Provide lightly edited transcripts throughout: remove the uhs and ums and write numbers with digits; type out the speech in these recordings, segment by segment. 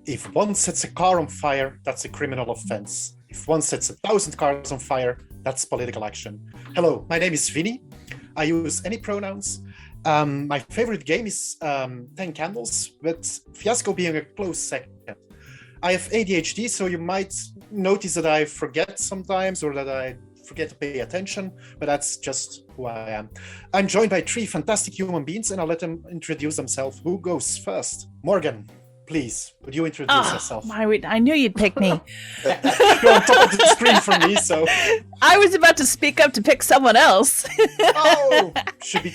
If one sets a car on fire, that's a criminal offense. If one sets 1,000 cars on fire, that's political action. Hello, my name is Vinnie. I use any pronouns. My favorite game is 10 Candles, with Fiasco being a close second. I have ADHD, so you might notice that I forget sometimes or that I forget to pay attention, but that's just who I am. I'm joined by 3 fantastic human beings, and I'll let them introduce themselves. Who goes first? Morgan, please, would you introduce yourself? I knew you'd pick me. You're on top of the screen for me, so... I was about to speak up to pick someone else. Oh, should be...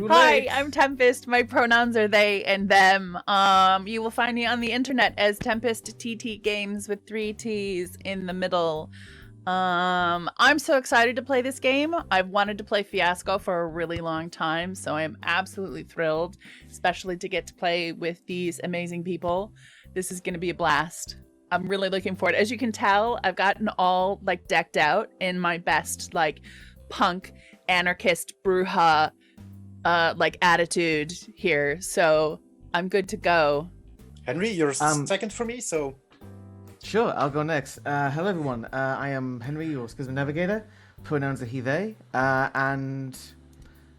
Hi, I'm Tempest. My pronouns are they and them. You will find me on the internet as Tempest TT Games with 3 T's in the middle. I'm so excited to play this game. I've wanted to play Fiasco for a really long time, so I'm absolutely thrilled, especially to get to play with these amazing people. This is going to be a blast. I'm really looking forward. As you can tell, I've gotten all like decked out in my best like punk, anarchist, bruja like attitude here, so I'm good to go. Henry, you're second for me, so... Sure, I'll go next. Hello, everyone. I am Henry, your Schism Navigator. Pronouns are he, they. And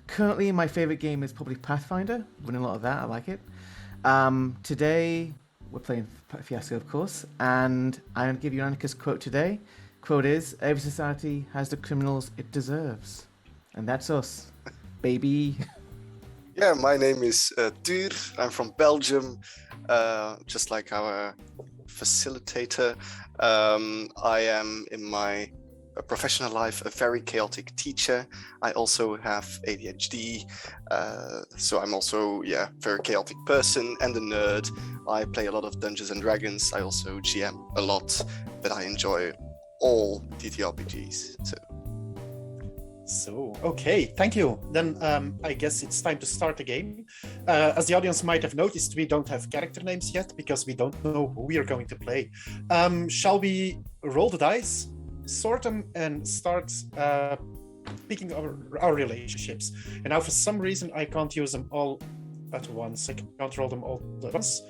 currently, my favorite game is probably Pathfinder. Running a lot of that, I like it. Today, we're playing Fiasco, of course. And I'm going to give you an anarchist quote today. Quote is, every society has the criminals it deserves. And that's us, baby. Yeah, my name is Tuur. I'm from Belgium, just like our facilitator. I am in my professional life a very chaotic teacher. I also have ADHD, so I'm also very chaotic person and a nerd. I play a lot of Dungeons and Dragons. I also GM a lot, but I enjoy all ttrpgs. So, okay, thank you. Then I guess it's time to start the game. As the audience might have noticed, we don't have character names yet because we don't know who we are going to play. Shall we roll the dice, sort them, and start picking our relationships? And now for some reason I can't use them all at once. I can't roll them all at once.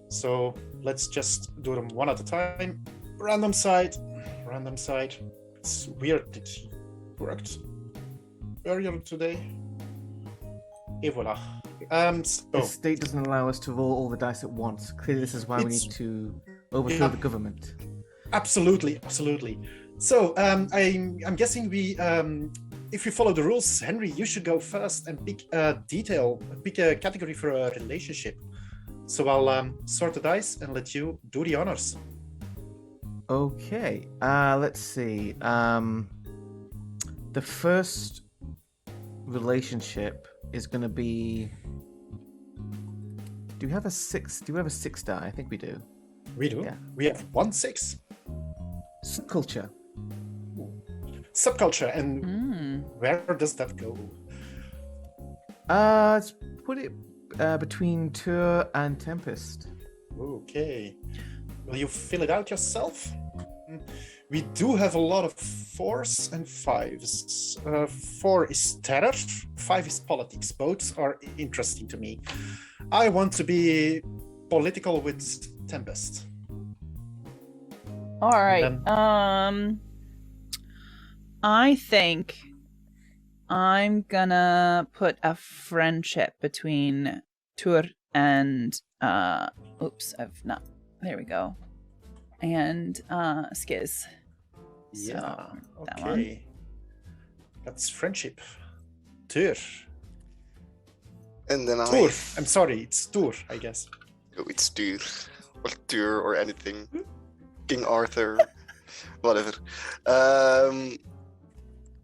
So let's just do them one at a time. Random side. It's weird it worked earlier today. Et voila. The state doesn't allow us to roll all the dice at once. Clearly, this is why we need to overthrow the government. Absolutely. So, I'm guessing if you follow the rules, Henry, you should go first and pick a category for a relationship. So I'll sort the dice and let you do the honors. Okay. Let's see. The first relationship is going to be... Do we have a 6 die? I think we do. We do? Yeah. We have 1 6. Subculture. Ooh. Subculture, and where does that go? Let's put it between Tuur and Tempest. Okay. Will you fill it out yourself? We do have a lot of 4s and 5s. 4 is terror, 5 is politics. Both are interesting to me. I want to be political with Tempest. All right. I think I'm gonna put a friendship between Tuur and there we go. And Skiz. Yeah. So, that okay. one. That's friendship. Tuur. And then Tuur. I'm sorry, it's Tuur, I guess. Oh, it's Tuur. Or Tuur or anything. King Arthur. Whatever.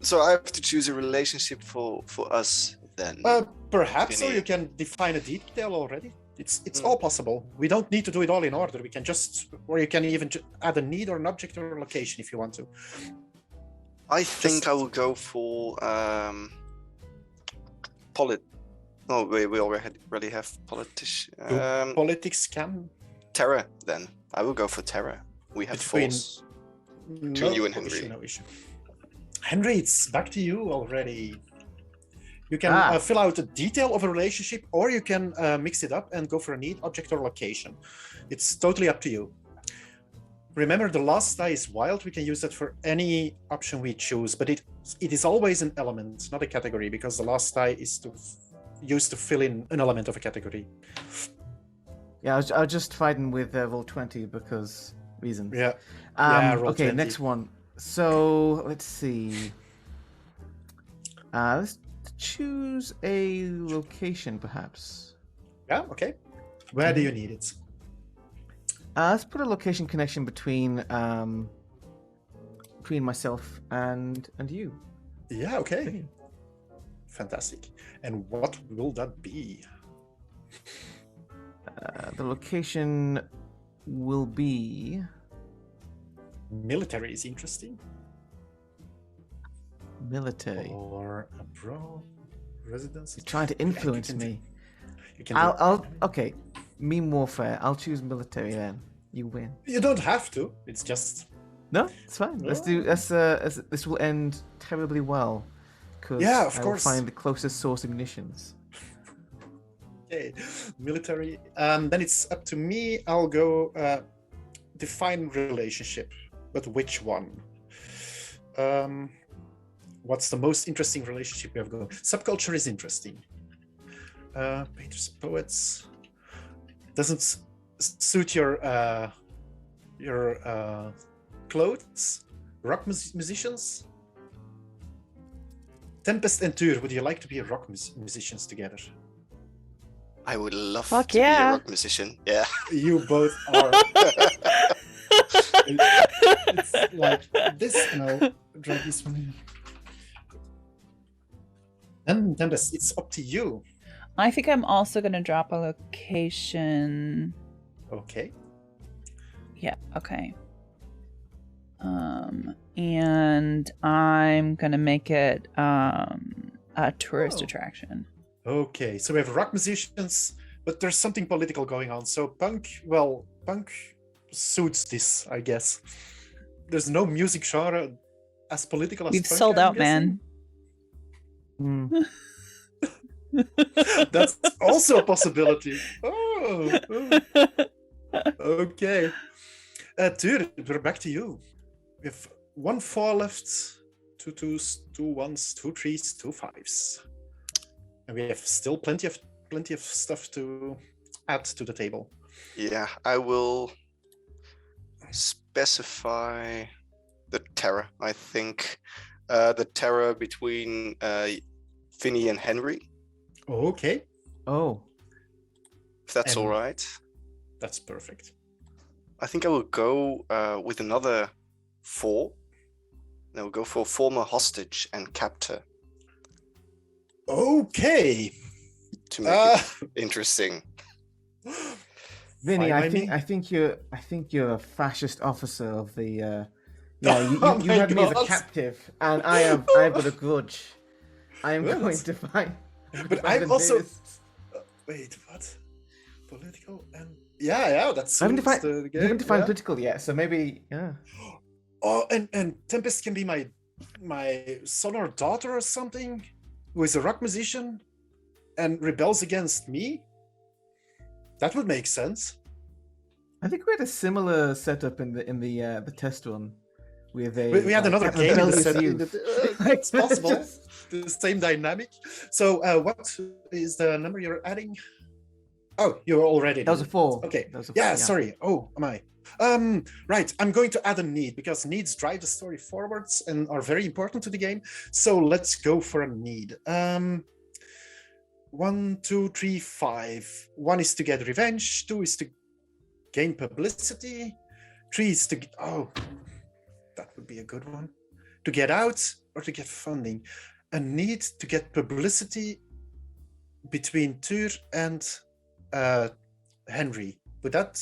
So I have to choose a relationship for us then. Perhaps, or you can define a detail already. It's all possible. We don't need to do it all in order. We can or you can even add a need or an object or a location if you want to. I think I will go for Oh, we already have politician. Politics can. Terra, then. I will go for Terra. We have force. Between you and Henry. No issue. Henry, it's back to you already. You can fill out a detail of a relationship, or you can mix it up and go for a need, object, or location. It's totally up to you. Remember, the last die is wild. We can use that for any option we choose, but it is always an element, not a category, because the last die is used to fill in an element of a category. Yeah, I was just fighting with Roll20 because reasons. Yeah. Okay, Roll20. next one. So let's see. Let's choose a location, perhaps. Yeah. Okay. Where do you need it? Let's put a location connection between myself and you. Yeah. Okay. Fantastic. And what will that be? The location will be Military is interesting. military. Or abroad residence. You're trying to influence me. You can I'll okay. Meme warfare. I'll choose military then. You win. You don't have to. It's just. No, it's fine. Let's do. This will end terribly well. Because Of I course. will find the closest source of munitions. Okay, military. Then it's up to me. I'll go define relationship, but which one? What's the most interesting relationship we have going? Subculture is interesting. Painters, poets. Doesn't suit your clothes. Rock musicians. Tempest and Tur, would you like to be rock musicians together? I would love Fuck to be yeah. a rock musician. Yeah. You both are. It's like this, and I'll drag this one in. And Tempest, it's up to you. I think I'm also going to drop a location. Okay. Yeah, okay. And I'm going to make it a tourist attraction. Okay, so we have rock musicians, but there's something political going on. So punk suits this, I guess. There's no music genre as political as We've punk, sold I'm out, guessing. Hmm. That's also a possibility. Oh. Okay. Tur, we're back to you. We have 1 4 left, 2 2s, 2 1s, 2 3s, 2 5s. And we have still plenty of stuff to add to the table. Yeah, I will specify the terror. I think the terror between Vinnie and Henry, Okay, Oh, if that's And- all right. that's perfect. I think I will go with another 4. And I will go for former hostage and captor Okay. to make it interesting. Vinny, Fine I by think me. I think you're a fascist officer of the. Yeah, you Oh my had me as a God. captive, and I've got a grudge. I am Well, going to find. But find I'm also- invaders. Wait, what? Political and yeah, that's I haven't defined. the You game. haven't defined yeah. political yet, so maybe yeah. Oh, and Tempest can be my son or daughter or something, who is a rock musician and rebels against me. That would make sense. I think we had a similar setup in the test run with a. We had another Captain game in the Rebellious set. Youth. It's possible. The same dynamic. So, what is the number you're adding? Oh, you're already. That was a 4. Okay. That was a Yeah, 4, sorry. Oh, am I? Right. I'm going to add a need because needs drive the story forwards and are very important to the game. So let's go for a need. 1, 2, 3, 5. 1 is to get revenge. 2 is to gain publicity. 3 is to that would be a good one. To get out or to get funding. A need to get publicity between Tur and Henry. But that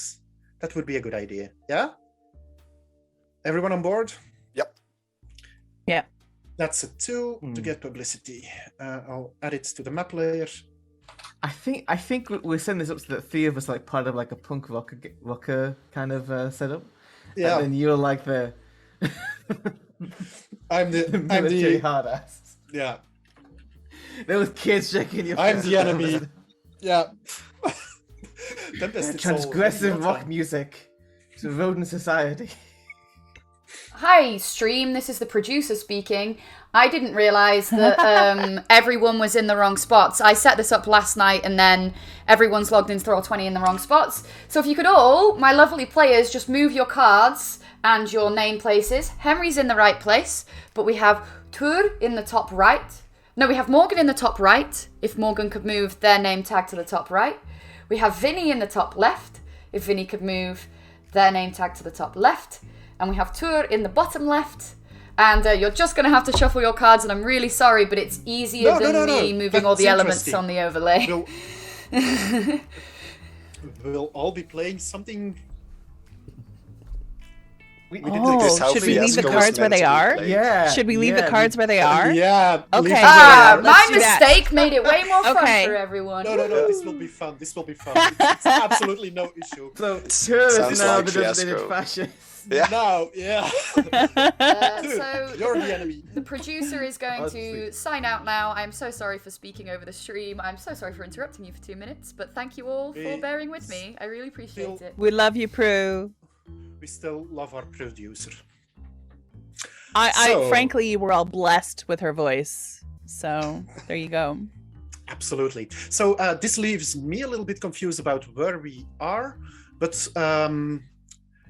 would be a good idea. Yeah? Everyone on board? Yep. Yeah. That's a 2 to get publicity. I'll add it to the map layer. I think we're setting this up so that 3 of us like part of like a punk rocker kind of setup. Yeah. And then you're like the I'm the military hard ass. yeah. Those kids checking your I'm faces the out. enemy. Yeah. Tempest, it's all Transgressive your rock turn. music to rodent society. Hi, stream. This is the producer speaking. I didn't realise that everyone was in the wrong spots. I set this up last night and then everyone's logged into Roll20 in the wrong spots. So if you could all, my lovely players, just move your cards and your name places. Henry's in the right place, but we have Tur in the top right. No, we have Morgan in the top right, if Morgan could move their name tag to the top right. We have Vinnie in the top left, if Vinnie could move their name tag to the top left. And we have Tur in the bottom left. And you're just going to have to shuffle your cards, and I'm really sorry, but it's easier than me moving all the elements on the overlay. We'll all be playing something. Should we leave the cards where they are? Yeah. Should we leave the cards where they are? Yeah. Okay. leave it Ah, there. my Let's do that. mistake made it way more fun Okay. for everyone. No, this will be fun. This will be fun. It's absolutely no issue. So, Sounds Tur is now like the designated Fiasco. fascist. Yeah. Now, yeah. So You're the enemy. the producer is going to Honestly. sign out now. I'm so sorry for speaking over the stream. I'm so sorry for interrupting you for 2 minutes, but thank you all for We bearing with me. I really appreciate it. We love you, Prue. We still love our producer. I So- frankly, we're all blessed with her voice. So there you go. Absolutely. So this leaves me a little bit confused about where we are, but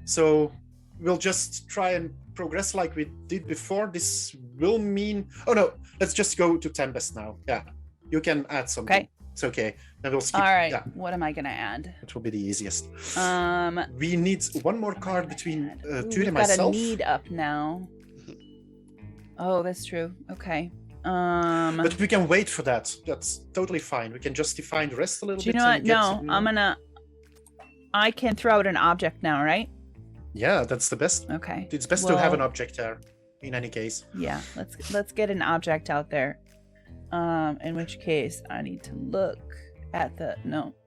so we'll just try and progress like we did before. This will mean, oh no, let's just go to Tempest now. Yeah, you can add something. Okay. It's okay. Then we'll skip. All right. Yeah, What am I gonna add? it will be the easiest. Um, We need one more card between ooh, Tuur we've and got a myself. need up now. Oh, that's true. Okay. But we can wait for that. That's totally fine. We can just define the rest a little Do you bit. know what? and get No, to- I can throw out an object now, right? Yeah, that's the best. Okay. It's best to have an Well, object there. In any case. Yeah, let's get an object out there. In which case I need to look at the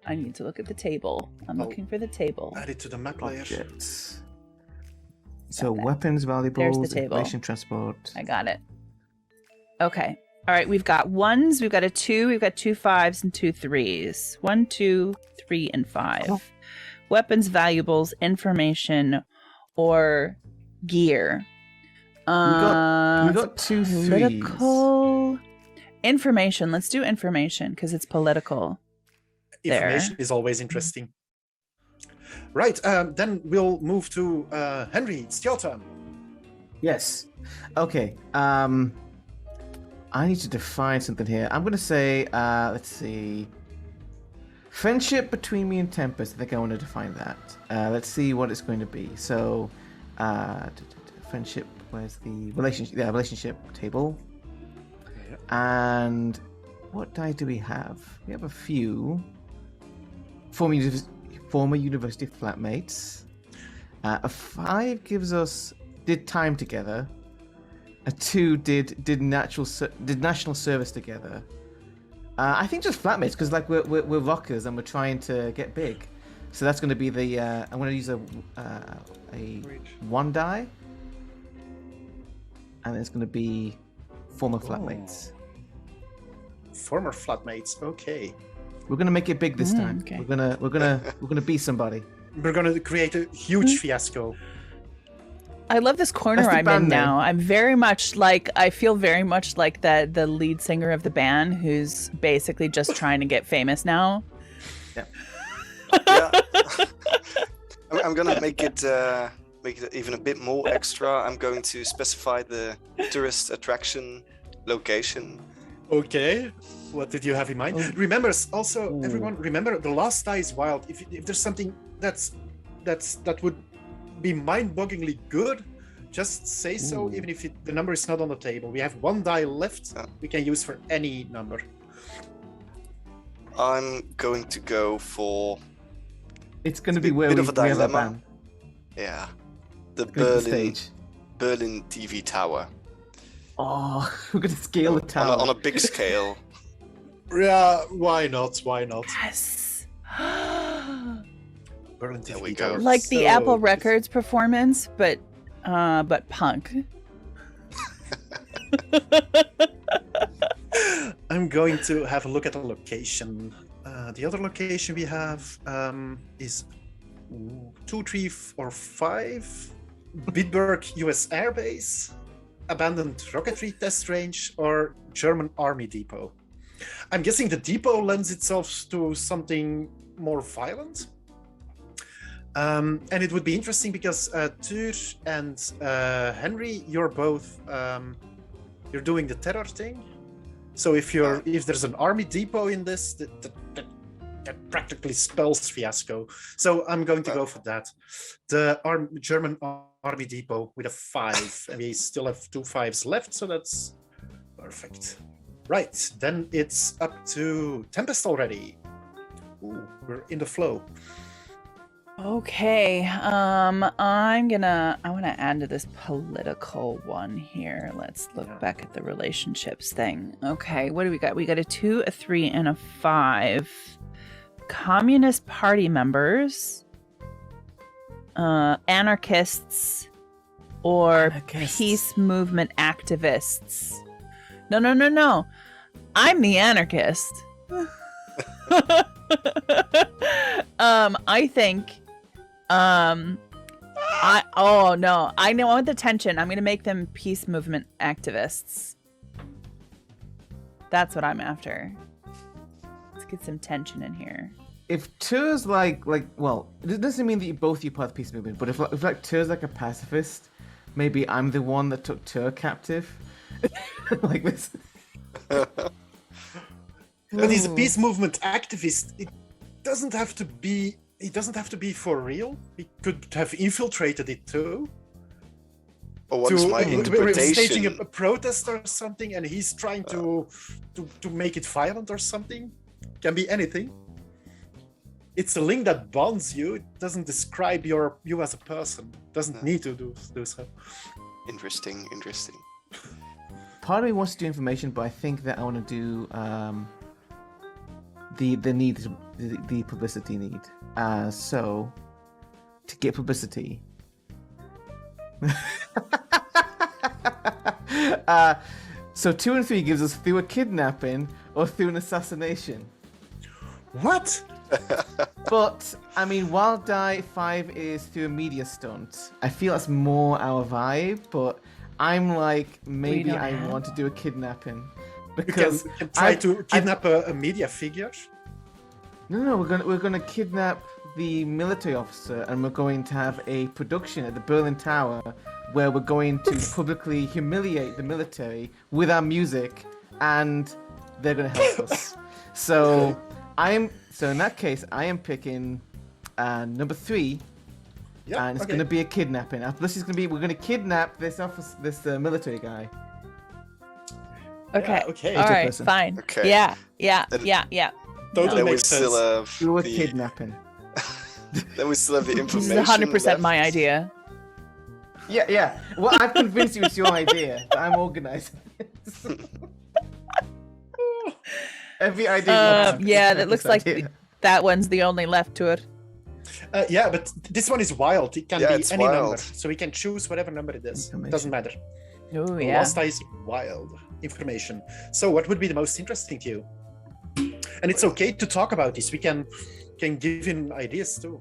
I need to look at the table. I'm Oh. looking for the table. Add it to the map layer. Objects. So Got that. weapons, valuables, table. information, transport. I got it. Okay. All right, we've got ones, we've got a 2, we've got 2 5s and 2 3s. 1, 2, 3, and 5. Oh. Weapons, valuables, information, or gear. We got 2 3s. Political information. Let's do information because it's political. Information is always interesting. Right, then we'll move to Henry. It's your turn. Yes. Okay. I need to define something here. I'm gonna say, let's see. Friendship between me and Tempest. I think I want to define that. Let's see what it's going to be. So, friendship. Where's the relationship? Yeah, relationship table. Yeah. And what die do we have? We have a few. Former university flatmates. A 5 gives us did time together. A 2 did national service together. I think just flatmates because like we're rockers and we're trying to get big. So that's going to be the. I'm going to use a 1 die, and it's going to be former flatmates. Former flatmates. Okay. We're going to make it big this time. okay. We're gonna be somebody. We're gonna create a huge fiasco. I love this corner That's the I'm in band name. now. I feel very much like the lead singer of the band who's basically just trying to get famous now. Yeah. I'm gonna make it even a bit more extra. I'm going to specify the tourist attraction location. Okay. What did you have in mind? Remember also, Ooh. everyone. Remember, the last die is wild. If there's something that would be mind-bogglingly good, just say so. Ooh. Even if the number is not on the table, we have 1 die left. Yeah. We can use for any number. I'm going to go for It's going to It's a be where bit we, of a we have our dilemma. band. yeah, the Gonna be the stage. Berlin TV tower Oh, we're going to scale the on tower. on a big scale. Yeah, why not? Why not? Yes. Berlin There TV we go. Tower. Like the So- Apple Records performance, but punk. I'm going to have a look at the location. The other location we have is 2, 3, or 5 Bitburg US Air Base, abandoned rocketry test range, or German Army depot. I'm guessing the depot lends itself to something more violent. And it would be interesting because Tur and Henry, you're both you're doing the terror thing. So if there's an army depot in this, that practically spells fiasco. So I'm going to go for that. The German army depot with a 5, and we still have 2 5s left, so that's perfect. Right, then it's up to Tempest already. Ooh, we're in the flow. Okay, I want to add to this political one here. Let's look back at the relationships thing. Okay, what do we got? We got a 2, a 3, and a 5. Communist Party members, anarchists, or peace movement activists. No. I'm the anarchist. I think I know the tension. I'm gonna make them peace movement activists. That's what I'm after. Let's get some tension in here. If Tur's well, it doesn't mean that you part of the peace movement, but if Tur's like a pacifist, maybe I'm the one that took Tur captive. Like this. But he's a peace movement activist. It doesn't have to be. He doesn't have to be for real. He could have infiltrated it too. Or what's my interpretation? Staging a protest or something, and he's trying to make it violent or something. Can be anything. It's a link that bonds you. It doesn't describe you as a person. It doesn't need to do so. Interesting. Part of me wants to do information, but I think that I want to do the publicity need. So to get publicity. So 2 and 3 gives us through a kidnapping or through an assassination. What? But I mean, Wild Die 5 is through a media stunt. I feel that's more our vibe, but I'm like, maybe I want to do a kidnapping because you can try to kidnap a media figure. No, we're gonna kidnap the military officer, and we're going to have a production at the Berlin Tower where we're going to publicly humiliate the military with our music, and they're gonna help us. So in that case, I am picking number 3. Yeah, and it's going to be a kidnapping. We're going to kidnap this military guy. Okay. Yeah, okay. All right. Person. Fine. Okay. Yeah. Totally Then we makes sense. still have Do a the kidnapping. then we still have the This information. is 100% left. my idea. Yeah. Well, I've convinced you it's your idea, but I'm organizing. Every idea. Yeah, that looks like that one's the only left to it. Yeah, but this one is wild. It can be it's any wild. number, so we can choose whatever number it is. It doesn't matter. Oh yeah. Last is wild information. So, what would be the most interesting to you? And it's okay to talk about this. We can give in ideas too.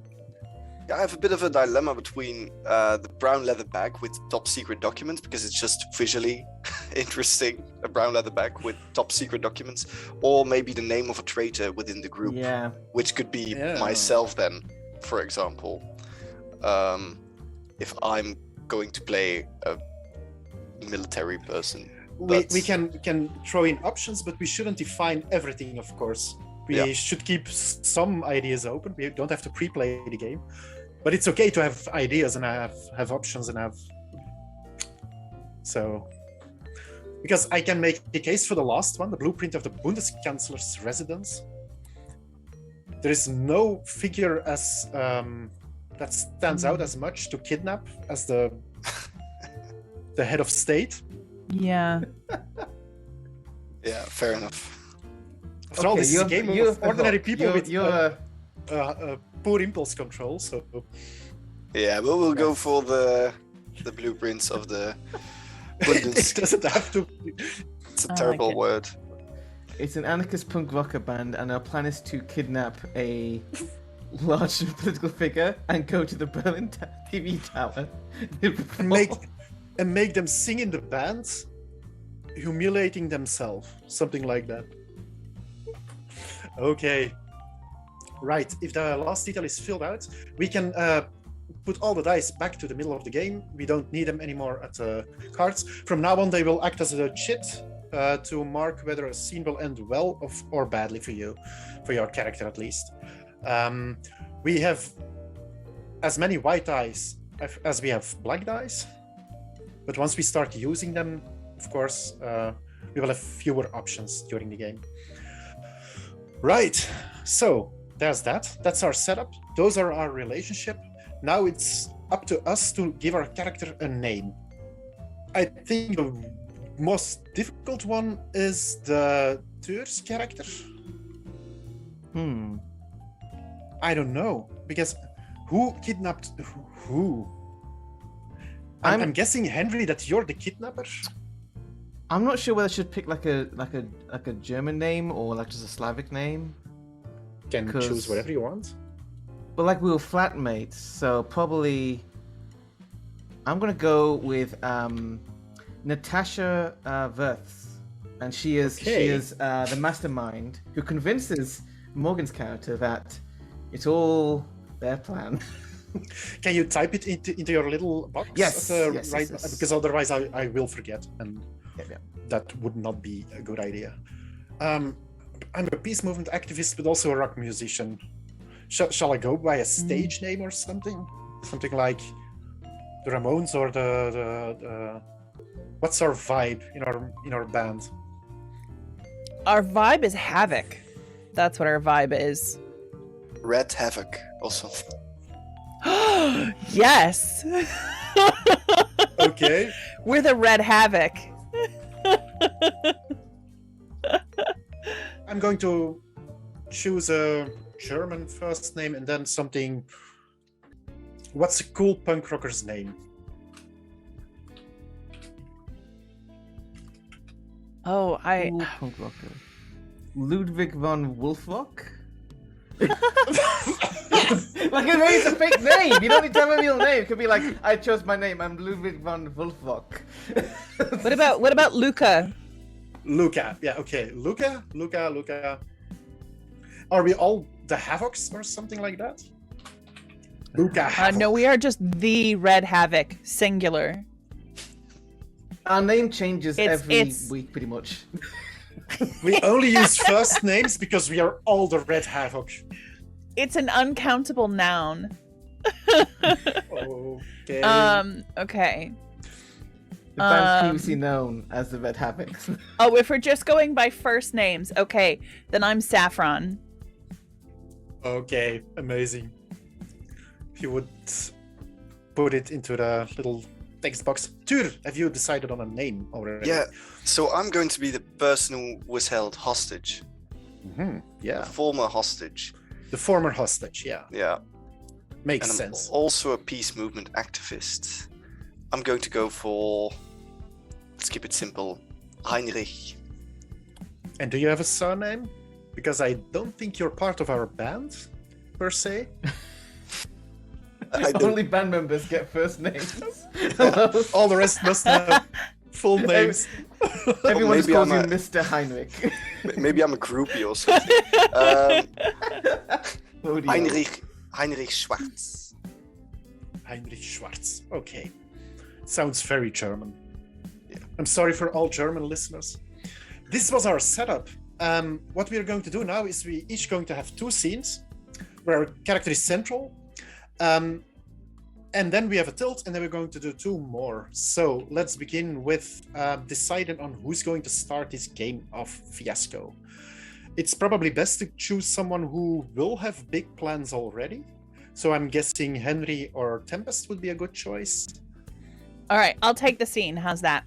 I have a bit of a dilemma between the brown leather bag with top secret documents, because it's just visually interesting, a brown leather bag with top secret documents, or maybe the name of a traitor within the group, which could be myself then, for example. If I'm going to play a military person. We can throw in options, but we shouldn't define everything, of course. We should keep some ideas open. We don't have to pre-play the game. But it's okay to have ideas and have options and have... So... Because I can make a case for the last one, the blueprint of the Bundeskanzler's residence. There is no figure as that stands out as much to kidnap as the head of state. Yeah. Yeah, fair enough. After all, this is a game of ordinary people with poor impulse control, so... Yeah, but we'll go for the blueprints of the Bundes... It doesn't have to... It's a terrible word. It's an anarchist punk rocker band, and our plan is to kidnap a large political figure and go to the Berlin TV tower. and make them sing in the band, humiliating themselves, something like that. Okay. Right, if the last detail is filled out, we can put all the dice back to the middle of the game. We don't need them anymore at the cards. From now on, they will act as a chit to mark whether a scene will end well or badly for you, for your character at least. We have as many white dice as we have black dice, but once we start using them, of course, we will have fewer options during the game. Right, so there's that. That's our setup. Those are our relationship. Now it's up to us to give our character a name. I think the most difficult one is the Tuur's character. I don't know, because who kidnapped who? I'm guessing, Henry, that you're the kidnapper. I'm not sure whether I should pick like a German name or like just a Slavic name. Can choose whatever you want. But like we were flatmates, so probably I'm gonna go with Natasha Wirths, and she is the mastermind who convinces Morgan's character that it's all their plan. Can you type it into your little box? Yes, yes. Because otherwise I will forget, and Yeah. that would not be a good idea. I'm a peace movement activist, but also a rock musician. Shall I go by a stage name or something? Something like the Ramones or the what's our vibe in our band? Our vibe is Havoc. That's what our vibe is. Red Havoc also. Yes. Okay. We're the Red Havoc. I'm going to choose a German first name and then something. What's a cool punk rocker's name? Oh, Ooh, punk rocker. Ludwig von Wolfrock? Like it's a fake name. You don't need to have a real name. It could be like, I chose my name. I'm Ludwig von Wolfrock. What about Luca? Luca. Yeah. Okay. Luca. Are we all the Havocs or something like that? Luca. No, we are just the Red Havoc, singular. Our name changes every it's- week, pretty much. We only use first names because we are all the Red Havoc. It's an uncountable noun. Okay. Okay. The band's previously known as the Red Havocs. Oh, if we're just going by first names, okay, then I'm Saffron. Okay. Amazing. If you would put it into the little text box. Tuur, have you decided on a name already? Yeah, so I'm going to be the person who was held hostage. Mm-hmm. Yeah. The former hostage. The former hostage. Yeah. Yeah. Makes And I'm sense. also a peace movement activist. I'm going to go for, let's keep it simple, Heinrich. And do you have a surname? Because I don't think you're part of our band, per se. I don't- Only band members get first names. All the rest must have full names. Everyone just maybe calls I'm you a- Mr. Heinrich. Maybe I'm a groupie or something. Oh, dear. Heinrich Schwarz. Heinrich Schwarz. Okay. Sounds very German. Yeah. I'm sorry for all German listeners. This was our setup. What we're going to do now is we each going to have two scenes where our character is central. And then we have a tilt, and then we're going to do two more. So let's begin with deciding on who's going to start this game of Fiasco. It's probably best to choose someone who will have big plans already. So I'm guessing Henry or Tempest would be a good choice. All right, I'll take the scene. How's that?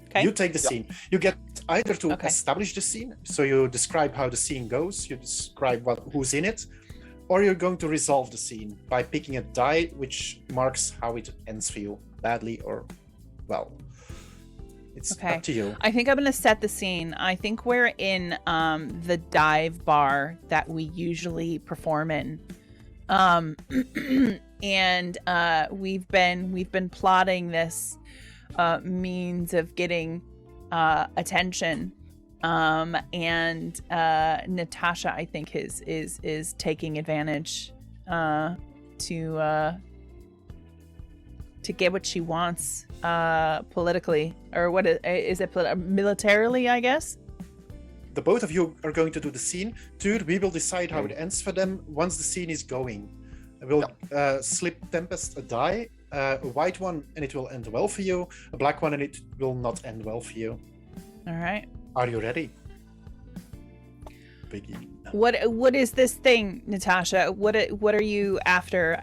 Okay. You take the scene. You get either to Okay. establish the scene, so you describe how the scene goes, you describe who's in it, or you're going to resolve the scene by picking a die which marks how it ends for you, badly or well. It's Okay. up to you. I think I'm gonna set the scene. I think we're in the dive bar that we usually perform in. And we've been plotting this means of getting attention. And Natasha, I think, is taking advantage to get what she wants politically, or what is it militarily, I guess. The both of you are going to do the scene. Dude, we will decide how it ends for them once the scene is going. We'll slip Tempest a die, a white one, and it will end well for you. A black one, and it will not end well for you. All right. Are you ready? Biggie. What is this thing, Natasha? What are you after?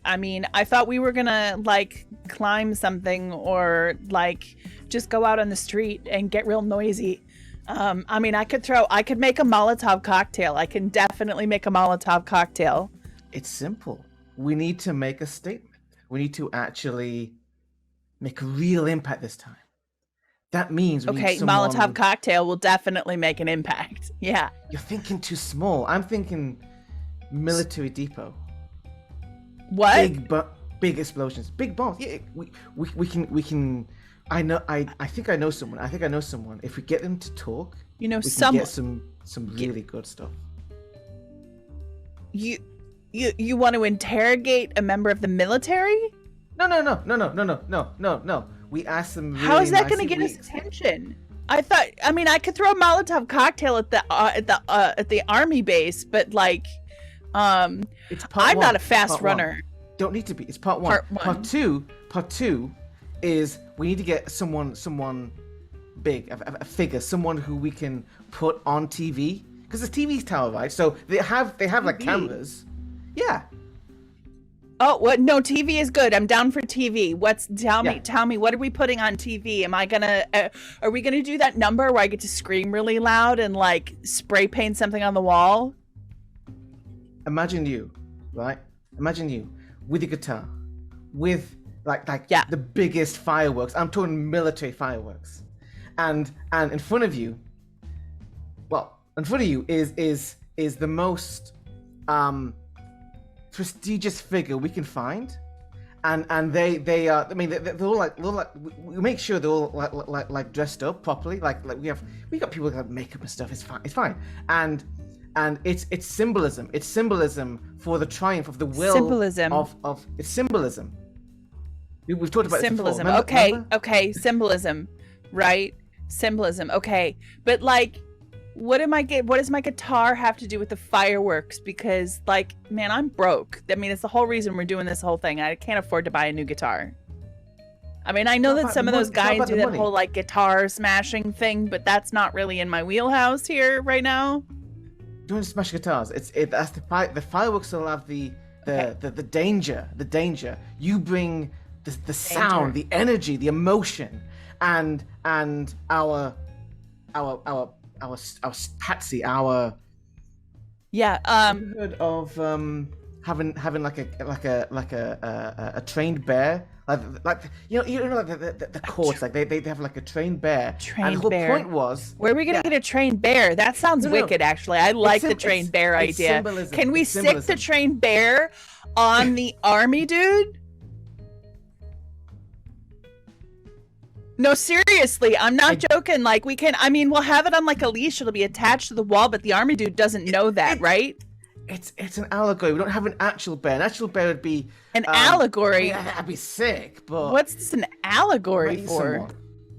I mean, I thought we were gonna like climb something or like just go out on the street and get real noisy. I mean, I could make a Molotov cocktail. I can definitely make a Molotov cocktail. It's simple. We need to make a statement. We need to actually make a real impact this time. That means we need someone... Molotov cocktail will definitely make an impact. Yeah. You're thinking too small. I'm thinking military depot. What? Big explosions, big bombs. Yeah, we can. I think I know someone. If we get them to talk, we can get some really good stuff. You want to interrogate a member of the military? No. We asked them. Really How is that going to nicely. get us attention? I could throw a Molotov cocktail at the army base, but like, I'm not a fast runner. Don't need to be. It's part one. Part two is we need to get someone big, a figure, someone who we can put on TV, because the TV's televised, so they have like cameras. Yeah. Oh, what? No, TV is good. I'm down for TV. Tell me, what are we putting on TV? Are we gonna do that number where I get to scream really loud and like spray paint something on the wall? Imagine you, right? Imagine you with a guitar, with like the biggest fireworks. I'm talking military fireworks, and in front of you, is the most prestigious figure we can find, and they are. I mean, they're all like we make sure they're all like dressed up properly. Like we got people that have makeup and stuff. It's fine. And it's symbolism. It's symbolism for the triumph of the will. Symbolism of it's symbolism. We've talked about symbolism. This before. Remember? Okay, symbolism, right? Symbolism. Okay, but like, what does my guitar have to do with the fireworks? Because like, man, I'm broke. I mean, it's the whole reason we're doing this whole thing. I can't afford to buy a new guitar. I mean, I know that some of those guys do that whole like guitar smashing thing, but that's not really in my wheelhouse here right now. Doing smash guitars. That's the fireworks will have the danger. You bring the sound, the energy, the emotion, and our Patsy, our Have you heard of having like a trained bear, like you know like the courts, like they have like a trained bear. And the whole point was, where are we gonna get a trained bear? That sounds wicked. Actually, I like the trained bear idea. Can we stick the trained bear on the army dude? No, seriously, I'm not joking. Like, we'll have it on like a leash. It'll be attached to the wall, but the army dude doesn't know that, right? It's an allegory. We don't have an actual bear. An actual bear would be an allegory. Yeah, that'd be sick. But what's this an allegory for?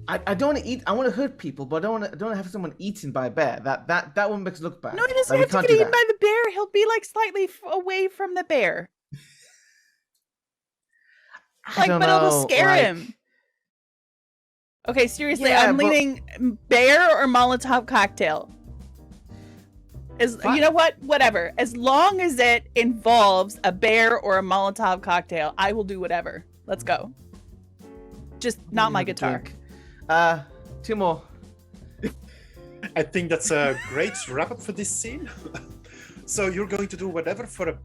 I don't want to eat. I want to hurt people, but I don't want to have someone eaten by a bear. That one makes it look bad. No, he doesn't have to get eaten by the bear. He'll be like slightly away from the bear. But it'll scare him. Okay, seriously, I'm leaning bear or Molotov cocktail. You know what? Whatever. As long as it involves a bear or a Molotov cocktail, I will do whatever. Let's go. Just not my guitar. Two more. I think that's a great wrap up for this scene. So you're going to do whatever for a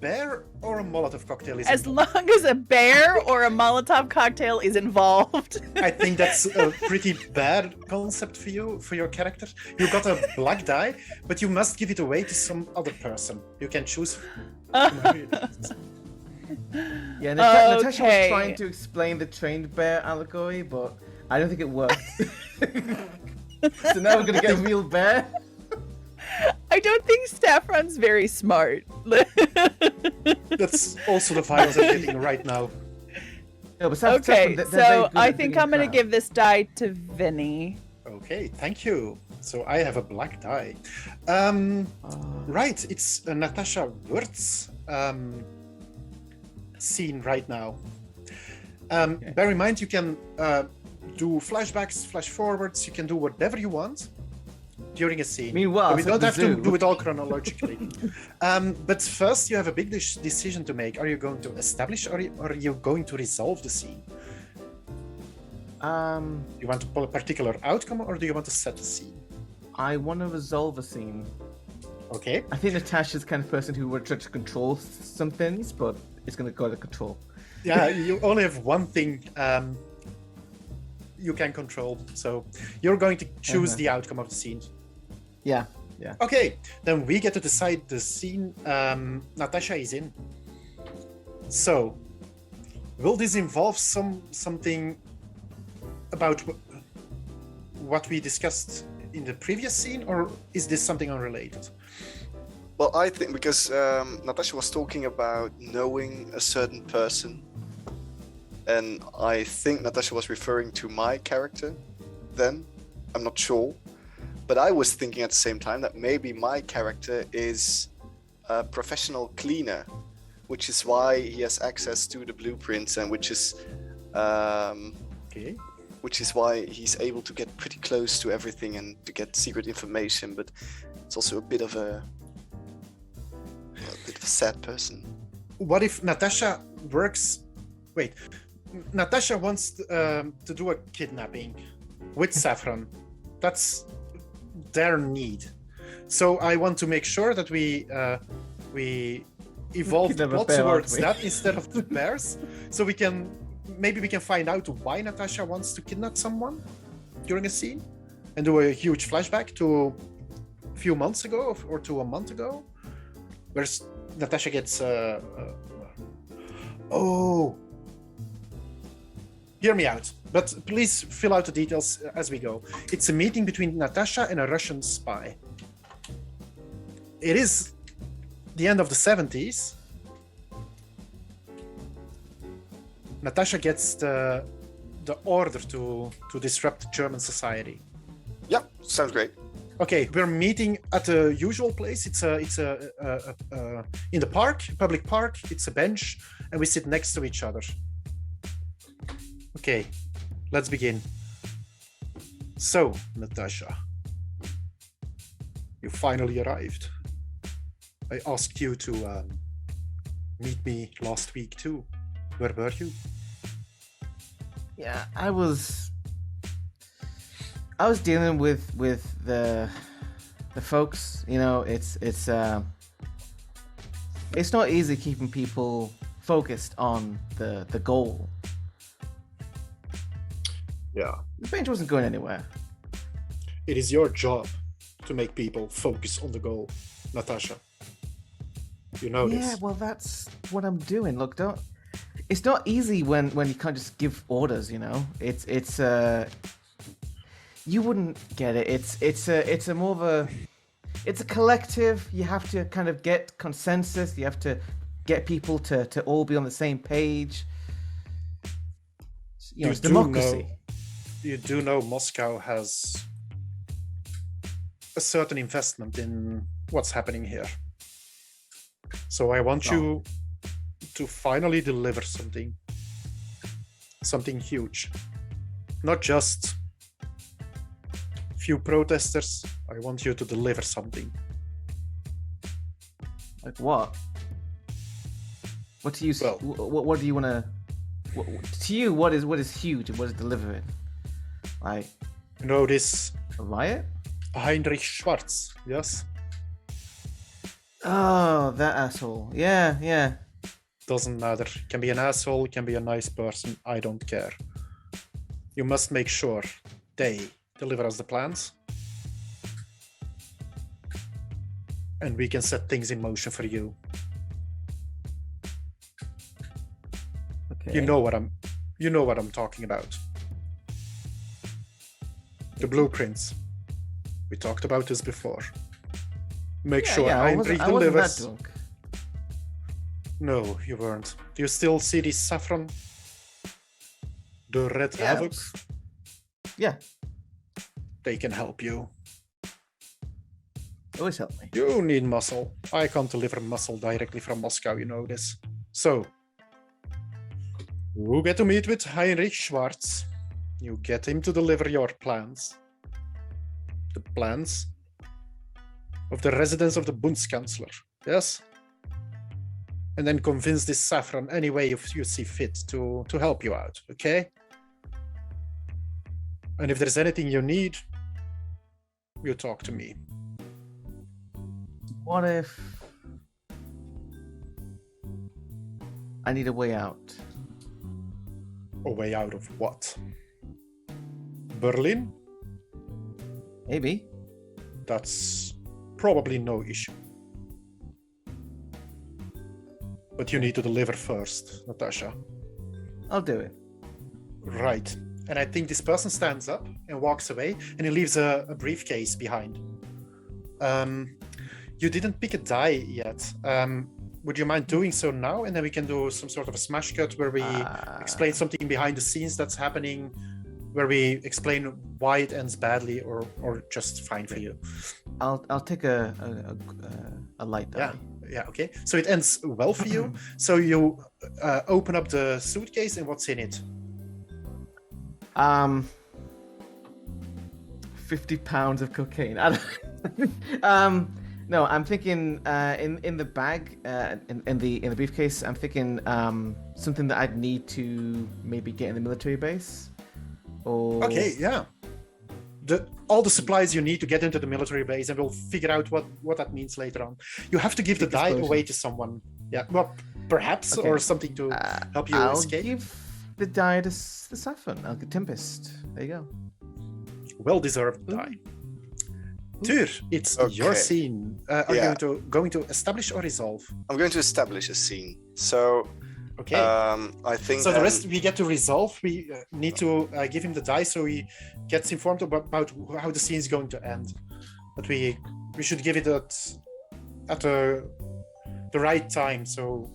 bear or a Molotov cocktail is As involved? long as a bear or a Molotov cocktail is involved. I think that's a pretty bad concept for you, for your character. You got a black die, but you must give it away to some other person. You can choose. Yeah, Natasha was Okay. trying to explain the trained bear allegory, but I don't think it worked. So now we're gonna get a real bear. I don't think Saffron's very smart. That's also the vibes I'm getting right now. No, but Okay, they're very so good I at think doing I'm gonna crap. give this die to Vinnie. Okay, thank you. So I have a black die. Right, it's Natasha Wirtz scene right now. Bear in mind, you can do flashbacks, flash forwards. You can do whatever you want during a scene. Meanwhile, we at don't the have to zoo. do it all chronologically. But first, you have a big decision to make. Are you going to establish, or are you going to resolve the scene? You want a particular outcome, or do you want to set the scene? I want to resolve a scene. Okay. I think Natasha's the kind of person who would try to control some things, but it's gonna go out of control. Yeah, you only have one thing you can control, so you're going to choose the outcome of the scene. Yeah. Okay, then we get to decide the scene Natasha is in. So, will this involve something about what we discussed in the previous scene, or is this something unrelated? Well, I think because Natasha was talking about knowing a certain person, and I think Natasha was referring to my character then. I'm not sure. But I was thinking at the same time that maybe my character is a professional cleaner, which is why he has access to the blueprints, and which is Okay. which is why he's able to get pretty close to everything and to get secret information. But it's also a bit of a sad person. What if Natasha works... Wait, Natasha wants to do a kidnapping with Saffron. That's their need. So I want to make sure that we evolve the Kidnap a plot bear, aren't towards we? that instead of the bears. So we can find out why Natasha wants to kidnap someone during a scene, and do a huge flashback to a few months ago or to a month ago, where Natasha gets oh. Hear me out, but please fill out the details as we go. It's a meeting between Natasha and a Russian spy. It is the end of the 70s. Natasha gets the order to disrupt German society. Yeah, sounds great. Okay, we're meeting at the usual place. It's in the park, public park. It's a bench, and we sit next to each other. Okay, let's begin. So, Natasha, you finally arrived. I asked you to meet me last week too. Where were you? Yeah, I was dealing with the folks. You know, it's not easy keeping people focused on the goal. Yeah. The bench wasn't going anywhere. It is your job to make people focus on the goal, Natasha. You know Yeah, this. well, that's what I'm doing. Look, it's not easy when you can't just give orders. You know, it's you wouldn't get it. It's a more of a collective. You have to kind of get consensus. You have to get people to all be on the same page. You know, it's democracy. You do know Moscow has a certain investment in what's happening here. So I want you to finally deliver something huge. Not just few protesters. I want you to deliver something. Like what? What do you? Well- what do you want to? To you, what is huge and what is delivering? Like You know this a riot? Heinrich Schwarz, yes? Oh, that asshole. Yeah. Doesn't matter. Can be an asshole, can be a nice person. I don't care. You must make sure they deliver us the plans. And we can set things in motion for you. Okay. You know what I'm talking about. The blueprints. We talked about this before. Make sure Heinrich I wasn't that delivers. drunk. No, you weren't. Do you still see the saffron? The red Yeah. havoc? Yeah, They can help you. always help me. You need muscle. I can't deliver muscle directly from Moscow, you know this. So, you get to meet with Heinrich Schwarz. You get him to deliver your plans. The plans of the residence of the Bundeskanzler. Yes? And then convince this saffron any way you see fit to help you out, okay? And if there's anything you need, you talk to me. What if I need a way out? A way out of what? Berlin? Maybe. That's probably no issue. But you need to deliver first, Natasha. I'll do it. Right. And I think this person stands up and walks away, and he leaves a briefcase behind. You didn't pick a die yet. Would you mind doing so now? And then we can do some sort of a smash cut where we explain something behind the scenes that's happening, where we explain why it ends badly or just fine for you. I'll take a light die. Yeah, okay. So it ends well for you. So you open up the suitcase, and what's in it? 50 pounds of cocaine. No, I'm thinking in the bag, in the briefcase. I'm thinking something that I'd need to maybe get in the military base. Or Okay, yeah. All the supplies you need to get into the military base, and we'll figure out what that means later on. You have to give the die Explosion. away to someone. Yeah, well, perhaps, Okay. or something to help you I'll escape. give the die to the saffron. I'll get Tempest. There you go. Well-deserved die. Tur, it's your Okay. scene. Are Yeah. you going to establish or resolve? I'm going to establish a scene. So Okay. I think So the rest we get to resolve. We need to give him the die so he gets informed about how the scene is going to end. But we should give it at the right time, so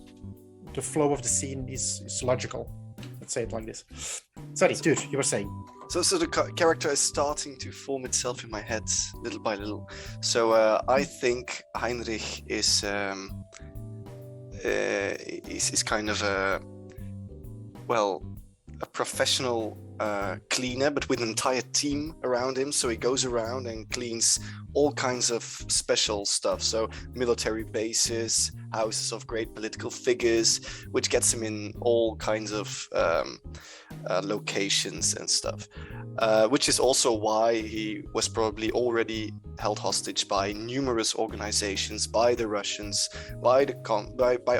the flow of the scene is logical. Let's say it like this. Sorry, dude, you were saying. So the character is starting to form itself in my head little by little. So I think Heinrich is kind of a professional cleaner, but with an entire team around him. So he goes around and cleans all kinds of special stuff. So military bases, houses of great political figures, which gets him in all kinds of locations and stuff. Which is also why he was probably already held hostage by numerous organizations, by the Russians, by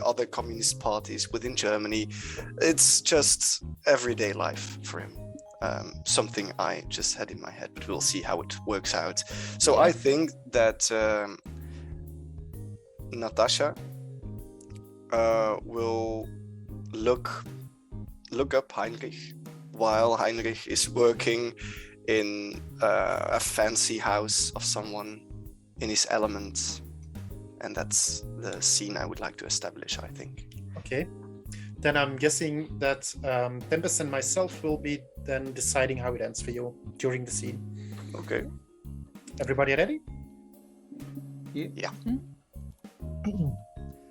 other communist parties within Germany. It's just everyday life for him. Something I just had in my head, but we'll see how it works out. So I think that Natasha will look up Heinrich while Heinrich is working in a fancy house of someone in his element. And that's the scene I would like to establish, I think. Okay. Then I'm guessing that Tempest and myself will be then deciding how it ends for you during the scene. Okay. Everybody ready? Yeah.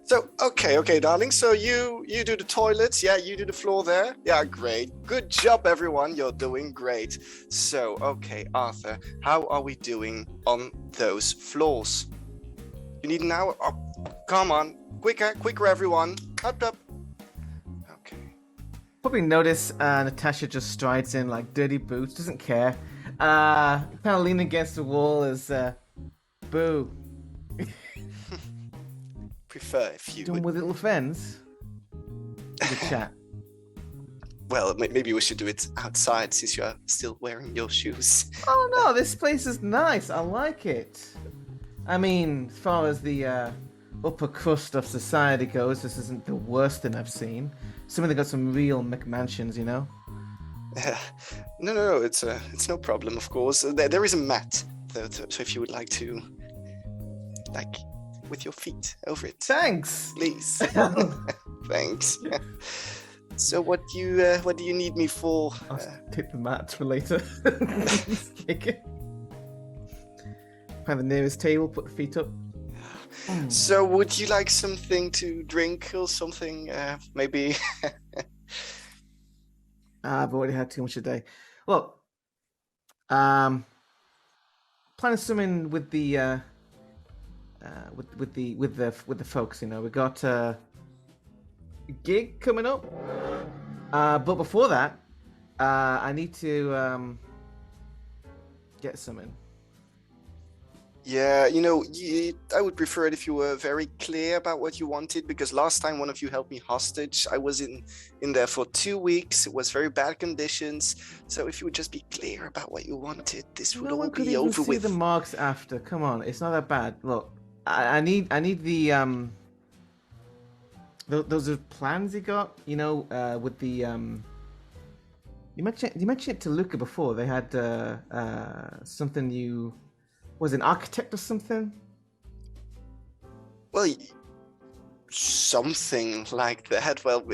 So, okay, darling. So you do the toilets, yeah, you do the floor there. Yeah, great. Good job, everyone. You're doing great. So, okay, Arthur, how are we doing on those floors? You need an hour? Oh, come on. Quicker, everyone. Up. Okay. Probably notice Natasha just strides in like dirty boots, doesn't care. Kind of leaning against the wall as boo. prefer if you Done would... with little friends. Good chat. Well, maybe we should do it outside since you're still wearing your shoes. Oh no, this place is nice. I like it. I mean, as far as the upper crust of society goes, this isn't the worst thing I've seen. Some of them got some real McMansions, you know. No, it's no problem, of course. There is a mat, though, so if you would like to, like, with your feet over it. Thanks. Please. Thanks. So what do you need me for? I'll take the mat for later. Kick it. Find the nearest table, put the feet up. So would you like something to drink or something? Maybe. I've already had too much today. Look, planning something with the with the folks. You know, we got a gig coming up. But before that, I need to get something. Yeah, I would prefer it if you were very clear about what you wanted, because last time one of you held me hostage. I was in there for 2 weeks. It was very bad conditions. So if you would just be clear about what you wanted, this would No all one could be even over see with. the marks after. Come on, it's not that bad. Look, I need the those are plans you got. You know, with the you mentioned it to Luca before. They had something you. Was an architect or something? Well, something like that. Well,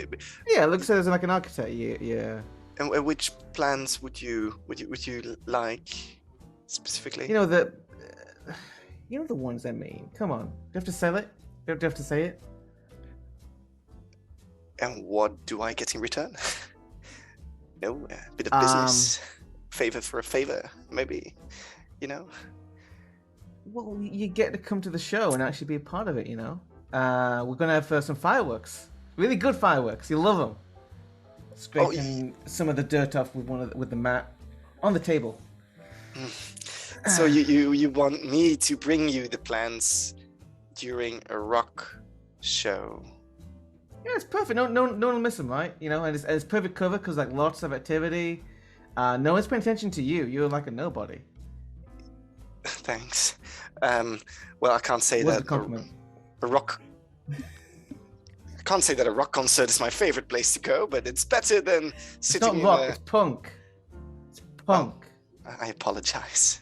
Yeah, it looks like an architect. Yeah. and which plans would you like specifically? You know the ones I mean. Come on, do you have to sell it? Do you have to say it? And what do I get in return? A bit of business, favor for a favor, maybe. Well, you get to come to the show and actually be a part of it. You know, we're gonna have some fireworks. Really good fireworks. You love them. Scraping some of the dirt off with the mat on the table. So you want me to bring you the plans during a rock show? Yeah, it's perfect. No one will miss them, right? You know, and it's perfect cover because like lots of activity. No one's paying attention to you. You're like a nobody. Thanks. Well, I can't say What's that the compliment? a rock. I can't say that a rock concert is my favorite place to go, but it's better than It's sitting not rock. in a... It's punk. It's punk. I apologize.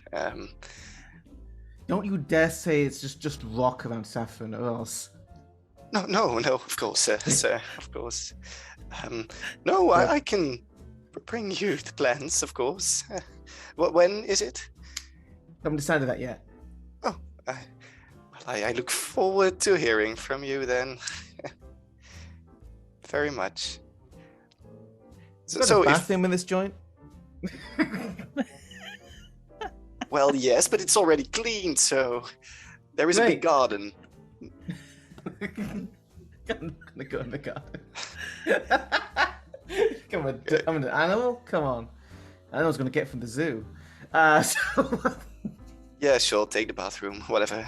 Don't you dare say it's just rock around Saffron, or else. No, of course, sir, of course. No, I can bring you the plans, of course. When is it? Haven't decided that yet. Oh, I look forward to hearing from you then. Very much. So a bathroom in this joint? Well, yes, but it's already cleaned, so there is a big garden. I'm gonna go in the garden. Come on, I'm an animal? Come on. Animal's gonna get from the zoo. So... Yeah, sure, take the bathroom, whatever.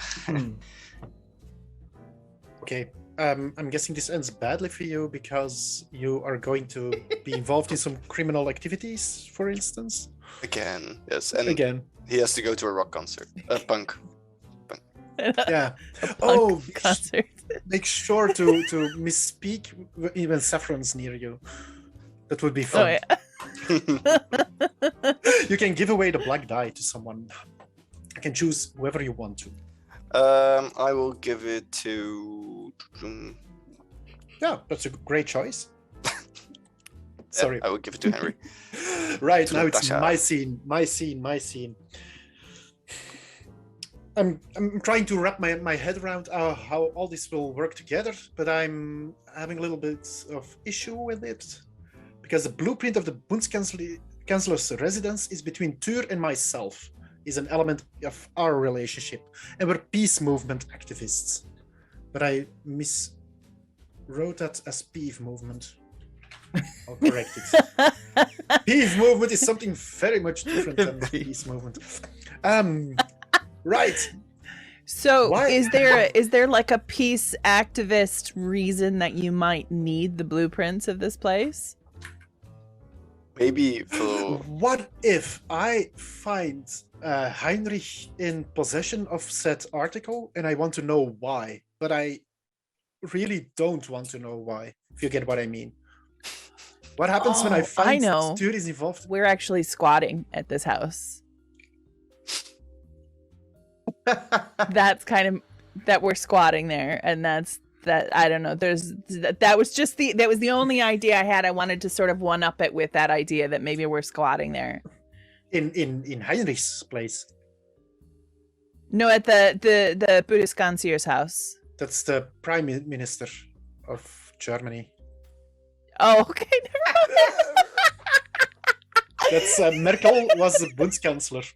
Okay, I'm guessing this ends badly for you because you are going to be involved in some criminal activities, for instance. Again, yes, and Again. he has to go to a rock concert, a punk. Yeah. Concert. Make sure to misspeak when Saffron's near you. That would be fun. Oh, yeah. You can give away the black die to someone. You can choose whoever you want to. I will give it to. Yeah, that's a great choice. Sorry. I will give it to Henry. Right, To now it's Natasha. my scene. I'm trying to wrap my head around how all this will work together, but I'm having a little bit of issue with it. Because the blueprint of the Bundeskanzler's residence is between Tur and myself, is an element of our relationship, and we're peace movement activists. But I miswrote that as peeve movement. I'll correct it. Peeve movement is something very much different than peace movement. Right. So Why- is there like a peace activist reason that you might need the blueprints of this place? Maybe for What if I find Heinrich in possession of said article and I want to know why, but I really don't want to know why, if you get what I mean. What happens when I Oh, find I know. Stuart is involved? We're actually squatting at this house. That's kind of that we're squatting there, and that's that. I don't know. That was just the only idea I had. I wanted to sort of one up it with that idea that maybe we're squatting there. In Heinrich's place. No, at the Buddhist concierge's house. That's the Prime Minister of Germany. Oh, okay. That's Merkel was the Bundeskanzler.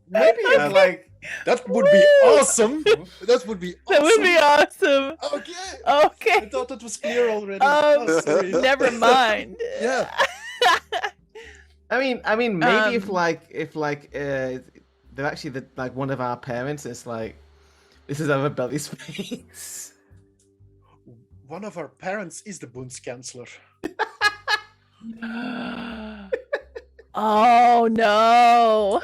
Maybe it's like That would be awesome. That would be awesome. That would be awesome. Okay. I Okay. thought that was clear already. Oh, sorry. Never mind. Yeah. I mean, maybe if they're actually like one of our parents is like, this is our belly space. One of our parents is the Bundeskanzler. Oh no.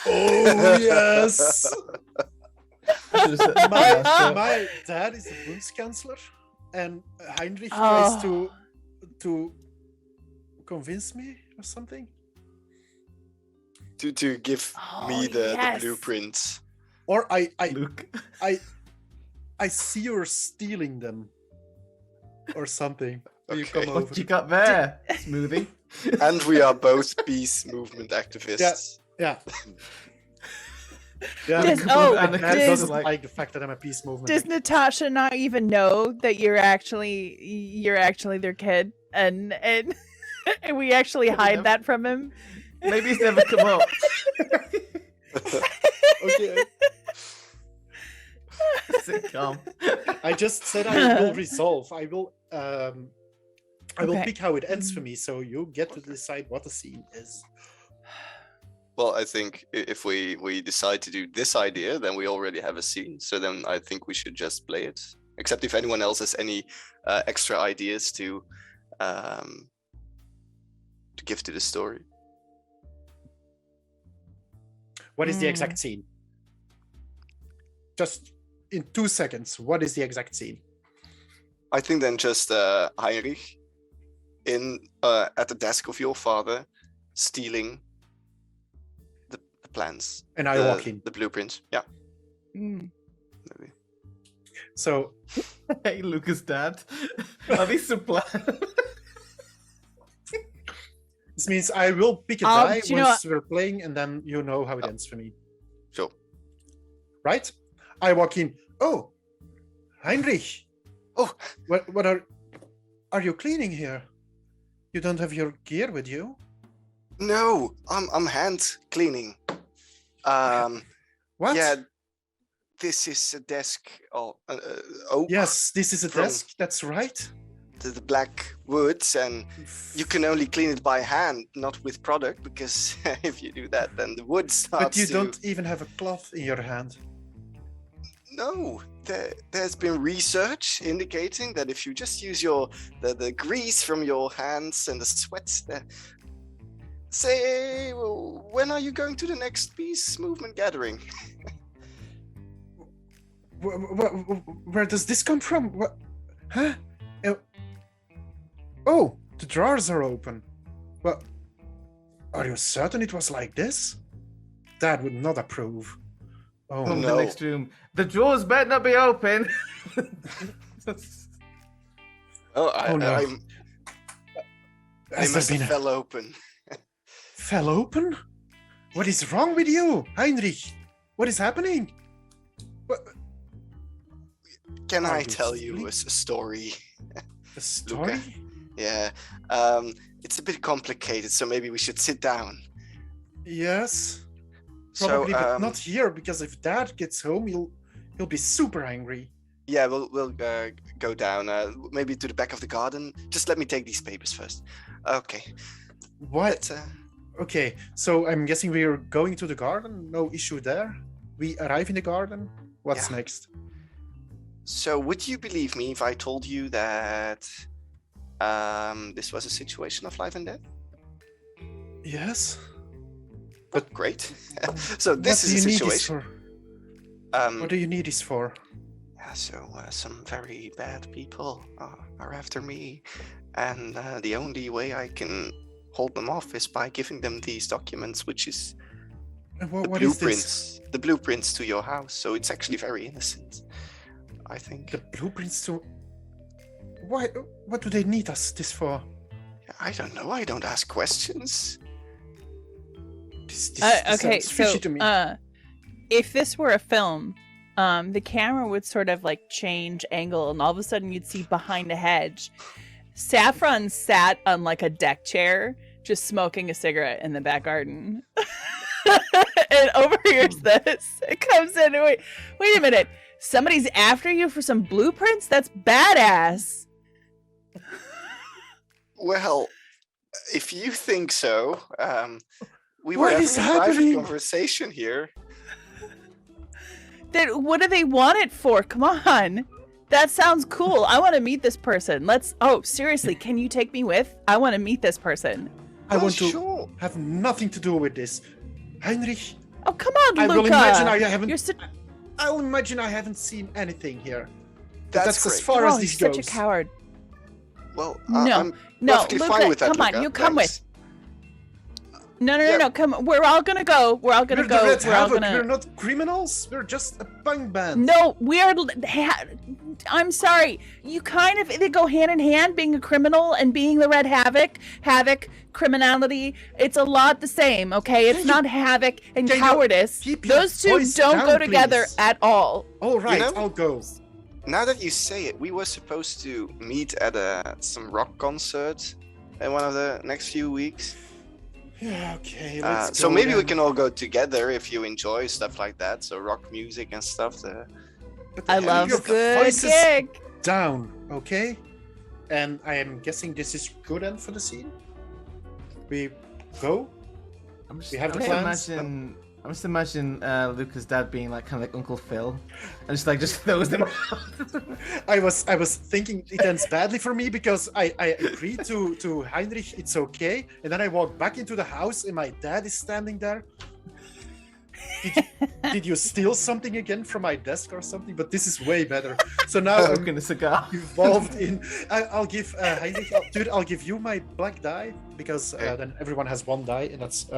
Oh yes. my, My dad is the Bundeskanzler, and Heinrich Oh. tries to convince me or something. to give me Oh, the yes. blueprints. Or I Luke. see you're stealing them or something. You Okay. come over. What you got there, Smoothie? And we are both peace movement activists. Yeah. Yeah. Does- My oh, dad does- doesn't like the fact that I'm a peace movement. Does Natasha not even know that you're actually their kid, and and we actually hide that from him? Maybe it's never come up. Okay. Sitcom. I just said I will resolve. I will Okay. pick how it ends for me, so you get to decide what the scene is. Well, I think if we decide to do this idea, then we already have a scene. So then I think we should just play it. Except if anyone else has any extra ideas to give to the story. What is the exact scene? Just in 2 seconds, what is the exact scene? I think then just Heinrich in at the desk of your father, stealing the plans. And I walk in. The blueprints. Yeah. Mm. Maybe. So Hey, Lucas' dad. Are these some plans? this means I will pick a die do you know once we're playing, and then you know how it ends for me. Sure. Right? I walk in. Oh, Heinrich. Oh, What are you cleaning here? You don't have your gear with you? no, I'm hand cleaning. What? Yeah, this is a desk. Oak. Yes, this is a From- desk. That's right. The black woods, and you can only clean it by hand, not with product, because if you do that, then the wood starts. But you to... don't even have a cloth in your hand. No, there's been research indicating that if you just use the grease from your hands and the sweat there. Say, well, when are you going to the next peace movement gathering? Where does this come from? What? Huh? Oh, the drawers are open. Well, are you certain it was like this? Dad would not approve. Oh, From no. the next room. The drawers better not be open. Oh, no. I Has must there have been fell open. fell open? What is wrong with you, Heinrich? What is happening? What, Can Are I you tell you asleep? a story? a story? Yeah, it's a bit complicated, so maybe we should sit down. Yes, probably, so, but not here, because if Dad gets home, he'll be super angry. Yeah, we'll go down, maybe to the back of the garden. Just let me take these papers first. Okay. What? Let's, Okay, so I'm guessing we're going to the garden. No issue there. We arrive in the garden. What's next? So, would you believe me if I told you that this was a situation of life and death? Yes. But great. So this What do is you a need this situation. for? What do you need this for? Yeah, so some very bad people are after me, and the only way I can hold them off is by giving them these documents, which is What is this? the blueprints to your house. So it's actually very innocent, I think. The blueprints to... Why? What do they need this for? I don't know. I don't ask questions. This Okay, sounds fishy so to me. if this were a film, the camera would sort of like change angle, and all of a sudden you'd see behind a hedge, Saffron sat on like a deck chair, just smoking a cigarette in the back garden, and overhears this. It comes in. And wait a minute. Somebody's after you for some blueprints? That's badass. Well, if you think so, we What were is having a private happening? conversation here. Then what do they want it for? Come on. That sounds cool. I want to meet this person. Seriously, can you take me with? I want to meet this person. I want to Sure. have nothing to do with this. Heinrich, Oh, come on, I Luca. will imagine I haven't... You're such, I'll imagine I haven't seen anything here. That's as great. far oh, as you're this such goes. a coward. Well, No, I'm no, perfectly Luca, fine with that. come on, Luca. you come Thanks. No, come on. We're all gonna go. We're all gonna We're go. the Red We're all Havoc. gonna... We're not criminals. We're just a punk band. No, we are... I'm sorry. You kind of... They go hand in hand, being a criminal and being the Red Havoc. Havoc, criminality. It's a lot the same, okay? It's not havoc and Can you cowardice. keep your Those two voice don't down, go together please? at all. All right, know- I'll go. Now that you say it, we were supposed to meet at some rock concert in one of the next few weeks. Yeah, okay, let's So go maybe we then. can all go together if you enjoy stuff like that. So rock music and stuff. But I have love your a good voices gig. down, okay? And I am guessing this is good end for the scene. We go. I'm just, We have I'm the just plans. imagine. I'm just imagine Luca's dad being like kind of like Uncle Phil, and just throws them out. I was thinking it ends badly for me because I agreed to Heinrich, it's okay, and then I walk back into the house and my dad is standing there. Did you steal something again from my desk or something? But this is way better. So now I'm Smoking a cigar. involved in. I'll give Heinrich. Dude, I'll give you my black die because then everyone has one die, and that's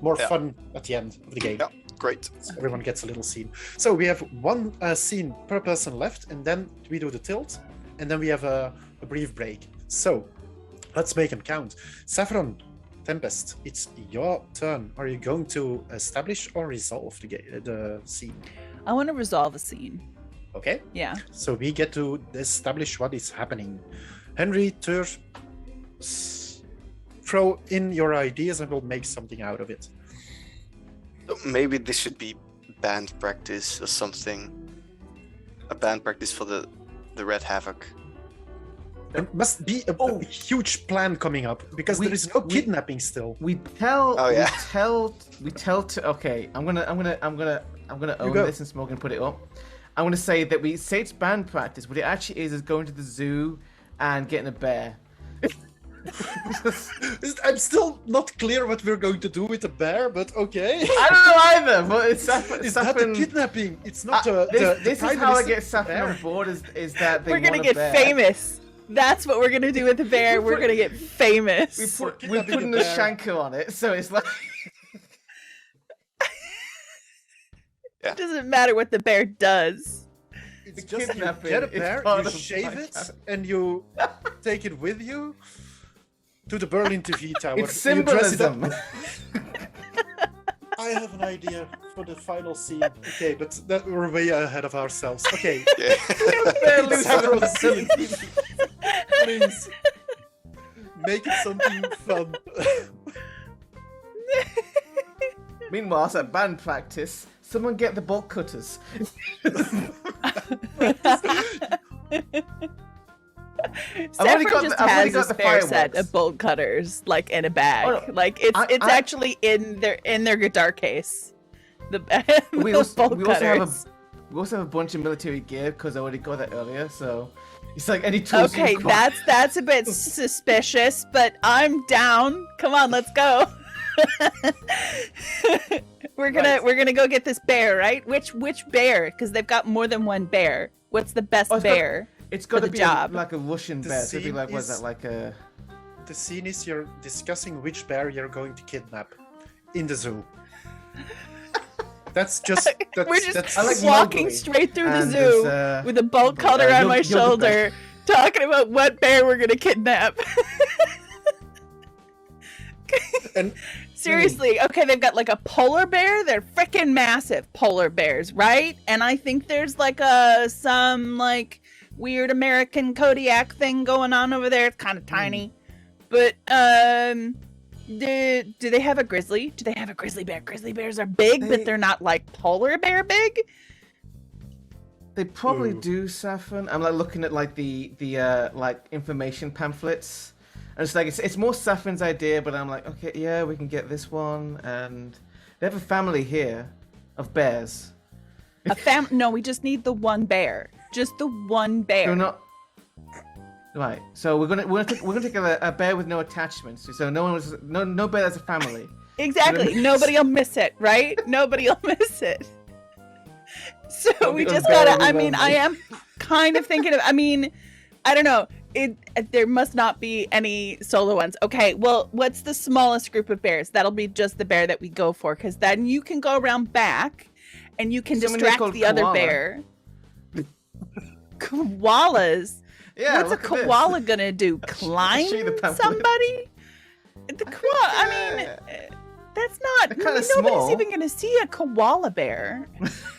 more Yeah. fun at the end of the game. Yeah, great. So everyone gets a little scene. So we have one scene per person left, and then we do the tilt, and then we have a brief break. So let's make them count. Saffron, Tempest, it's your turn. Are you going to establish or resolve the scene? I want to resolve a scene. Okay. Yeah. So we get to establish what is happening. Henry, Tur, throw in your ideas and we'll make something out of it. Maybe this should be band practice or something. A band practice for the Red Havoc. There must be a huge plan coming up because there is no kidnapping still. We tell. Oh, yeah. We tell. Okay, I'm gonna own go. this and Smoke and put it up. I'm gonna say that we say it's band practice. What it actually is going to the zoo and getting a bear. I'm still not clear what we're going to do with the bear, but okay. I don't know either, but it's Is that the kidnapping? It's not the This Prime is how I Minister get Saffron bear. on board. Is that they We're gonna want a get bear. famous. That's what we're gonna do with the bear. We're gonna get famous. We're kidnapping putting a a bear. shanker on it, so it's like. It doesn't matter what the bear does. It's The just you kidnapping get a is bear, part you of the shave it, podcast. and you take it with you to the Berlin TV tower. It's You dress it up. symbolism. I have an idea for the final scene. Okay, but that we're way ahead of ourselves. Okay. Yeah. Barely Several something. scenes. Please. Make it something fun. Meanwhile, at band practice, someone get the bolt cutters. Saffron got just the- I've already has got a the spare set fireworks. of bolt cutters, like in a bag. Oh, no. Like it's I- actually in their guitar case. The We the also, bolt we also have cutters. we also have a bunch of military gear because I already got that earlier. So it's like any tools. Okay, you require. that's a bit suspicious, but I'm down. Come on, let's go. we're gonna go get this bear, right? Which bear? Because they've got more than one bear. What's the best bear? It's got to be job? like a Russian The bear. So it'd be scene like, what's is- that, like a... The scene is you're discussing which bear you're going to kidnap in the zoo. That's just. We're just that's, I like walking Mowgli. straight through the And zoo there's, with a bolt cutter on my Yogi shoulder, talking about what bear we're gonna kidnap. and Seriously, okay, they've got like a polar bear. They're freaking massive polar bears, right? And I think there's like some like weird American Kodiak thing going on over there. It's kind of tiny, but do they have a grizzly? Do they have a grizzly bear? Grizzly bears are big, but they're not like polar bear big. They probably Ooh. do, Saffron. I'm like looking at like the like information pamphlets, and it's like it's more Saffron's idea, but I'm like, okay, yeah, we can get this one, and they have a family here of bears. No, we just need the one bear. Just the one bear. They're not right. So we're gonna take a bear with no attachments. So no bear has a family. Exactly. Nobody will miss it, right? Nobody will miss it. So we be just gotta. I unbearably mean, I lonely. am kind of thinking of. I mean, I don't know. There must not be any solo ones. Okay. Well, what's the smallest group of bears? That'll be just the bear that we go for, because then you can go around back, and you can Somebody distract called the other koala. bear. Koalas. Yeah. What's a look at this. koala gonna do? I'll Climb show you the pamphlet. somebody? The koala. I mean, that's not. They're kinda Nobody's small. even gonna see a koala bear,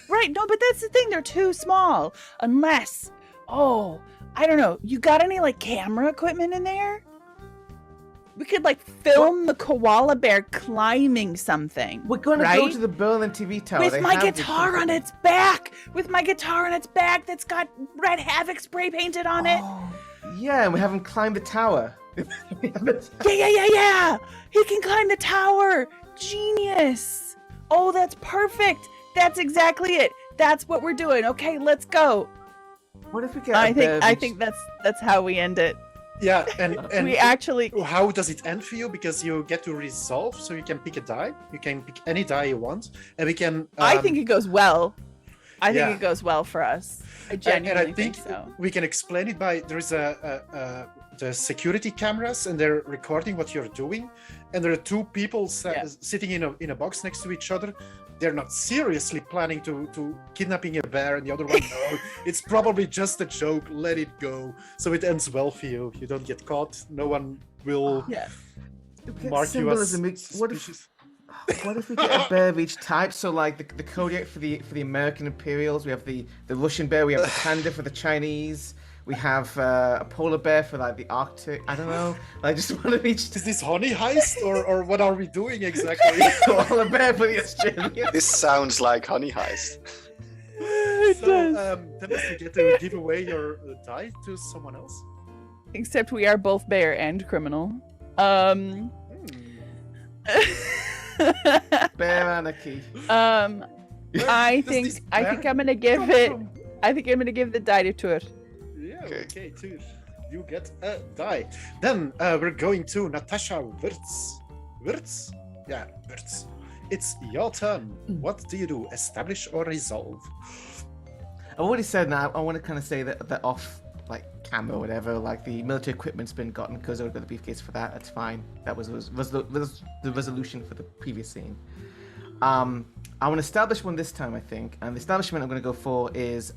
right? No, but that's the thing. They're too small. Unless, I don't know. You got any like camera equipment in there? We could like film the koala bear climbing something. We're gonna go right? to the Berlin TV tower. With They my have the guitar on its back. With my guitar on its back that's got Red Havoc spray painted on it. Oh, yeah, and we have him climb the tower. Yeah. He can climb the tower. Genius. Oh, that's perfect. That's exactly it. That's what we're doing. Okay, let's go. What if we get? I think that's how we end it. yeah, and We actually how does it end for you? Because you get to resolve, so you can pick a die. You can pick any die you want, and we can. I think it goes well. I think yeah. it goes well for us. I and genuinely I think so. we can explain it by there is the security cameras, and they're recording what you're doing, and there are two people sitting in a box next to each other. They're not seriously planning to kidnapping a bear, and the other one, no, it's probably just a joke. Let it go. So it ends well for you. You don't get caught. No one will Yeah. mark you as Symbolism. What suspicious. What if we get a bear of each type? So like the Kodiak for the American Imperials, we have the Russian bear, we have the panda for the Chinese, we have a polar bear for like the Arctic. I don't know, like just one of each. Is this honey heist or what are we doing exactly? Polar bear for the Australians. This sounds like Honey Heist. So, Tempest, you get to give away your die to someone else. Except we are both bear and criminal. Bear anarchy. I Does think this I'm bear gonna give come it. from? I think I'm gonna give the die to Tur. Yeah, Okay. okay, too. You get a die. Then we're going to Natasha Wirtz. Wirtz? Yeah, Wirtz. It's your turn. What do you do? Establish or resolve? I've already said now. I want to kind of say that off like camera or whatever. Like the military equipment's been gotten because I've got the briefcase for that. That's fine. That was the resolution for the previous scene. I want to establish one this time, I think, and the establishment I'm going to go for is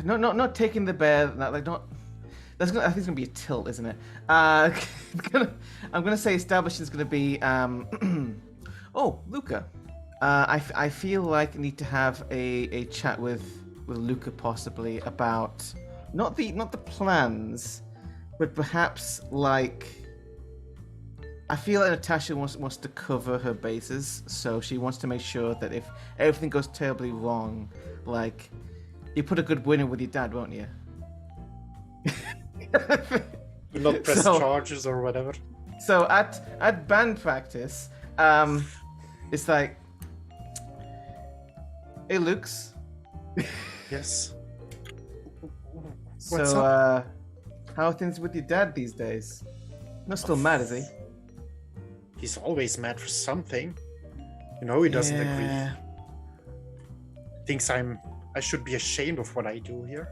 not taking the bear. Like not. I think it's gonna be a tilt, isn't it? I'm gonna say establishing is gonna be. Oh, Luca. I feel like I need to have a chat with Luca possibly about not the plans, but perhaps like. I feel like Natasha wants to cover her bases, so she wants to make sure that if everything goes terribly wrong, like you put a good win in with your dad, won't you? Do not press charges or whatever. So at band practice, it's like Hey, Luke's. Yes. So, What's up? how are things with your dad these days? Not still mad, is he? He's always mad for something. You know, he doesn't agree. Thinks I should be ashamed of what I do here.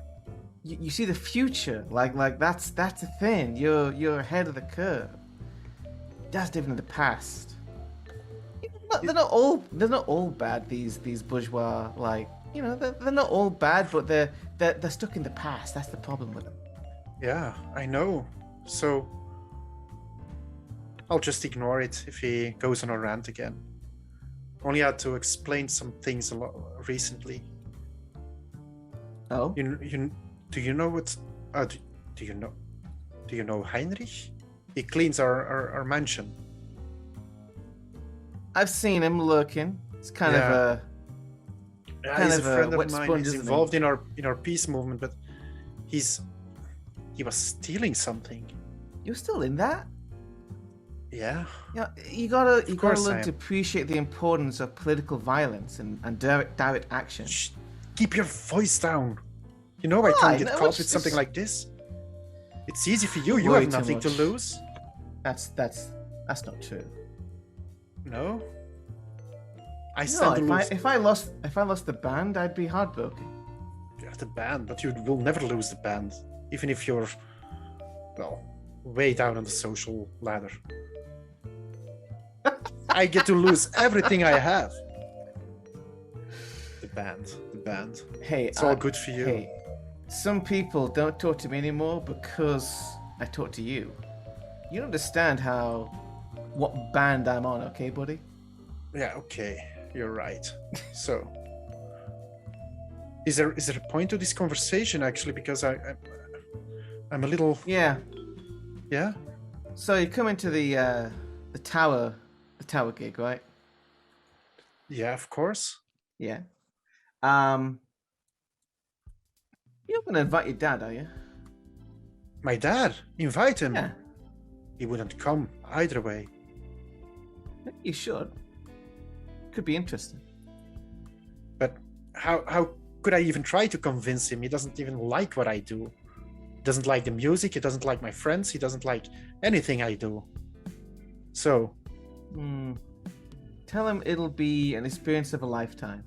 You see the future, like that's the thing. You're ahead of the curve. That's different in the past. They're not all bad. These bourgeois, like, you know, they're not all bad, but they're stuck in the past. That's the problem with them. Yeah, I know. So I'll just ignore it if he goes on a rant again. Only had to explain some things a lot recently. Oh, Do you know what? Do you know Heinrich? He cleans our mansion. I've seen him lurking. It's kind Yeah. of a He's a friend wet of mine. sponge, He's isn't he? involved in our peace movement, but he was stealing something. You're still in that? Yeah. Yeah, you gotta course I learn am. to appreciate the importance of political violence and direct action. Shh, keep your voice down. You know I Why? can't get No, caught it's with something just- like this. It's easy for you. You Way have too nothing to much. lose. That's not true. No. I No, stand to lose. if I lost the band, I'd be heartbroken. You have the band, but you will never lose the band, even if you're, well, way down on the social ladder. I get to lose everything I have. The band. Hey, It's all good for you. Hey, some people don't talk to me anymore because I talk to you. You don't understand what band I'm on, okay, buddy? Yeah, okay, you're right. So, is there a point to this conversation actually? Because I'm a little, Yeah. yeah. So you come into the tower gig, right? Yeah, of course. Yeah. You're gonna invite your dad, are you? My dad, invite him. Yeah. He wouldn't come either way. You should. Could be interesting. But how could I even try to convince him? He doesn't even like what I do. He doesn't like the music. He doesn't like my friends. He doesn't like anything I do. So, Tell him it'll be an experience of a lifetime.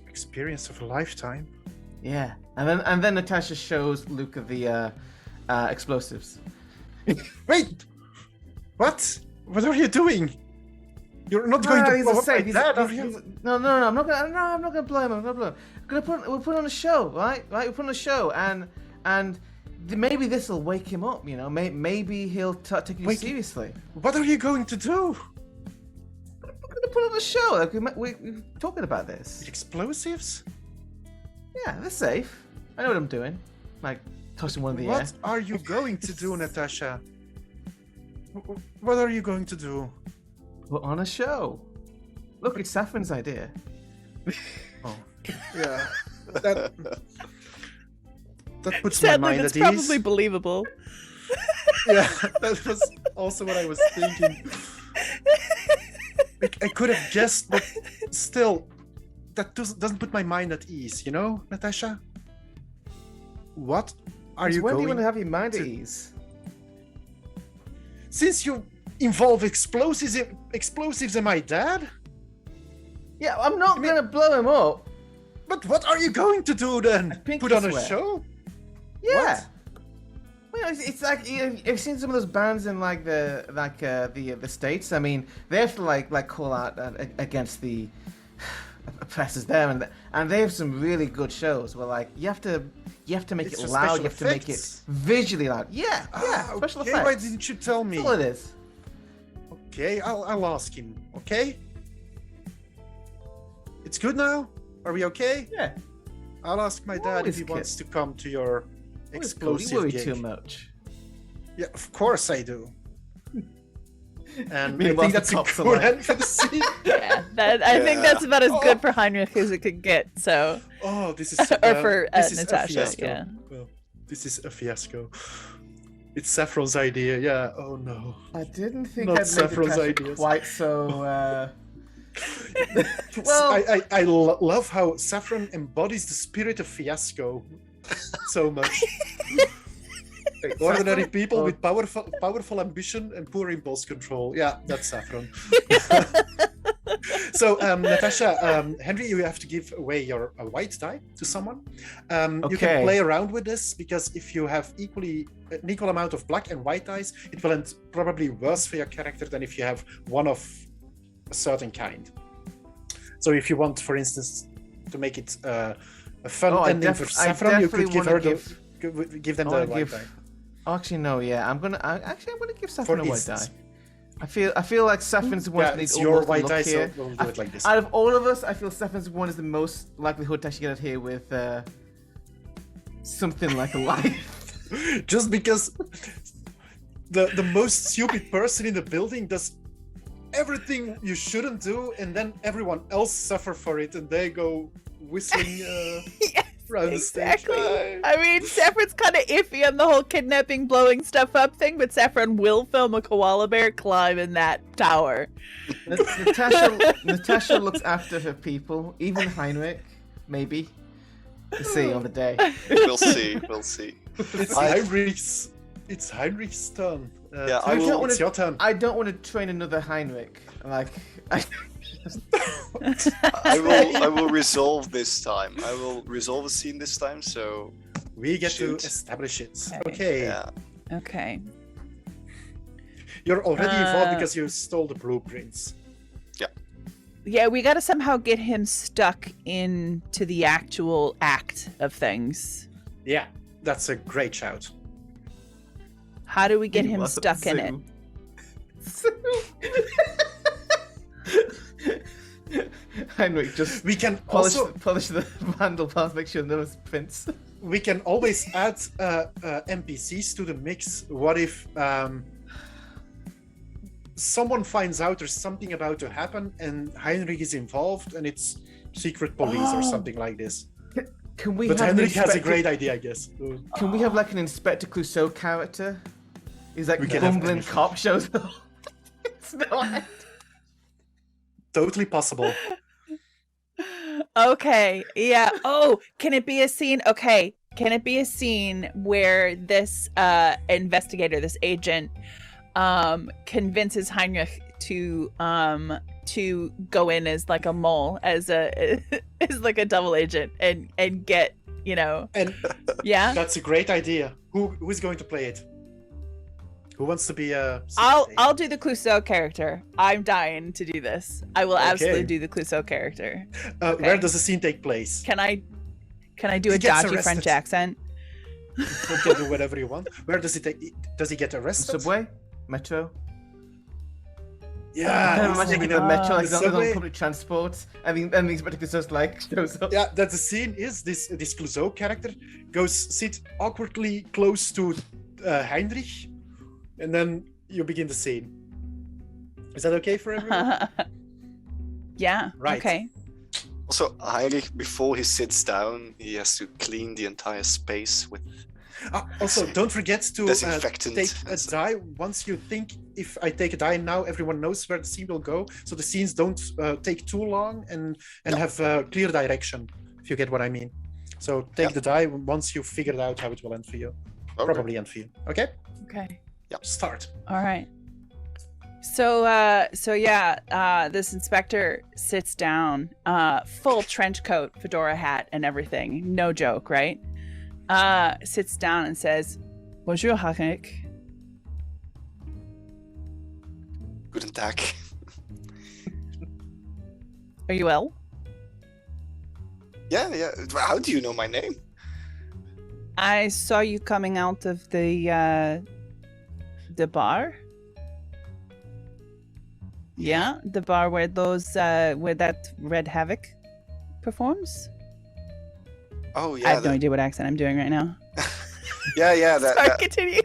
experience of a lifetime. Yeah. And then Natasha shows Luca the explosives. Wait! What? What are you doing? You're not going to he's blow a up my safe. dad, are you? No, I'm not gonna blow him. I'm not blow him. We're putting on a show, right? We're putting on a show, and maybe this will wake him up. You know, maybe he'll take you Wake- seriously. What are you going to do? We're gonna put on a show. Like we're talking about this. Explosives? Yeah, they're safe. I know what I'm doing. Like tossing one in the air. What are you going to do, Natasha? What are you going to do? Put on a show. Look, it's Saffron's idea. Oh, yeah. That puts Sadly, my mind that's at probably ease. believable. Yeah, that was also what I was thinking. I could have guessed, but still, that doesn't put my mind at ease, you know, Natasha? What are you When do you going want to have your mind at to- ease? Since you involve explosives in my dad? Yeah, I'm not mean- gonna blow him up. But what are you going to do then? pinky Put on a swear. show? Yeah. Well, it's like you've seen some of those bands in like the States. I mean, they have to like call out against the oppressors there, and they have some really good shows where like you have to make It's it for loud. special You have to make it effects. visually loud. Yeah, special okay, effects. why didn't you tell me? That's all it is. Okay, I'll ask him, okay? It's good now? Are we okay? Yeah. I'll ask my dad if Always he kid. wants to come to your Always cool. You explosive worry gig. too much. Yeah, of course I do. And I Meanwhile, think the that's a cops are good like- end for the scene. Yeah, I think that's about as Oh. good for Heinrich as it could get. So, Oh, this is or for this is a Natasha, fiasco. yeah. Well, this is a fiasco. It's Saffron's idea. Yeah. Oh no. I didn't think Not I'd make Saffron's Natasha ideas. quite so Well, I love how Saffron embodies the spirit of Fiasco so much. Ordinary people with powerful ambition and poor impulse control. Yeah, that's Saffron. So, Natasha, Henry, you have to give away your white die to someone. You can play around with this, because if you have an equal amount of black and white dice, it will end probably worse for your character than if you have one of a certain kind. So if you want, for instance, to make it a fun ending for Saffron, you could give them the white die. Actually, no. Yeah, I'm gonna give Saffron a white die. I feel like Saffron's the one that needs your white luck die, here. so we'll do it like this. Out of all of us, I feel Saffron's one is the most likelihood to actually get it here with something like a life. Just because the most stupid person in the building does everything you shouldn't do, and then everyone else suffer for it, and they go whistling around the stage. I mean, Saffron's kind of iffy on the whole kidnapping, blowing stuff up thing, but Saffron will film a koala bear climb in that tower. Natasha looks after her people, even Heinrich, maybe. We'll see on the day. We'll see. It's Heinrich's turn. It's your turn. I don't want to train another Heinrich. I will resolve this time. I will resolve a scene this time, so we get to establish it. Okay. Yeah. Okay. You're already involved because you stole the blueprints. Yeah, we gotta somehow get him stuck into the actual act of things. Yeah, that's a great shout. How do we get him stuck in it? Heinrich, just we can polish the vandal parts, make sure those prints. We can always add NPCs to the mix. What if someone finds out there's something about to happen and Heinrich is involved and it's secret police or something like this? Can we? But Heinrich has a great idea, I guess. Can we have like an Inspector Clouseau character? He's like a bumbling cop shows up. It's not. Totally possible. Okay, yeah. Oh, can it be a scene? Okay, can it be a scene where this investigator, this agent, convinces Heinrich to go in as like a mole, as like a double agent, and get, you know, and yeah, that's a great idea. Who's going to play it? Who wants to be a? I'll do the Clouseau character. I'm dying to do this. I will absolutely do the Clouseau character. Okay. Where does the scene take place? Can I do a dodgy French accent? You can do whatever you want. Where does he get arrested? Subway, metro. Yeah, I'm imagining the metro, like on public transport. I mean, and the Inspector just like shows up. Yeah, that the scene is this Clouseau character goes sit awkwardly close to Heinrich. And then you begin the scene. Is that okay for everyone? Yeah. Right. Okay. Also, Heinrich, before he sits down, he has to clean the entire space with. Also, don't forget to disinfectant take a die. Once you think, if I take a die now, everyone knows where the scene will go. So the scenes don't take too long and have clear direction, if you get what I mean. So take the die once you've figured out how it will end for you. Okay. Probably end for you. Okay? Okay. Yep. Start. All right. So this inspector sits down, full trench coat, fedora hat, and everything. No joke, right? Sits down and says, "Bonjour, Heinrich." Guten Tag. Are you well? Yeah. How do you know my name? I saw you coming out of the bar. Yeah, the bar where where that Red Havoc performs. Oh yeah. I have no idea what accent I'm doing right now. yeah. Sorry, continue.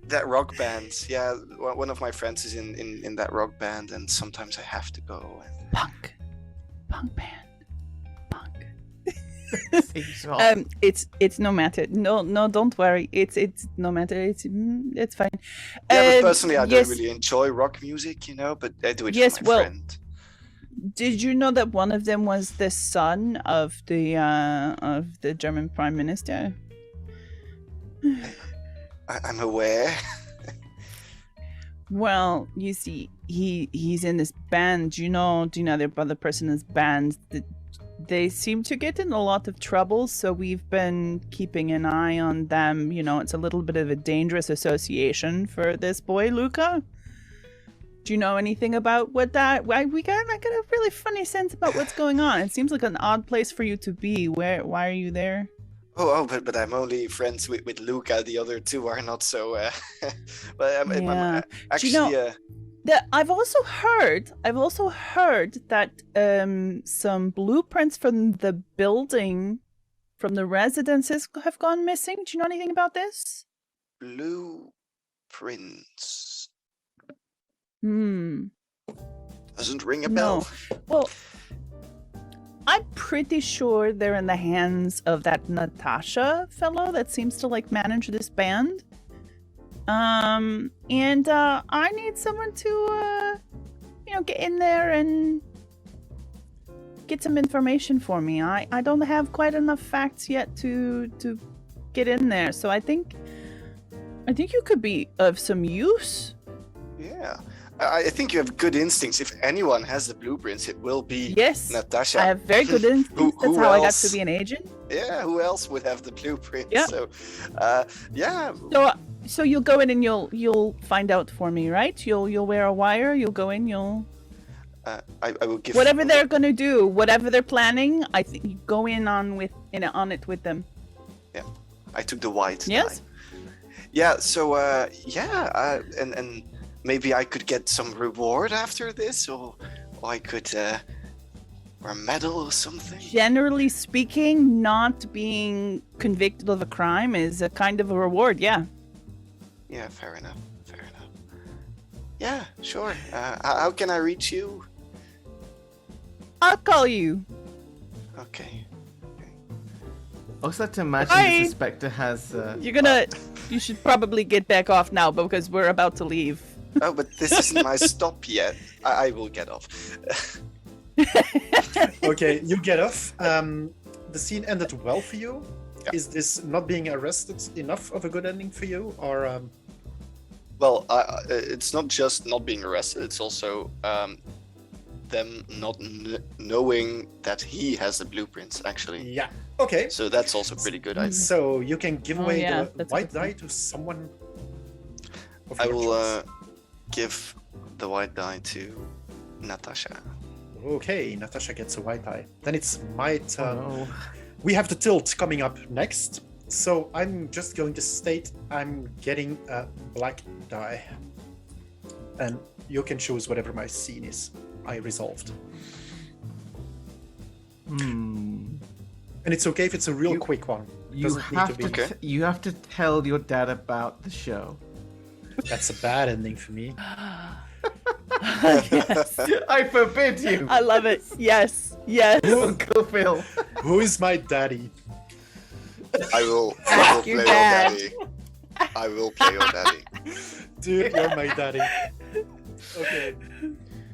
That rock band. Yeah, one of my friends is in that rock band, and sometimes I have to go. Punk band. It's no matter. No, don't worry. It's no matter. It's fine. Yeah, but personally, I don't really enjoy rock music, but I do it for my friend. Did you know that one of them was the son of the German Prime Minister? I'm aware. Well, you see, he's in this band. Do you know the other person in this band? They seem to get in a lot of trouble, so we've been keeping an eye on them. You know, it's a little bit of a dangerous association for this boy, Luca. Do you know anything about what that? I got a really funny sense about what's going on. It seems like an odd place for you to be. Why are you there? But I'm only friends with Luca. The other two are not so. But I'm actually. Do you know, I've also heard that some blueprints from the building, from the residences, have gone missing. Do you know anything about this? Blueprints. Doesn't ring a No. bell. Well, I'm pretty sure they're in the hands of that Natasha fellow that seems to manage this band. And I need someone to get in there and get some information for me. I don't have quite enough facts yet to get in there, so I think you could be of some use. Yeah. I think you have good instincts. If anyone has the blueprints, it will be Natasha. I have very good instincts. That's how I got to be an agent. Yeah, who else would have the blueprints? Yeah. So, yeah. So you'll go in and you'll find out for me, right? You'll wear a wire. You'll go in. I will give whatever they're gonna do, whatever they're planning. I think you go in on it with them. Yeah, I took the white. Yes. Die. Yeah. So and maybe I could get some reward after this, or I could or a medal or something. Generally speaking, not being convicted of a crime is a kind of a reward. Yeah. Yeah, fair enough. Yeah, sure. How can I reach you? I'll call you. Okay. Also, to imagine Bye. the Spectre has. You should probably get back off now because we're about to leave. Oh, but this isn't my stop yet. I will get off. Okay, you get off. The scene ended well for you. Yeah. Is this not being arrested enough of a good ending for you, or? Well, it's not just not being arrested. It's also them not knowing that he has the blueprints, actually. Yeah. Okay. So that's also pretty good. I think. So you can give Oh, away yeah, the that's a white good die point. to someone. Of I your will choice. give the white die to Natasha. Okay, Natasha gets a white die. Then it's my turn. Oh. We have the tilt coming up next. So I'm just going to state I'm getting a black die. And you can choose whatever my scene is. I resolved. And it's okay if it's a real quick one. You Doesn't need have to be. to. You have to tell your dad about the show. That's a bad ending for me. Yes. I forbid you, I love it. Yes. Uncle Phil. Who is my daddy? I will Ask play your your dad. daddy. I will play your daddy. Dude, you're my daddy. Okay.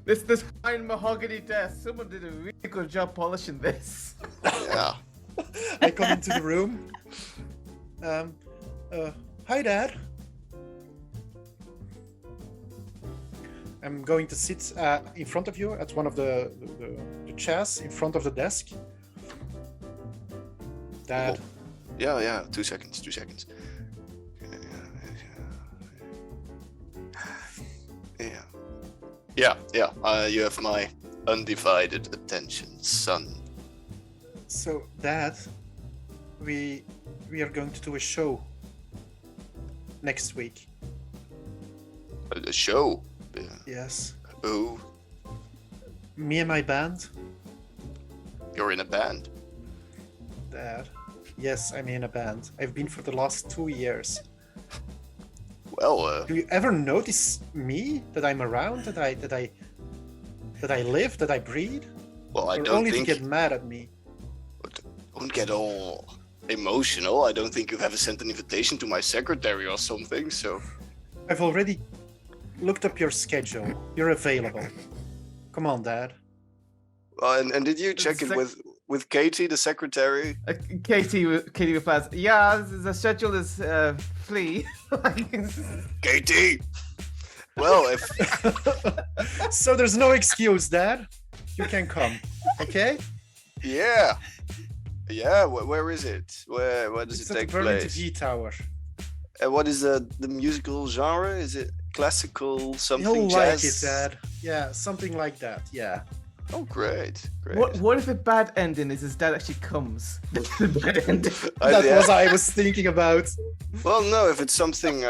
This fine mahogany desk. Someone did a really good job polishing this. Yeah. I come into the room. Hi, Dad. I'm going to sit in front of you at one of the chairs in front of the desk. Dad. Yeah. 2 seconds. Yeah. You have my undivided attention, son. So, Dad, we are going to do a show next week. A show. Yes. Oh, Me and my band. you're in a band. Dad. Yes, I'm in a band. I've been for the last 2 years. Well, Do you ever notice me? That I'm around? That I live? That I breathe? well, I Or don't only think. to get mad at me? Don't get all emotional. I don't think you've ever sent an invitation to my secretary or something. So, I've already looked up your schedule. You're available. Come on, Dad. And did you check it with Katie, the secretary? Katie replies, yeah, the schedule is free. Katie! Well, if... So there's no excuse, Dad. You can come, okay? Yeah. Yeah, where is it? Where does It's it at take the Berlin place? TV Tower. What is the musical genre? Is it classical, something You'll jazz? like it, Dad. Yeah, something like that, yeah. Oh, great. What if the bad ending is his dad actually comes? The bad ending. That was I was thinking about. Well, no, if it's something,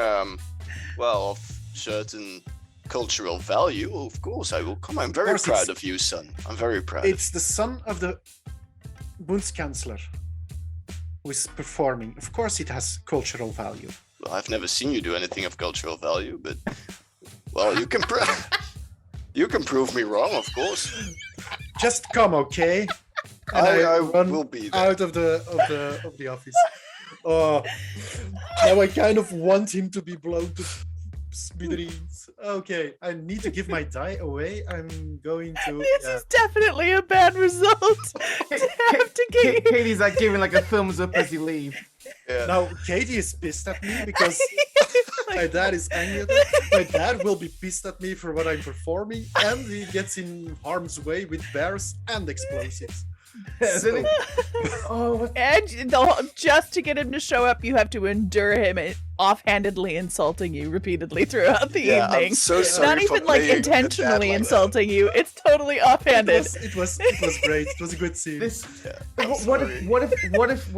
of certain cultural value, of course I will come. I'm very proud of you, son. I'm very proud. It's the son of the Bundeskanzler who is performing. Of course it has cultural value. Well, I've never seen you do anything of cultural value, but... Well, you can you can prove me wrong, of course. Just come, okay? And I run will be there. out of the office. Oh, now I kind of want him to be blown to smithereens. Okay, I need to give my die away. I'm going to. This is definitely a bad result. To have to get Katie's like giving like a thumbs up as you leave. Yeah. Now Katie is pissed at me because my dad is angry at me. My dad will be pissed at me for what I'm performing, and he gets in harm's way with bears and explosives. So, And just to get him to show up, you have to endure him offhandedly insulting you repeatedly throughout the evening. I'm so sorry. Not even like playing intentionally like insulting you. It's totally offhanded. it was great. It was a good scene. What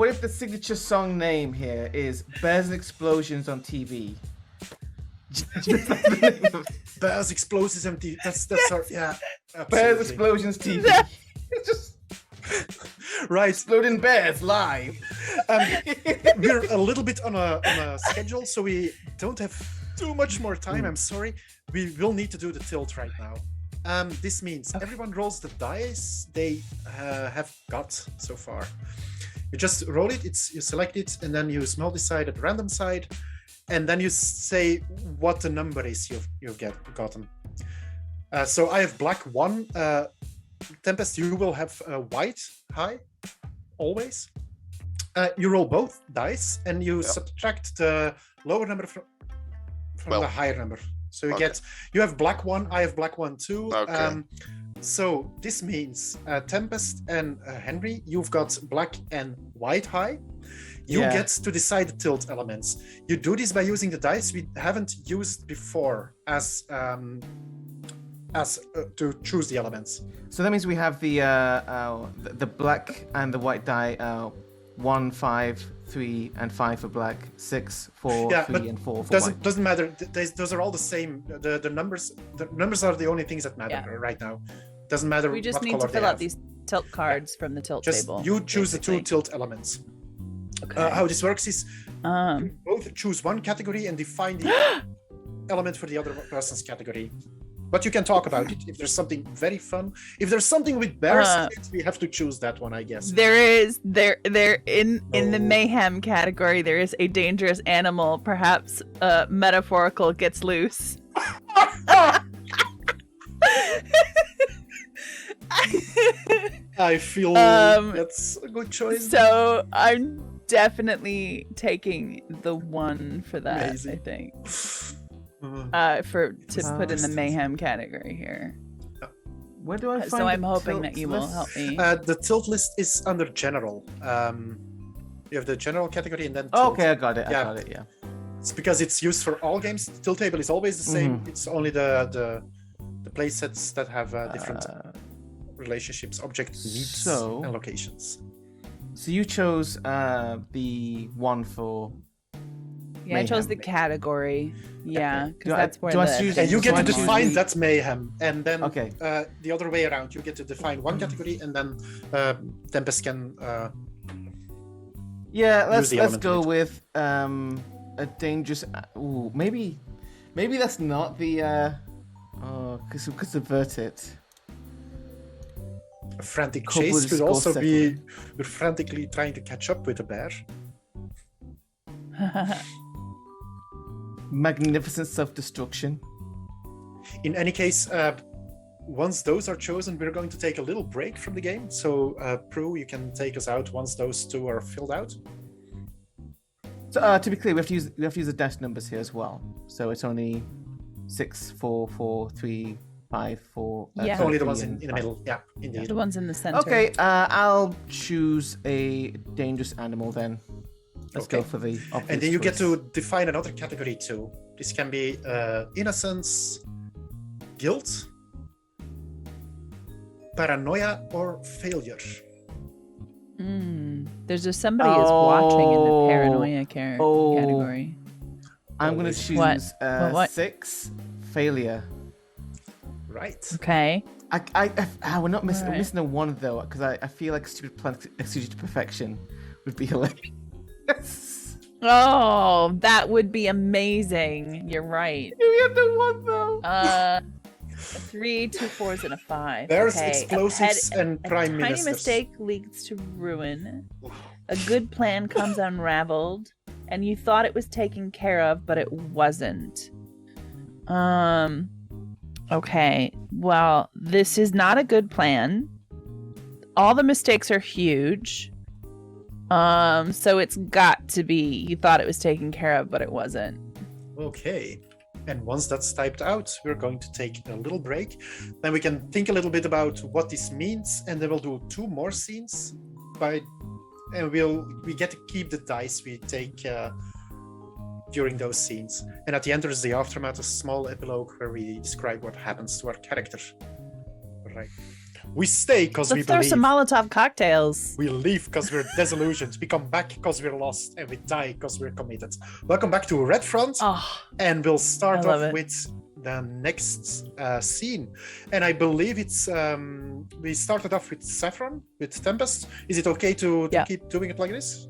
if the signature song name here is Bears and Explosions on TV? Bears, explosives, empty. That's our Bears absolutely. Explosions TV. Just Right. exploding bears live. We're a little bit on a schedule, so we don't have too much more time. I'm sorry. We will need to do the tilt right now. This means everyone rolls the dice they have got so far. You just roll it. You select it, and then you multi-side at random side, and then you say what the number is you've gotten. So I have black 1. Tempest, you will have white high, always. You roll both dice, and you subtract the lower number from the higher number. So you have black 1, I have black 1 too. Okay. So this means Tempest and Henry, you've got black and white high. You get to decide the tilt elements. You do this by using the dice we haven't used before as to choose the elements. So that means we have the black and the white die. 1, 5, 3, and 5 for black. 6, 4, 3, and 4 for white. Doesn't matter. Those are all the same. The numbers are the only things that matter right now. Doesn't matter. We just what need color to fill they out have. these tilt cards from the tilt table. You choose basically. the 2 tilt elements. Okay. How this works is you both choose one category and define the element for the other person's category. But you can talk about it if there's something very fun. If there's something with bears, we have to choose that one, I guess. There in the mayhem category. There is a dangerous animal, perhaps metaphorical, gets loose. I feel that's a good choice. So I'm definitely taking the 1 for that. Amazing. I think. To put in the mayhem category here. Where do I find So I'm the hoping tilt that you will list? help me. The tilt list is under general. You have the general category and then tilt. Okay, I got it. Yeah. Yeah. It's because it's used for all games. The tilt table is always the same. It's only the play sets that have different relationships, object needs, and locations. So you chose the 1 for. Yeah, I chose the category. Yeah, because that's where you get to choose define the- that's mayhem, and then Okay. the other way around. You get to define one category, and then Tempest can. Yeah, let's the element go in it. with a dangerous. Ooh, maybe that's not the. Because we could subvert it. A frantic Couple chase is could goal also be second. you're frantically trying to catch up with a bear. Magnificent self-destruction. In any case, once those are chosen, we're going to take a little break from the game. So, Prue, you can take us out once those two are filled out. So to be clear, we have to use the dash numbers here as well. So it's only 6, 4, 4, 3, 5, 4. Yeah. It's only the 3 ones and in the 5. middle. Yeah, indeed. The ones in the center. Okay, I'll choose a dangerous animal then. Let's go for the obvious And then you get choice. to define another category too. This can be innocence, guilt, paranoia, or failure. There's just somebody is watching in the paranoia Oh. category. I'm going to choose What? 6, failure. Right. Okay. We're not missing. Alright. We're missing a 1 though, because I feel like a stupid plan executed to perfection would be hilarious. Oh, that would be amazing. You're right. We have the 1 though. 3, 2 4s, and a 5. There's okay. explosives and prime tiny ministers. mistake leads to ruin. A good plan comes unraveled, and you thought it was taken care of, but it wasn't. Okay. Well, this is not a good plan. All the mistakes are huge. So it's got to be you thought it was taken care of, but it wasn't. Okay. And once that's typed out, we're going to take a little break. Then we can think a little bit about what this means, and then we'll do 2 more scenes. And we get to keep the dice we take during those scenes. And at the end, there's the aftermath, a small epilogue where we describe what happens to our character. Right. We stay because we Let's throw believe. some Molotov cocktails. We leave because we're disillusioned. We come back because we're lost, and we die because we're committed. Welcome back to Red Front, Oh, and we'll start I love off it. with the next scene. And I believe it's we started off with Saffron, with Tempest. Is it okay to Yeah. keep doing it like this?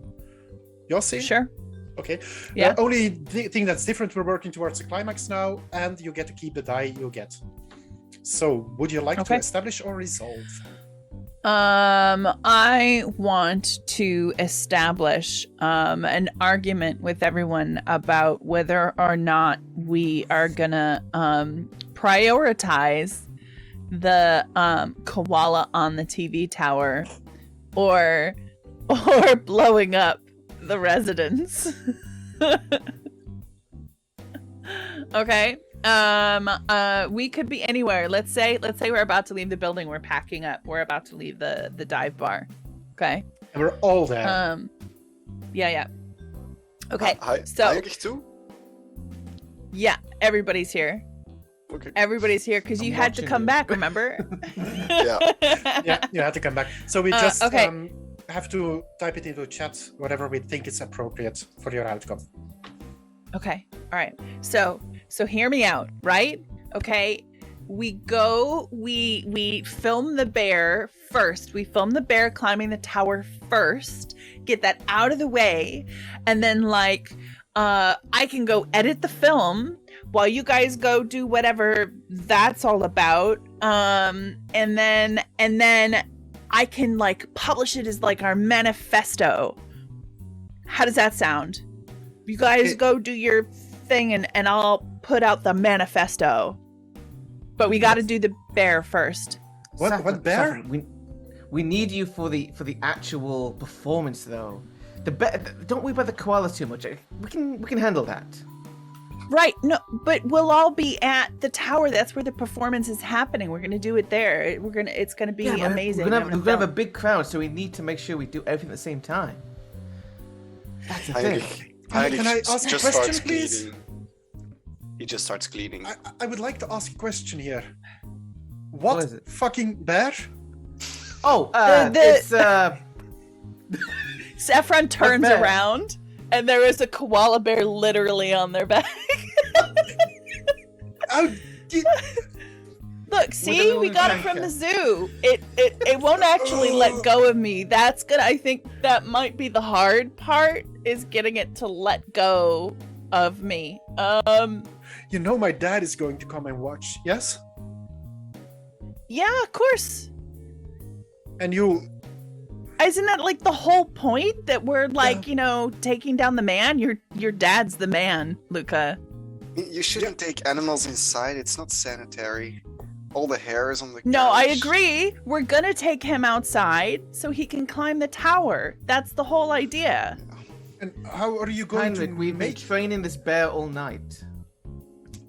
Your scene? sure. Okay. Yeah. The only thing that's different, we're working towards a climax now, and you get to keep the die you get. So, would you like to Okay. establish or resolve? I want to establish an argument with everyone about whether or not we are gonna prioritize the koala on the TV tower or blowing up the residence. Okay. We could be anywhere. Let's say we're about to leave the building. We're packing up. We're about to leave the dive bar. Okay. And we're all there. Yeah. Okay. Hi, So eigentlich too? yeah, everybody's here. Okay. Everybody's here because you I'm had to watching come you. back. Remember? Yeah. Yeah, you have to come back. So we Uh, just okay. have to type it into chat, whatever we think is appropriate for your outcome. Okay. All right. So hear me out, right? Okay. We film the bear first. We film the bear climbing the tower first. Get that out of the way. And then I can go edit the film while you guys go do whatever that's all about. And then I can publish it as our manifesto. How does that sound? You guys go do your thing and I'll put out the manifesto. But we got to do the bear first. What bear? Saffron, we need you for the actual performance though. Don't worry about the koala too much. We can handle that. Right. No, but we'll all be at the tower. That's where the performance is happening. We're going to do it there. It's going to be but amazing. We're gonna have a film. big crowd, so we need to make sure we do everything at the same time. That's the thing. Can I ask a just question, starts please? cleaning. He just starts cleaning. I would like to ask a question here. What is it? Fucking bear? Oh, The- it's Saffron turns bear? around and there is a koala bear literally on their back. Oh, Look, see, we got it from the zoo. It won't actually let go of me. I think that might be the hard part, is getting it to let go of me. you know my dad is going to come and watch, yes? Yeah, of course. And you... Isn't that the whole point, that we're taking down the man? Your dad's the man, Luca. You shouldn't take animals inside. It's not sanitary. All the hairs on the No, I couch. agree. We're gonna take him outside so he can climb the tower. That's the whole idea. And how are you going Heinrich, to we've been make... training this bear all night.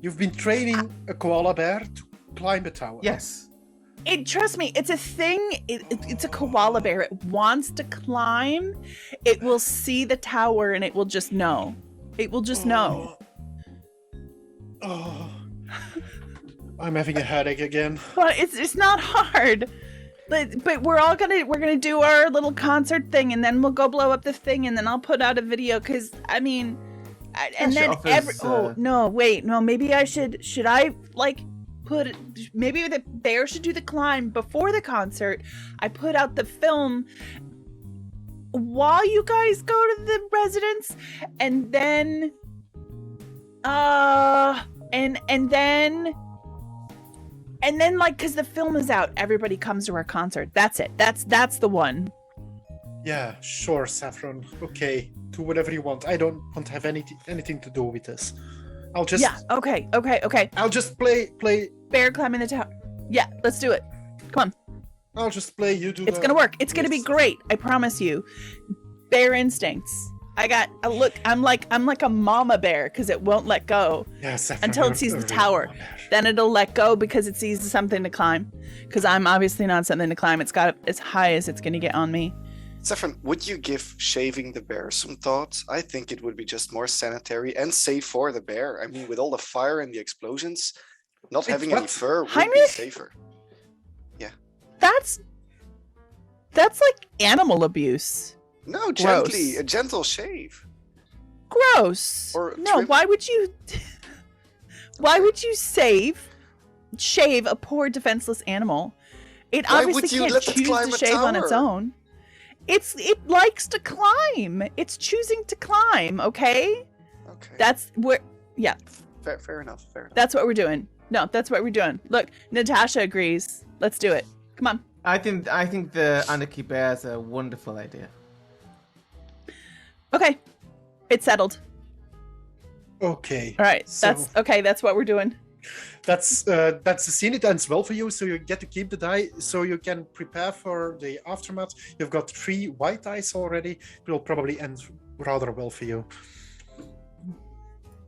You've been training a koala bear to climb a tower? Yes. Trust me, it's a thing. It's a koala bear. It wants to climb. It will see the tower and it will just know. It will just know. Oh. I'm having a headache again. But it's not hard. But we're gonna do our little concert thing, and then we'll go blow up the thing, and then I'll put out a video. Cause I mean, and then maybe I should I like put maybe the bear should do the climb before the concert. I put out the film while you guys go to the residence, and then and then like because the film is out, everybody comes to our concert. That's it. That's the one. Yeah, sure, Saffron. Okay, do whatever you want. I don't want to have anything to do with this. I'll just Okay. I'll just play. Bear climbing the tower. Yeah, let's do it. Come on. I'll just play. You do. It's gonna work. It's gonna be great. I promise you. Bear instincts. I'm like a mama bear because it won't let go until it sees the tower. Then it'll let go because it sees something to climb. Because I'm obviously not something to climb. It's got as high as it's gonna get on me. Saffron, would you give shaving the bear some thought? I think it would be just more sanitary and safe for the bear. I mean, with all the fire and the explosions, not having any fur would be Heinrich? safer. Yeah. That's like animal abuse. No, gently, Gross. a gentle shave. Gross. Or No, trim. why would you shave a poor defenseless animal? It Why obviously would you can't let it choose climb to a shave on its tower? own. It likes to climb. It's choosing to climb, okay? Okay. That's where yeah, Fair enough. that's what we're doing. No, that's what we're doing. Look, Natasha agrees. Let's do it. Come on. I think the Anarchy Bear is a wonderful idea. Okay. It's settled. Okay. All right. So That's what we're doing. that's the scene. It ends well for you, so you get to keep the die, so you can prepare for the aftermath. You've got 3 white dice already. It will probably end rather well for you,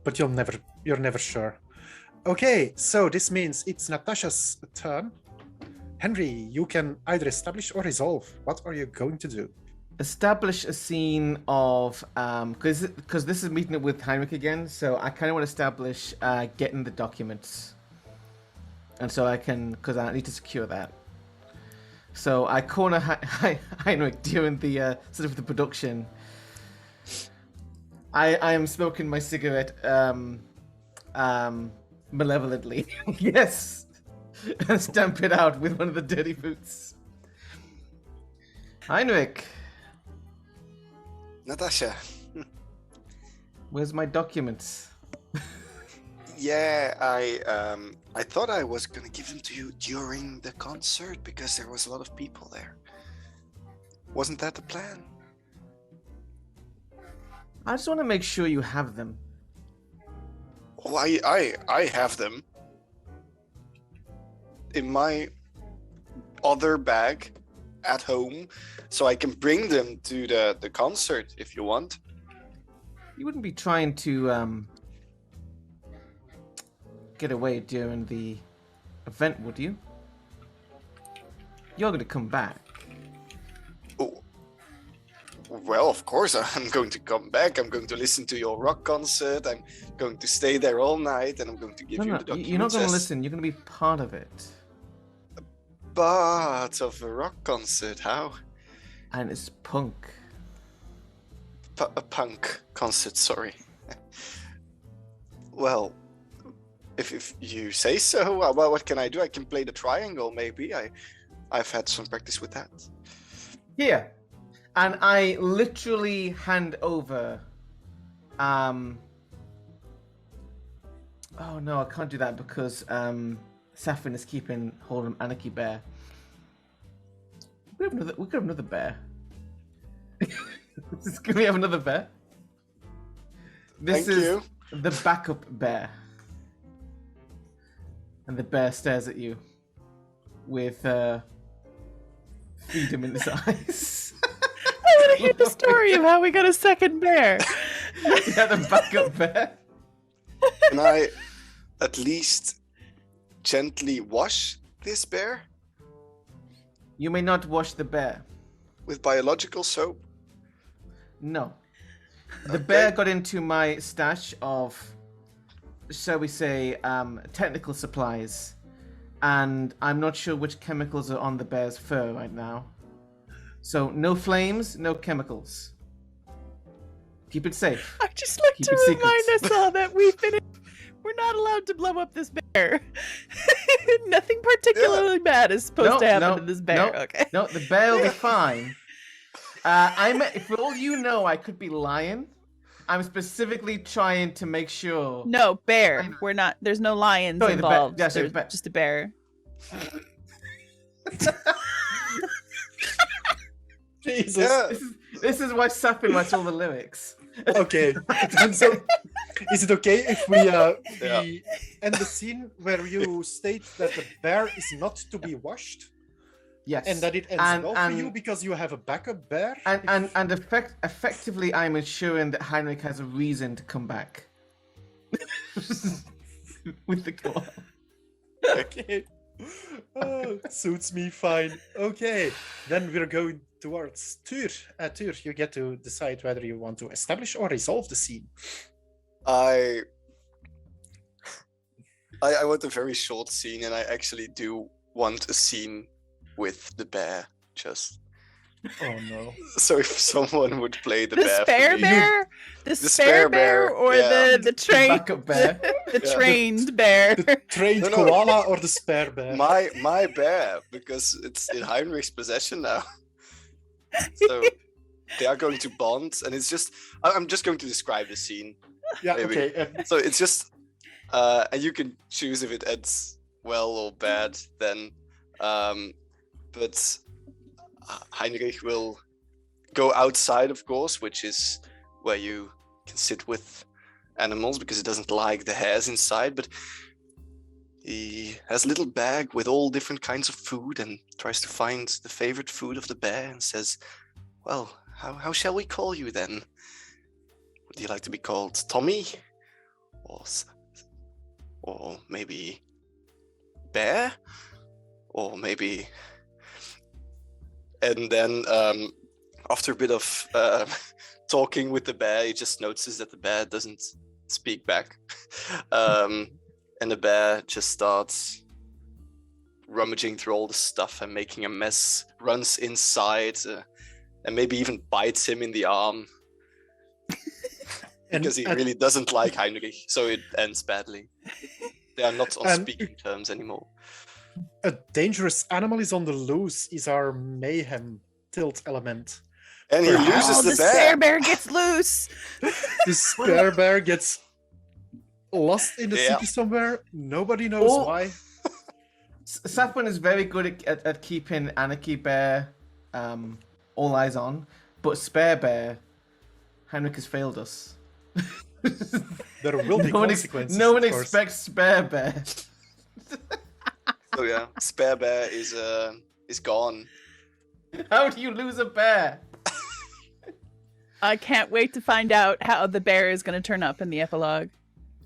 but you're never sure. Okay, so this means it's Natasha's turn. Henry, you can either establish or resolve. What are you going to do? Establish a scene of because this is meeting up with Heinrich again, so I kind of want to establish getting the documents, and so I because I need to secure that. So I corner Heinrich during the sort of the production. I am smoking my cigarette malevolently, yes, and stamp it out with one of the dirty boots. Heinrich. Natasha. Where's my documents? Yeah, I thought I was gonna give them to you during the concert because there was a lot of people there. Wasn't that the plan? I just want to make sure you have them. Oh, I have them in my other bag at home, so I can bring them to the concert if you want. You wouldn't be trying to get away during the event, would you? You're going to come back. Oh, well, of course I'm going to come back. I'm going to listen to your rock concert. I'm going to stay there all night, and I'm going to give you the documents. You're not going to as listen. You're going to be part of it. part of a rock concert. How? And it's punk. A punk concert, sorry. Well, if you say so, well, what can I do? I can play the triangle, maybe. I've had some practice with that. Here. And I literally hand over... Oh no, I can't do that because Saffron is keeping hold of Anarchy Bear. We could have another bear. Can we have another bear? This Thank is you. the backup bear. And the bear stares at you. with freedom in his eyes. I want to hear the story of how we got a second bear. He had a backup bear. Can I at least gently wash this bear You may not wash the bear. with biological soap? No. The Okay. bear got into my stash of, shall we say, technical supplies, and I'm not sure which chemicals are on the bear's fur right now. So no flames, no chemicals. Keep it safe. I just like Keep to it remind secret. us all that we're not allowed to blow up this bear. Nothing particularly bad is supposed to happen to this bear. Okay. No, the bear will be fine. For all you know, I could be lying. I'm specifically trying to make sure. No, bear. We're not. There's no lions Sorry, the bear- involved. yeah, sorry, There's the bear. just a bear. Jesus. Yeah. This is why Sapin writes all the lyrics. Okay. And so, is it okay if we end the scene where you state that the bear is not to be washed Yes. and that it ends well for you because you have a backup bear? And effectively, I'm ensuring that Heinrich has a reason to come back. With the koala. Okay. Oh, suits me fine. Okay, then we're going towards Tur. Tur, you get to decide whether you want to establish or resolve the scene. I want a very short scene, and I actually do want a scene with the bear. Just Oh no. so if someone would play the The bear, for spare me- bear? The spare bear or yeah. the trained Backup bear. the Yeah. trained bear? The trained No, no. koala or the spare bear? my bear, because it's in Heinrich's possession now. So they are going to bond, and it's just I'm just going to describe the scene. Yeah, maybe. okay. So it's just and you can choose if it ends well or bad then, but Heinrich will go outside, of course, which is where you can sit with animals because he doesn't like the hairs inside, but he has a little bag with all different kinds of food and tries to find the favorite food of the bear and says, well, how shall we call you then? Would you like to be called Tommy? Or maybe Bear? Or maybe... And then after a bit of talking with the bear, he just notices that the bear doesn't speak back. And the bear just starts rummaging through all the stuff and making a mess, runs inside, and maybe even bites him in the arm. Because he really doesn't like Heinrich, so it ends badly. They are not on speaking terms anymore. A dangerous animal is on the loose is our mayhem tilt element. And he Perhaps- loses Oh, the the bear. spare bear gets loose. The spare bear gets lost in the Yeah. city somewhere. Nobody knows Oh. why. Sapin is very good at keeping Anarchy Bear all eyes on, but Spare Bear, Heinrich has failed us. There will be consequences. No one of course. expects Spare Bear. So yeah, spare bear is gone. How do you lose a bear? I can't wait to find out how the bear is going to turn up in the epilogue.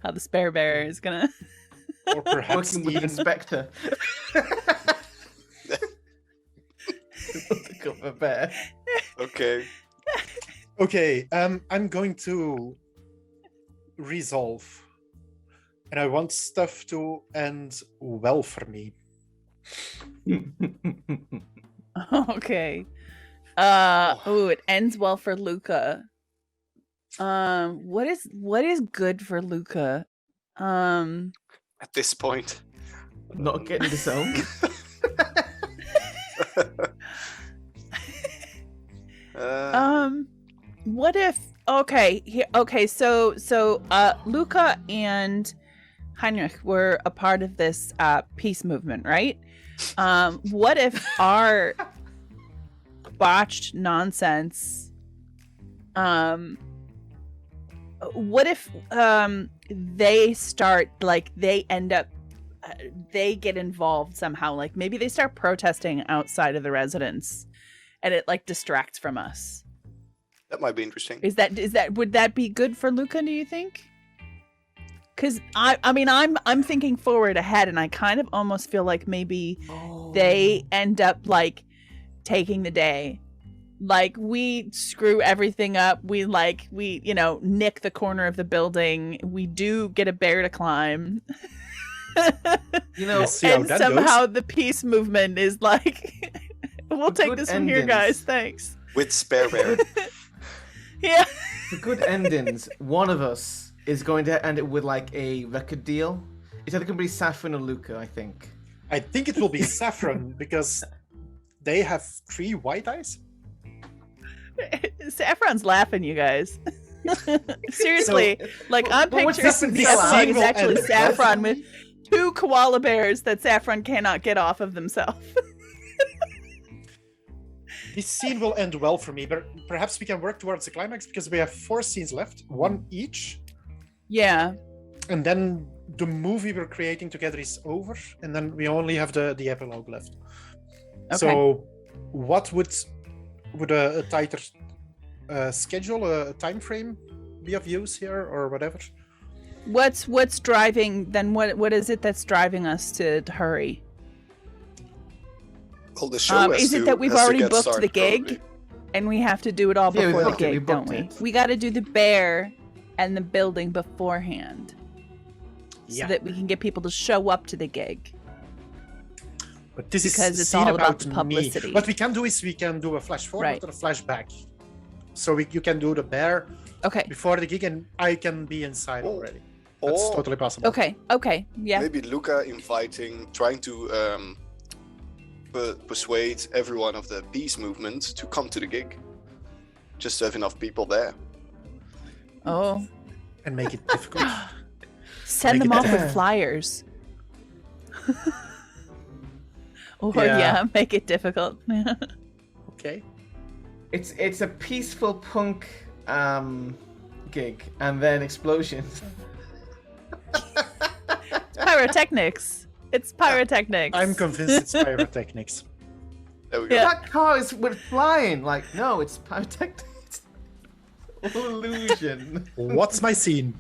How the spare bear is going to... Or perhaps Working with the even inspector. Look up a bear. Okay. Okay, I'm going to resolve. And I want stuff to end well for me. Okay. It ends well for Luca. What is good for Luca? At this point. Not getting disowned. What if so Luca and Heinrich were a part of this peace movement, right? What if our botched nonsense what if they end up they get involved somehow. Like maybe they start protesting outside of the residence, and it like distracts from us. That might be interesting. Is that would that be good for Luca? Do you think? Because I'm thinking forward ahead, and I kind of almost feel like maybe they end up like taking the day. Like we screw everything up. We nick the corner of the building. We do get a bear to climb. We'll see how and that somehow goes. the peace movement is like, we'll The take good this from here, endings. guys. Thanks. With spare bear. Yeah. For good endings, one of us is going to end it with like a record deal. It's either going to be Saffron or Luca, I think. I think it will be Saffron because they have 3 white eyes. Saffron's laughing, you guys. Seriously, like I'm But what's picturing this the epilogue is single actually and- Saffron with 2 koala bears that Saffron cannot get off of themselves. This scene will end well for me, but perhaps we can work towards the climax because we have 4 scenes left, 1 each, Yeah. and then the movie we're creating together is over, and then we only have the epilogue left. Okay. So, what would a tighter schedule, a time frame, be of use here, or whatever? What's driving then? What is it that's driving us to hurry? Well, the show Is it that we've has to already get booked the started, gig? probably. And we have to do it all Yeah, we before the booked it, we gig, don't booked we? it. We got to do the bear and the building beforehand, so Yeah, that we can get people to show up to the gig. but this because is it's scene all about the me. publicity. What we can do is we can do a flash forward Right. or a flashback. So you can do the bear Okay. before the gig, and I can be inside Oh. already. That's Or totally possible. Okay. Yeah. maybe Luca trying to persuade everyone of the peace movement to come to the gig, just to have enough people there. Oh. And make it difficult. Send Make them it off with different. flyers. Or Yeah. yeah, make it difficult. Okay. It's a peaceful punk gig, and then explosions. Pyrotechnics. It's pyrotechnics. I'm convinced it's pyrotechnics. There we go. Yeah. That car is with flying. Like, no, it's pyrotechnics. Illusion. What's my scene?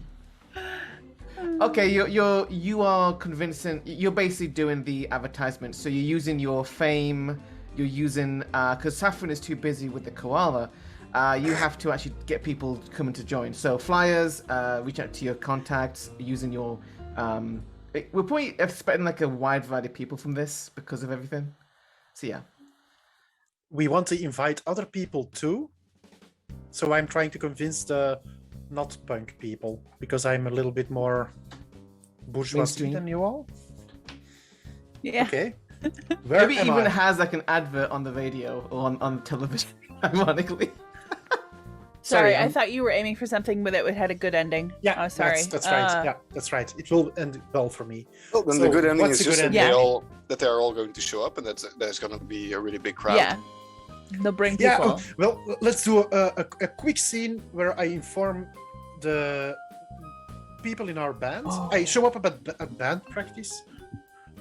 Okay, you are convincing. You're basically doing the advertisement. So you're using your fame. You're using because Saffron is too busy with the koala. You have to actually get people coming to join. So flyers, reach out to your contacts using your. We're probably expecting like a wide variety of people from this because of everything. So yeah. We want to invite other people too. So I'm trying to convince the not punk people because I'm a little bit more bourgeois Mainstream. than you all. Yeah. Okay. Where Maybe am even I? has like an advert on the radio or on television, ironically. Sorry, I I'm- thought you were aiming for something that had a good ending. Yeah, Oh, sorry. That's right. Yeah, that's right. It will end well for me. Well, then So, the good ending what's is a good just that, ending? they're all going to show up, and there's going to be a really big crowd. Yeah. They'll bring Yeah. people. Well, let's do a quick scene where I inform the people in our band. Oh. I show up at band practice.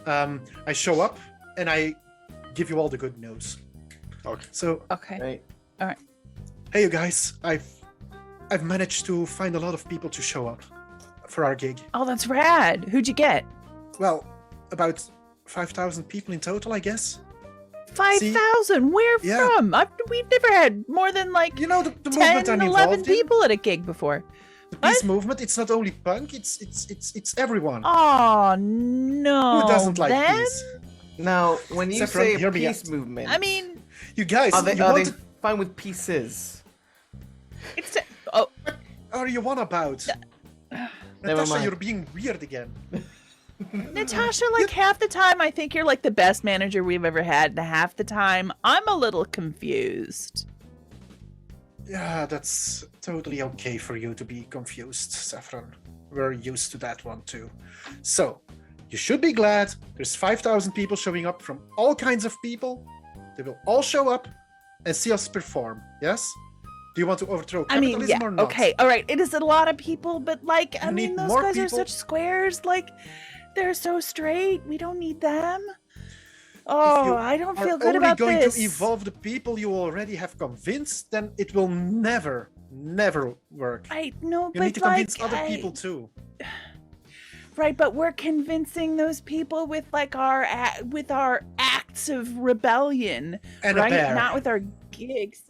I show up and I give you all the good news. Okay. So, Okay. Right. hey, you guys, I've managed to find a lot of people to show up for our gig. Oh, that's rad. Who'd you get? Well, about 5,000 people in total, I guess. 5,000. Where Yeah. from? We've never had more than like You know the 10, movement I'm 11 involved in. people at a gig before. The peace movement. It's not only punk. It's everyone. Oh no. Who doesn't like them? peace? Now, when you Saffron, say hear me peace out. movement, I mean, You guys, are they you want fine with pieces? it's oh are you on about? Never Natasha, mind. you're being weird again. Natasha, like half the time I think you're like the best manager we've ever had, and half the time I'm a little confused. Yeah, that's totally okay for you to be confused, Saffron. We're used to that one too. So, you should be glad there's 5,000 people showing up from all kinds of people. They will all show up and see us perform, yes? Do you want to overthrow I mean, capitalism yeah, or not? okay, all right. It is a lot of people, but like, I You mean, need those more guys are people? such squares. Like, They're so straight. We don't need them. Oh, I don't feel good about this. If you're only going to this. evolve the people you already have convinced, then it will never work. I know, You but need to convince other people too. Right, but we're convincing those people with like our acts of rebellion, And right? a bear. Not with our gigs.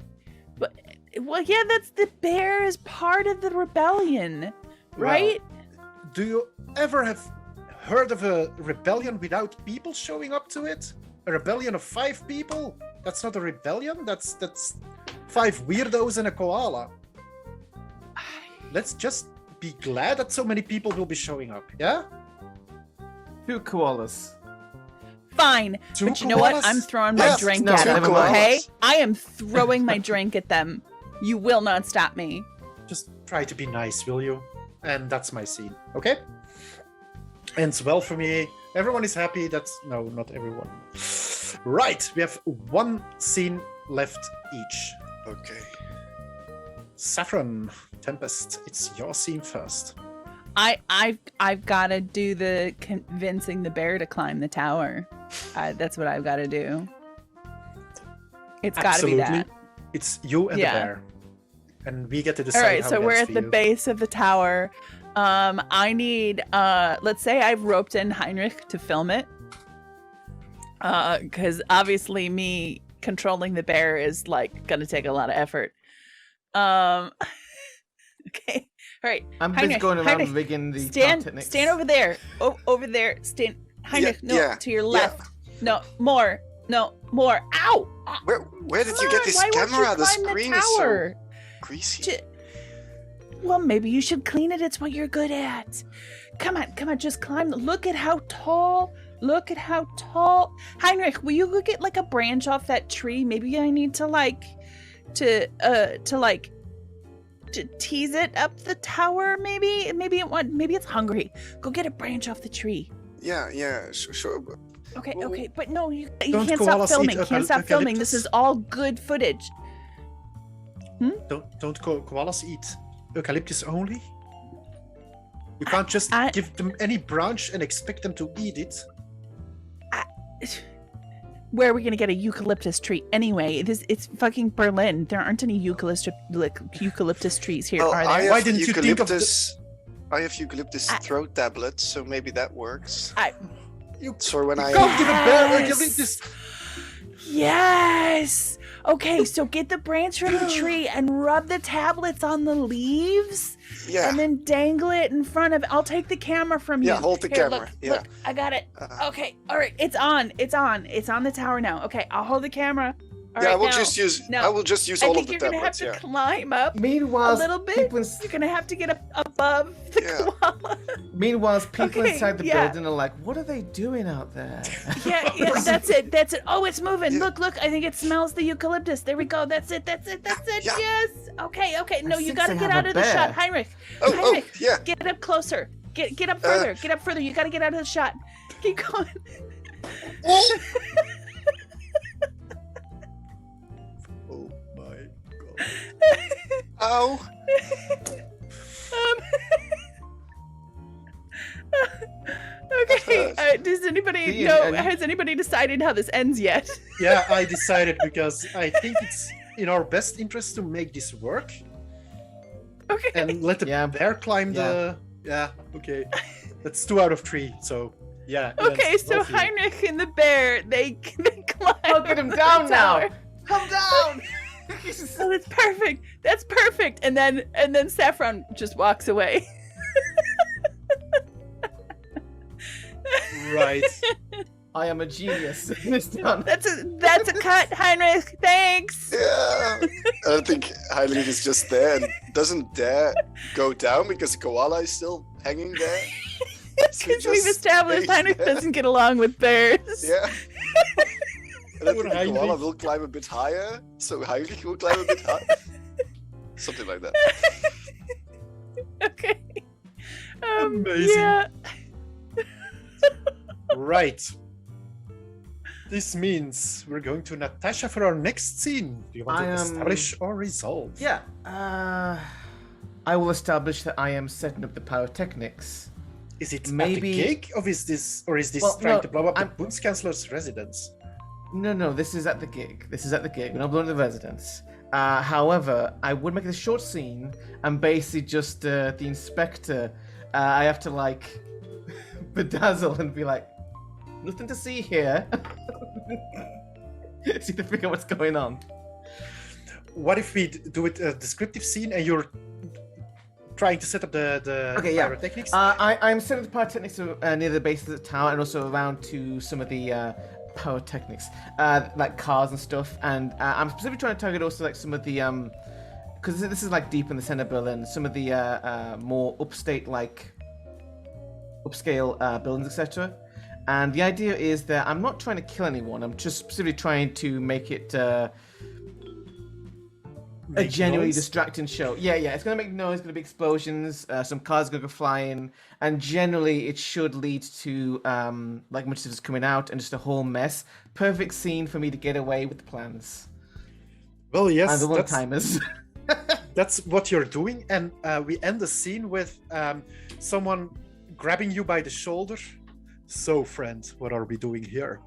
But well, yeah, that's the bear is part of the rebellion, right? Well, do you ever have heard of a rebellion without people showing up to it? A rebellion of 5 people? That's not a rebellion. That's 5 weirdos and a koala. Let's just be glad that so many people will be showing up. Yeah. 2 koalas. Fine, 2 but you know what? koalas? I'm throwing my Yes, drink no, at them. never mind. Okay, I am throwing my drink at them. You will not stop me. Just try to be nice, will you? And that's my scene. Okay. Ends well for me. Everyone is happy. No, not everyone. Right, we have 1 scene left each. Okay. Saffron, Tempest, it's your scene first. I've got to do the convincing the bear to climb the tower. That's what I've got to do. It's got to be that. It's you and Yeah. the bear, and we get to decide. All right, how so it we're ends at for the you. base of the tower. I need let's say I've roped in Heinrich to film it. Because obviously me controlling the bear is like gonna take a lot of effort. Okay. All right. I'm Heinrich, just going around Heinrich, rigging the stand techniques. over there. Over there. Stand Heinrich, no, yeah, to your yeah. left. No, more. No, more. Ow! Where did you Come get on, this why won't you camera? The climb screen is so tower? greasy. J- Well, maybe you should clean it. It's what you're good at. Come on, just climb. Look at how tall. Heinrich, will you go get like a branch off that tree? Maybe I need to tease it up the tower. Maybe it's hungry. Go get a branch off the tree. Yeah, sure. Okay, but no, you Don't can't stop koalas filming. eat Can't stop filming. This eucalyptus? is all good footage. Don't koalas eat eucalyptus only? You can't just give them any branch and expect them to eat it. Where are we gonna get a eucalyptus tree anyway? It's fucking Berlin. There aren't any eucalyptus trees here, Well, are I there? Why have didn't you think of I have eucalyptus throat tablets, so maybe that works. You So when I can't give a bear Yes! eucalyptus. Yes. Okay, so get the branch from the tree and rub the tablets on the leaves, yeah, and then dangle it in front of. I'll take the camera from you. Yeah, hold the Here, camera, Look, I got it. Okay, all right, it's on. It's on the tower now. Okay, I'll hold the camera. All yeah. right, I will now. just use. No. I will just use I all think of the you're gonna have tablets. to Yeah. climb up Meanwhile, a little bit. people, You're gonna have to get up above the Yeah. koala. meanwhile, people Okay, inside the yeah. building are like, "What are they doing out there?" Yeah, that's it. Oh, it's moving. Look. I think it smells the eucalyptus. There we go. That's it. Yeah. Yes. Okay. No, you think gotta they get have out a of the bear. shot, Heinrich. Oh, Heinrich, yeah. get up closer. Get up further. Get up further. You gotta get out of the shot. Keep going. Oh my god. Ow. Okay. Does anybody See, know? and- Has anybody decided how this ends yet? Yeah, I decided because I think it's in our best interest to make this work Okay. and let the Yeah. bear climb the. Yeah, okay. That's 2 out of 3. So yeah. it Okay, ends so well for you. Heinrich and the bear, they climb. I'll get him the down now. tower. Come down. Oh, that's perfect. That's perfect. And then Saffron just walks away. Right. I am a genius. It's done. That's a cut, Heinrich. Thanks. Yeah. I think Heinrich is just there and doesn't dare go down because the koala is still hanging there. So Because we've just established stays Heinrich there. doesn't get along with bears. Yeah. And I think the Heinrich. koala will climb a bit higher, so Heinrich will climb a bit higher. Something like that. Okay. Amazing. Yeah. Right. This means we're going to Natasha for our next scene. Do you want to establish or resolve? Yeah. I will establish that I am setting up the pyrotechnics. Is it Maybe- at the gig, or is this Well, trying no, to blow up the I'm- Bundeskanzler's residence? No, this is at the gig. We're not blowing the residence. However, I would make it a short scene, and basically just the inspector, I have to like bedazzle and be like, nothing to see here. See to figure out what's going on. What if we do it a descriptive scene and you're trying to set up the Okay, yeah. pyrotechnics? I'm setting the pyrotechnics near the base of the tower and also around to some of the pyrotechnics, like cars and stuff. And I'm specifically trying to target also like some of the because this is like deep in the center of Berlin, some of the more upstate like upscale buildings, etc. And the idea is that I'm not trying to kill anyone. I'm just specifically trying to make it a Make genuinely noise? distracting show. Yeah, it's gonna make noise, gonna be explosions, some cars gonna go flying, and generally it should lead to like much of this coming out and just a whole mess. Perfect scene for me to get away with the plans Well, yes, and the one that's, timers. that's what you're doing, and we end the scene with someone grabbing you by the shoulder. So, friend, what are we doing here?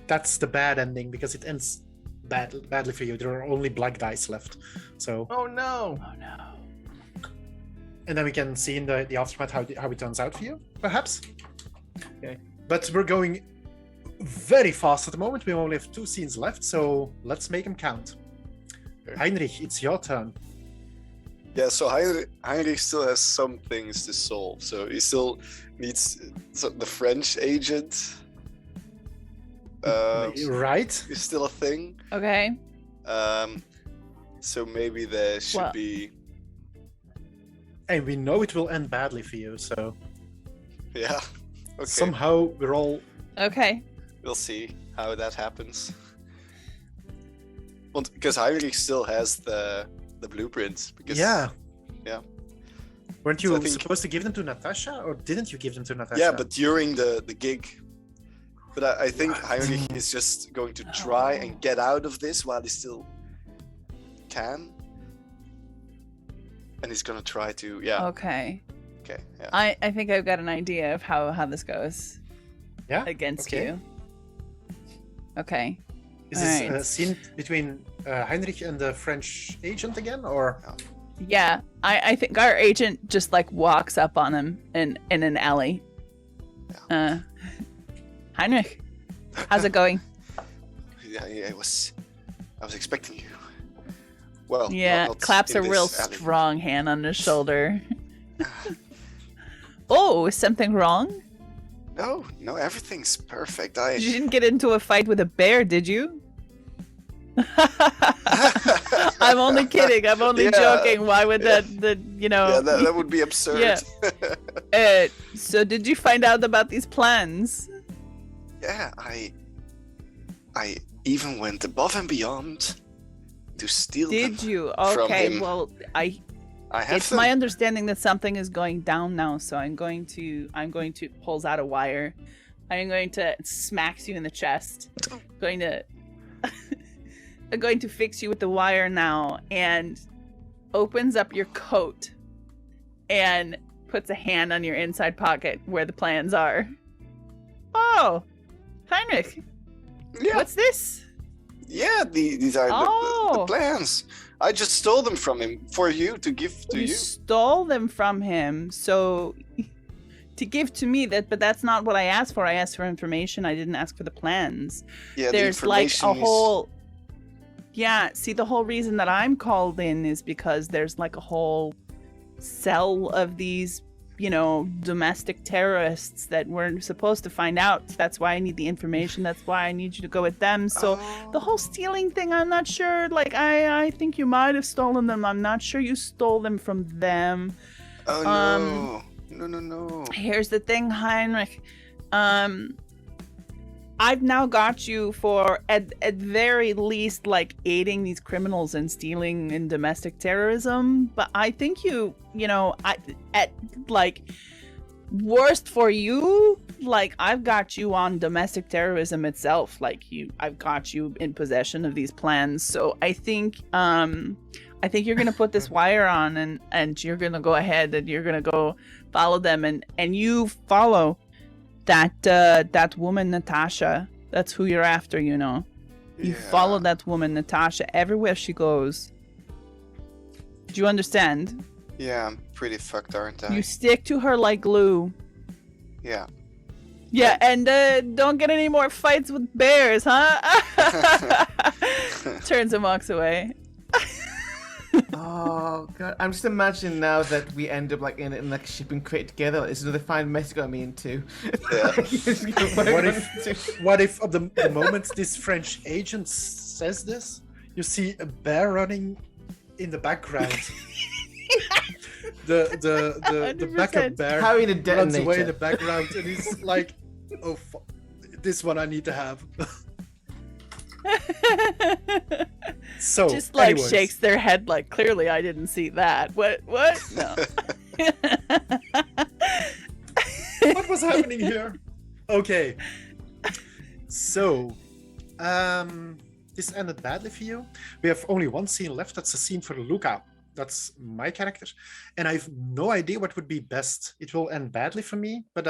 That's the bad ending because it ends badly for you. There are only black dice left. So, Oh no! Oh no. and then we can see in the aftermath how it turns out for you, perhaps. Okay. But we're going very fast at the moment. We only have 2 scenes left, so let's make them count. Okay. Heinrich, it's your turn. Yeah, so Heinrich still has some things to solve. So he still needs the French agent. Right? Is still a thing. Okay. So maybe there should Well- be. And we know it will end badly for you, so Yeah. Okay. somehow we're all... Okay. We'll see how that happens. Well, because Heinrich still has the blueprints. Because Yeah. Yeah. Weren't So you I think- supposed to give them to Natasha, or didn't you give them to Natasha? Yeah, but during the gig. But I think Heinrich is just going to try and get out of this while he still can. And he's gonna try to, yeah. Okay. Okay, yeah. I think I've got an idea of how this goes Yeah? against Okay. you. Okay. Is this Alright. a scene between Heinrich and the French agent again, or... Yeah, I think our agent just like walks up on him in an alley. Heinrich, how's it going? Yeah, I was expecting you. Well, Yeah, not claps in a real this alley. strong hand on his shoulder. Oh, is something wrong? No, everything's perfect. You didn't get into a fight with a bear, did you? I'm only kidding. I'm only Yeah. joking. Why would Yeah. that that would be absurd. Yeah. So did you find out about these plans? Yeah, I even went above and beyond to steal Did them. you? from Okay, him. well, I have it's them. my understanding that something is going down now, so I'm going to pulls out a wire. I'm going to smacks you in the chest. I'm going to fix you with the wire now, and opens up your coat and puts a hand on your inside pocket where the plans are. Oh, Heinrich, Yeah, what's this? yeah. These are the Oh. plans. I just stole them from him for you to give to You you. stole them from him, so to give to me. But that's not what I asked for. I asked for information. I didn't ask for the plans. Yeah, the There's like information a is- whole. Yeah, see, the whole reason that I'm called in is because there's like a whole cell of these, domestic terrorists that we're supposed to find out. That's why I need the information. That's why I need you to go with them. So the whole stealing thing, I'm not sure. Like, I think you might have stolen them. I'm not sure you stole them from them. Oh no! No! Here's the thing, Heinrich. I've now got you for at very least like aiding these criminals and stealing and domestic terrorism. But I think at like worst for you, like I've got you on domestic terrorism itself. Like I've got you in possession of these plans. So I think you're gonna put this wire on and you're gonna go ahead and you're gonna go follow them, and you follow that woman Natasha. That's who you're after, you know. You follow that woman Natasha everywhere she goes. Do you understand? Yeah, I'm pretty fucked, aren't I? You stick to her like glue. Yeah. Yeah, and don't get any more fights with bears, huh? Turns and walks away. Oh god, I'm just imagining now that we end up like in like a shipping crate together. It's another fine mess you got me into. Yeah. What if at the moment this French agent says this, you see a bear running in the background? the backup bear Carrying a runs away in detonator. the background, and he's like, "Oh, this one I need to have." So Just like anyways. shakes their head like, clearly I didn't see that. What? No. What was happening here? Okay. So, this ended badly for you. We have only one scene left. That's a scene for Luca. That's my character. And I have no idea what would be best. It will end badly for me, but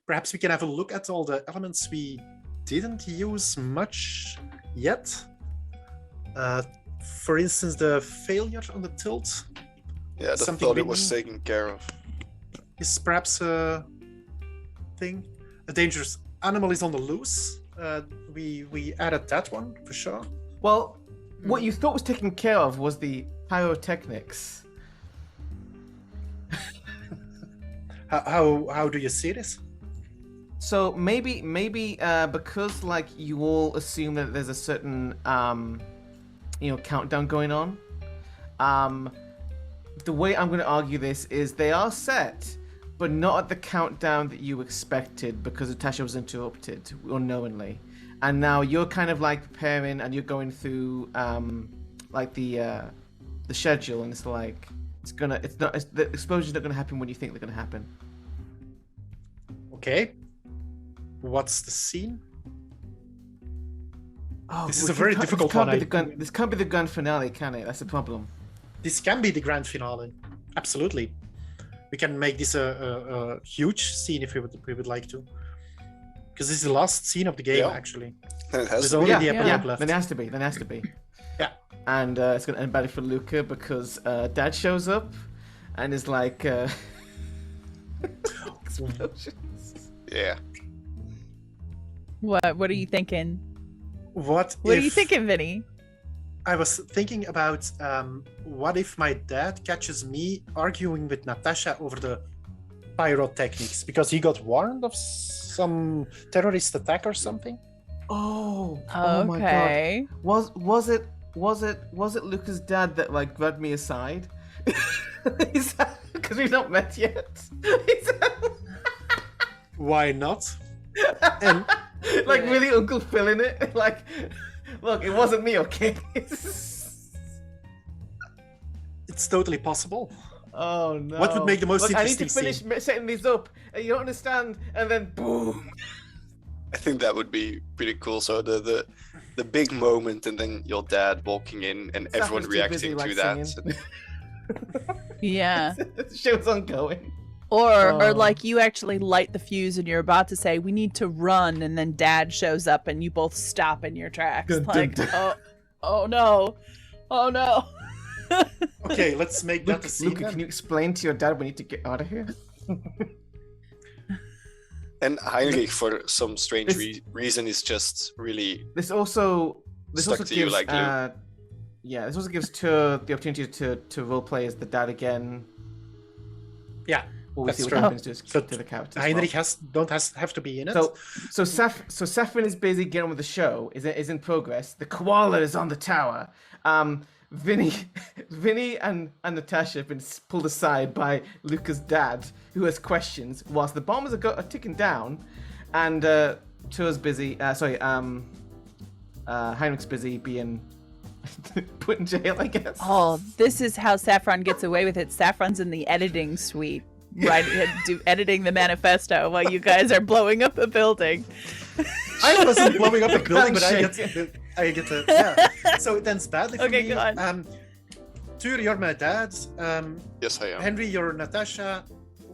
perhaps we can have a look at all the elements we didn't use much yet. For instance, the failure on the tilt. Yeah, the Something thought it Vinnie was taken care of. is perhaps a thing. A dangerous animal is on the loose. We added that one for sure. Well, what you thought was taken care of was the pyrotechnics. How do you see this? So maybe because like you all assume that there's a certain countdown going on. The way I'm going to argue this is they are set, but not at the countdown that you expected because Natasha was interrupted unknowingly, and now you're kind of like preparing and you're going through like the schedule, and it's like the explosion's not gonna happen when you think they're gonna happen. Okay. What's the scene? Oh, This is a very difficult one. This can't be the grand finale, can it? That's the problem. This can be the grand finale. Absolutely. We can make this a huge scene if we would like to. Because this is the last scene of the game, Yeah. actually. And it has There's to be. only the Yeah. epilogue left. Then it has to be. Yeah. And it's gonna end badly for Luca because Dad shows up and is like explosions. Yeah. What are you thinking? What What are if you thinking, Vinny? I was thinking about what if my dad catches me arguing with Natasha over the pyrotechnics because he got warned of some terrorist attack or something? Oh my god. Okay. Was it Luca's dad that like grabbed me aside? Because we've not met yet. Why not? And Like really Uncle Phil in it. Like, look, it wasn't me, okay? it's totally possible. Oh no. What would make the most Look, interesting I need to finish setting these up. And you don't understand, and then boom. I think that would be pretty cool. So the big moment, and then your dad walking in, and everyone Saffron's too busy, reacting to like, that. singing. Yeah. The show's ongoing. Or like you actually light the fuse and you're about to say we need to run, and then Dad shows up and you both stop in your tracks. Dun, dun, Like, dun. oh no. Okay, let's make that the scene. Luca, then. can you explain to your dad we need to get out of here? And Heinrich, for some strange This- reason, is just really This also Stuck to you gives like glue. this also gives Tur the opportunity to roleplay as the dad again. Yeah, Or we that's see what true. happens to, So to the character. as Heinrich well. have to be in it. So Saffron is busy getting on with the show. Is in progress. The koala is on the tower. Vinny and Natasha have been pulled aside by Luca's dad, who has questions, whilst the bombers are ticking down, and Tur's busy. Heinrich's busy being put in jail, I guess. Oh, this is how Saffron gets away with it. Saffron's in the editing suite, right? Editing the manifesto while you guys are blowing up a building. I wasn't blowing up a building, but Handshake. I get to yeah. So it ends badly for Okay, me. go on. Tur, you're my dad. yes, I am. Henry, you're Natasha.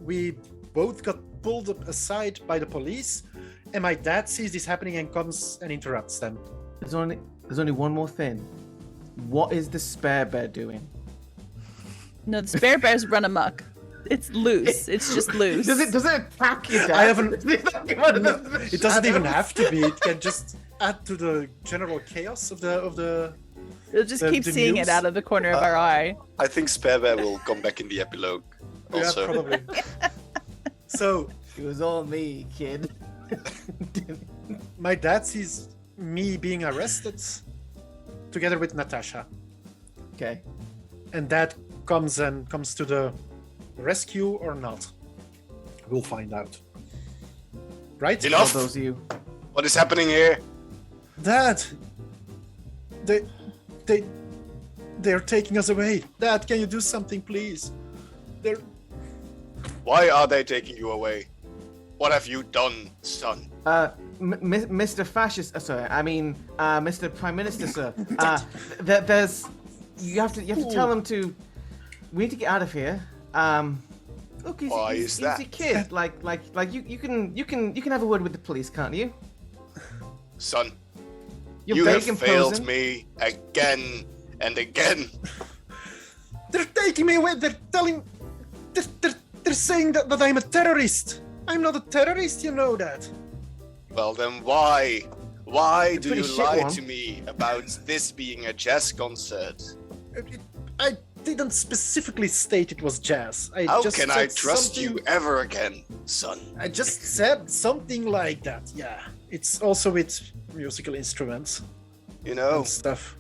we both got pulled aside by the police, and my dad sees this happening and comes and interrupts them. There's only one more thing. What is the spare bear doing? No, the spare bears run amok. It's loose. It's just loose. Does it attack your dad? I haven't. It doesn't even have to be. It can just add to the general chaos of the. We'll just keep the seeing news. it out of the corner of our eye. I think Spare Bear will come back in the epilogue. Also. Yeah, probably. So It was all me, kid. my dad sees me being arrested, together with Natasha, Okay. and Dad comes to the rescue or not. We'll find out. Right? For Enough! those of you. What is happening here? Dad, they're taking us away. Dad, can you do something, please? They're Why are they taking you away? What have you done, son? Mr. Fascist, Mr. Prime Minister, sir. There's, you have to tell them to. We need to get out of here. Look, he's a kid. Like you can have a word with the police, can't you? Son, You're you have big and failed posing. me again and again. they're taking me away. They're telling. They're saying that I'm a terrorist. I'm not a terrorist, you know that. Well then why? Why do pretty you shit lie one. to me about this being a jazz concert? I didn't specifically state it was jazz. How just can I said trust you something- ever again, son? I just said something like that. Yeah, it's also with musical instruments You know, and stuff.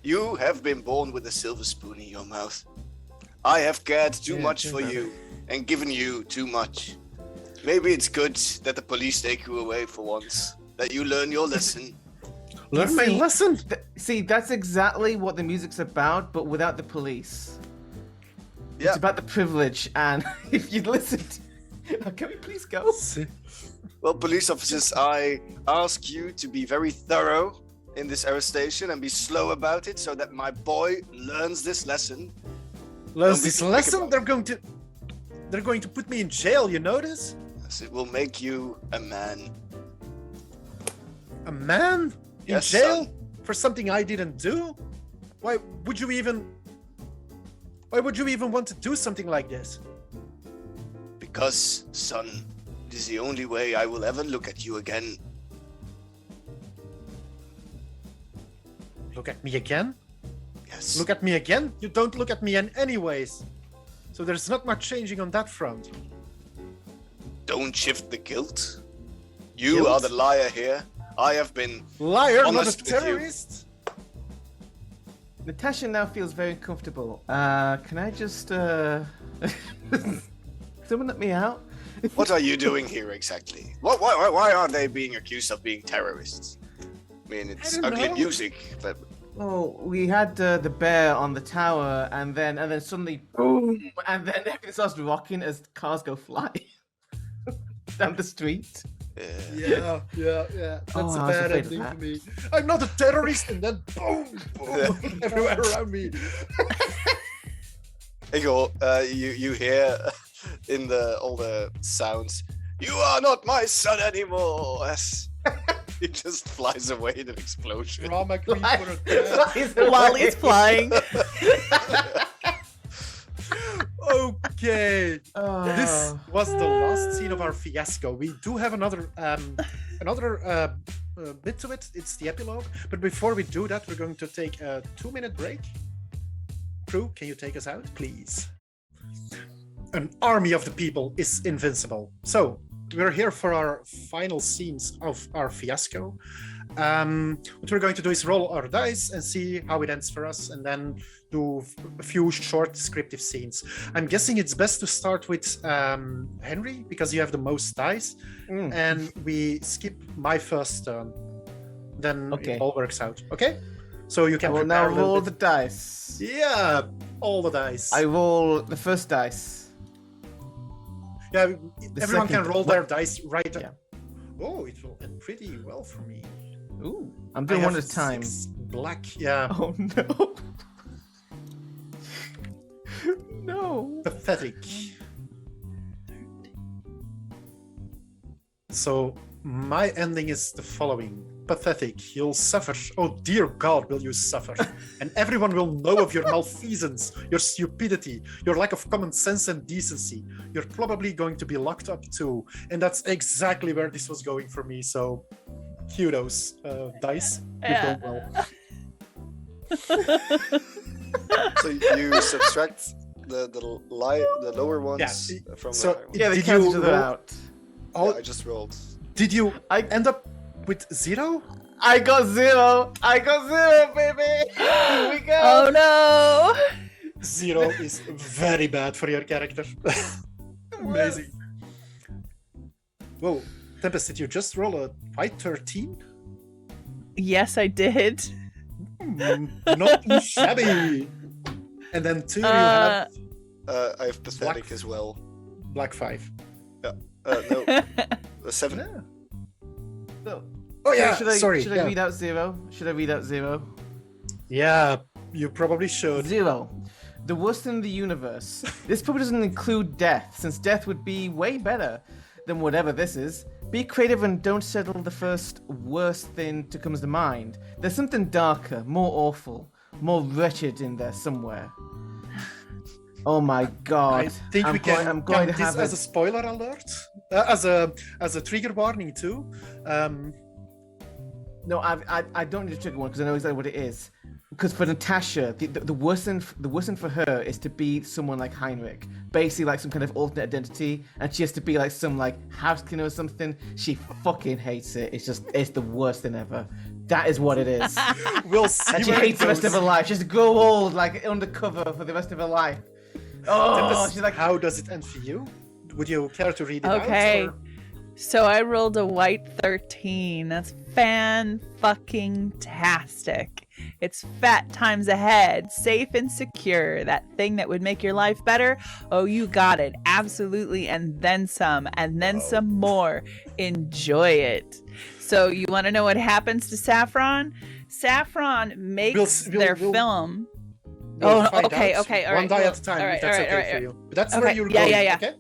You have been born with a silver spoon in your mouth. I have cared too Yeah, much too for bad. you and given you too much. Maybe it's good that the police take you away for once, that you learn your lesson. Learn my See- lesson. See, that's exactly what the music's about, but without the police. Yeah. It's about the privilege, and if you'd listened, can we please go? Well, police officers, I ask you to be very thorough in this arrestation and be slow about it so that my boy learns this lesson. Learns Don't be this too quick lesson. about They're going to put me in jail. You know this? Yes, it will make you a man. A man in Yes, jail son. for something I didn't do? Why would you even want to do something like this? Because, son, it is the only way I will ever look at you again. Look at me again? Yes. Look at me again? You don't look at me anyways. So there's not much changing on that front. Don't shift the guilt. You Guilt? are the liar here. I have been Liar, not a honest with you. terrorist. Natasha now feels very comfortable. Can I just someone let me out? What are you doing here exactly? Why are they being accused of being terrorists? I mean, it's I don't ugly know. music, but Oh, we had the bear on the tower, and then suddenly boom, and then everything starts rocking as cars go flying down the street. Yeah. That's Oh, a I was bad afraid of ending that. for me. I'm not a terrorist, and then boom, boom, everywhere around me. Igor, you hear in all the sounds, "You are not my son anymore." As he just flies away in an explosion. Drama queen for a dad. While he's flying. Okay. This Oh. was the last scene of our fiasco. We do have another bit to it. It's the epilogue. But before we do that, we're going to take a 2-minute break. Crew, can you take us out, please? An army of the people is invincible. So we're here for our final scenes of our fiasco. What we're going to do is roll our dice and see how it ends for us, and then do a few short descriptive scenes. I'm guessing it's best to start with Henry, because you have the most dice, and we skip my first turn. Then Okay. it all works out. Okay? So you I can will prepare now a little roll bit. the dice. Yeah, all the dice. I roll the first dice. Yeah, everyone second- can roll their dice right. Yeah. Oh, it will end pretty well for me. Ooh, I'm I doing have one at a time. 6 black, yeah. Oh no. No. Pathetic. So my ending is the following. Pathetic. You'll suffer. Oh dear God, will you suffer? And everyone will know of your malfeasance, your stupidity, your lack of common sense and decency. You're probably going to be locked up too. And that's exactly where this was going for me. So kudos, dice. You've done well. So you subtract the lower ones from the higher ones. Yeah, they Did count you each other roll- out. Oh, Yeah, I just rolled. did you I end up with 0? I got 0. I got 0, baby. Here we go. Oh no! 0 is very bad for your character. Amazing. Whoa, Tempest, did you just roll a white 13? Yes, I did. Not too shabby. And then 2, you have I have pathetic as well. black 5. No, 7. Yeah. So, Oh yeah, should I, sorry. Should I read out 0? Should I read out 0? Yeah, you probably should. 0. The worst in the universe. This probably doesn't include death, since death would be way better than whatever this is. Be creative and don't settle the first worst thing to comes to mind. There's something darker, more awful, more wretched in there somewhere. Oh my God! I think we can I'm going count to this have as a spoiler alert, as a trigger warning too. No, I don't need to trigger one because I know exactly what it is. Because for Natasha, the worst thing for her is to be someone like Heinrich, basically like some kind of alternate identity, and she has to be like some like house cleaner or something. She fucking hates it. It's the worst thing ever. That is what it is. We'll see. And she where it hates the rest goes. of her life. She has to grow old, like undercover for the rest of her life. Oh, Tempest, she's like, how does it end for you? Would you care to read it Okay. out? Or... So I rolled a white 13. That's fan-fucking-tastic. It's fat times ahead, safe and secure. That thing that would make your life better. Oh, you got it. Absolutely. And then some. And then some more. Enjoy it. So you want to know what happens to Saffron? Saffron makes their film. We'll find okay, out. okay, all One right. die Well, at a time, all right, if that's all right, okay all for right. you. But that's Okay, where you're yeah, going, yeah, yeah. okay?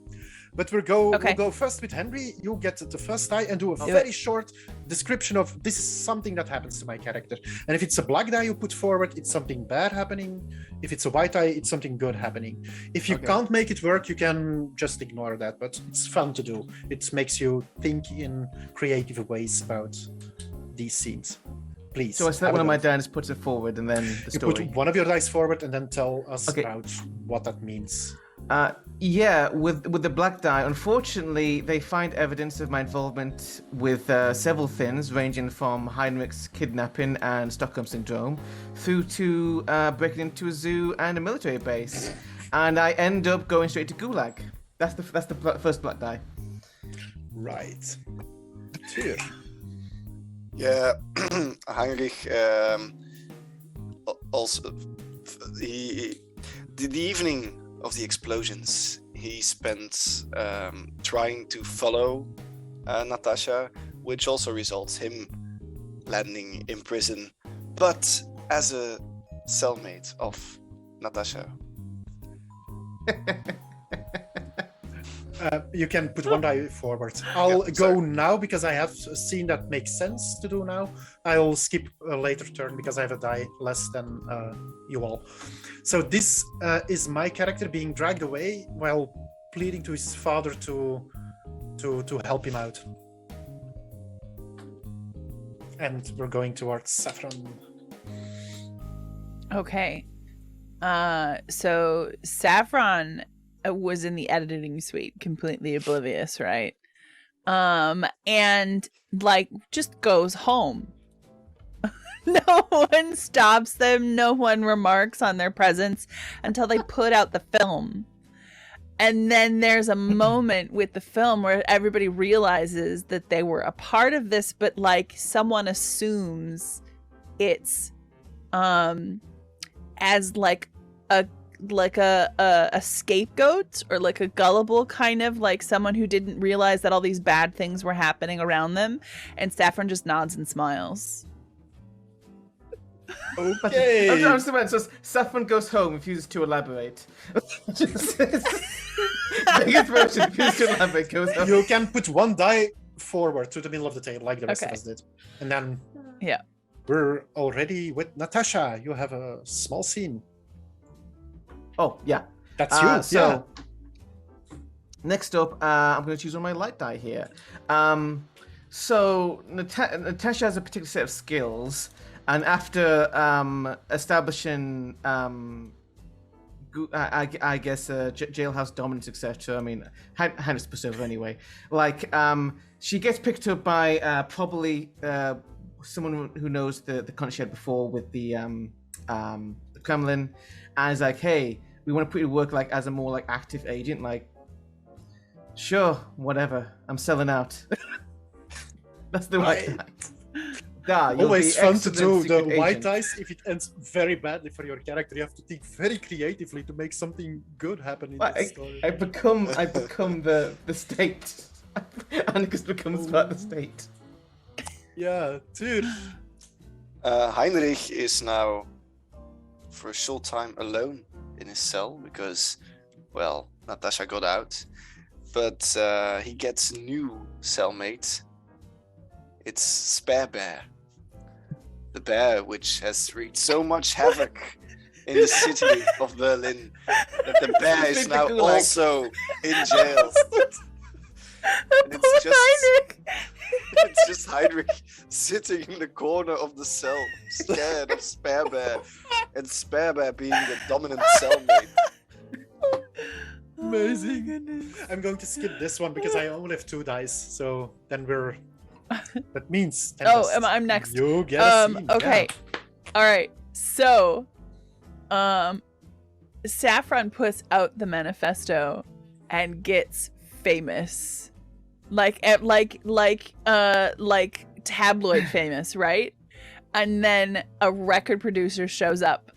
But we'll go first with Henry. You get the first die and do a very short description of this is something that happens to my character. And if it's a black die you put forward, it's something bad happening. If it's a white die, it's something good happening. If you can't make it work, you can just ignore that. But it's fun to do. It makes you think in creative ways about these scenes. Please. so I select one of my dice, puts it forward, and then the You story. put one of your dice forward and then tell us Okay. about what that means. Yeah, with the black die, unfortunately, they find evidence of my involvement with several things, ranging from Heinrich's kidnapping and Stockholm syndrome, through to breaking into a zoo and a military base, and I end up going straight to Gulag. That's the first black die. Right. Tyr. Yeah, Heinrich also the evening of the explosions he spent trying to follow Natasha, which also results him landing in prison, but as a cellmate of Natasha. You can put one die forward. I'll go now because I have a scene that makes sense to do now. I'll skip a later turn because I have a die less than you all. So this is my character being dragged away while pleading to his father to help him out. And we're going towards Saffron. Okay. So Saffron was in the editing suite, completely oblivious, right? And like just goes home. No one stops them. No one remarks on their presence until they put out the film. And then there's a moment with the film where everybody realizes that they were a part of this, but like someone assumes it's as like a scapegoat or like a gullible kind of like someone who didn't realize that all these bad things were happening around them, and Saffron just nods and smiles. Okay. I'm so Saffron goes home, refuses to elaborate. Biggest version, refuses to elaborate, goes home. You can put one die forward to the middle of the table, like the rest of Okay. us did. And then Yeah. we're already with Natasha. You have a small scene. Oh, yeah. That's you. So, next up, I'm going to choose one of my light die here. So, Natasha has a particular set of skills, and after establishing, I guess, jailhouse dominance, etc. I mean, Hannah's Persova anyway. Like, she gets picked up by probably someone who knows the content she had before with the Kremlin, and is like, hey, we want to put you to work like as a more like active agent. Like, sure, whatever. I'm selling out. That's the white die. Always fun to do the white dice. If it ends very badly for your character, you have to think very creatively to make something good happen in this story. I become the state. Annikus becomes part of the state. Yeah, dude. Heinrich is now, for a short time, alone in his cell because, well, Natasha got out. But he gets a new cellmate. It's Spare Bear. The bear which has wreaked so much havoc in the city of Berlin that the bear is now also in jail. And it's just Heinrich sitting in the corner of the cell, scared of Spare Bear, and Spare Bear being the dominant cellmate. Amazing. I'm going to skip this one because I only have 2 dice, so then we're... That means... Tempest, I'm next. You get a scene. Okay. All right. So, Saffron puts out the manifesto and gets famous, like tabloid famous, right? And then a record producer shows up,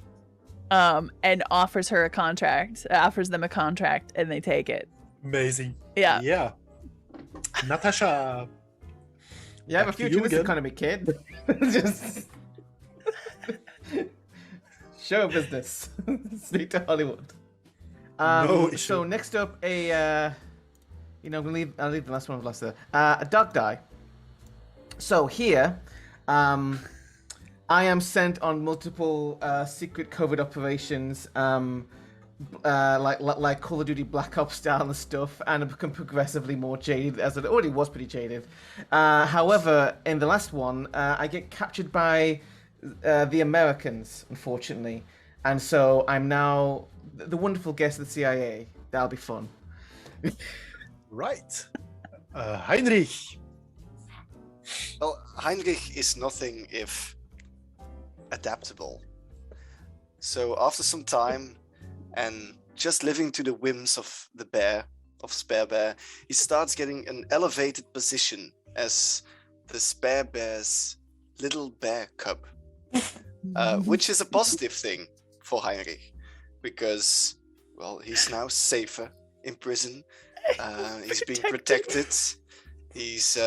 and offers them a contract, and they take it. Amazing. Yeah. Yeah. Natasha. Yeah, I have a future in this economy, kid. Just show business. Speak to Hollywood. No issue. So next up, I'll leave the last one of last. A dog die. So here, I am sent on multiple secret covert operations, like Call of Duty Black Ops style and stuff, and I've become progressively more jaded, as it already was pretty jaded. However, in the last one, I get captured by the Americans, unfortunately, and so I'm now the wonderful guest of the CIA. That'll be fun. Right. Heinrich. Well, Heinrich is nothing if adaptable. So after some time and just living to the whims of the bear, of Spare Bear, he starts getting an elevated position as the Spare Bear's little bear cub, which is a positive thing for Heinrich because, well, he's now safer in prison. He's being protected. He's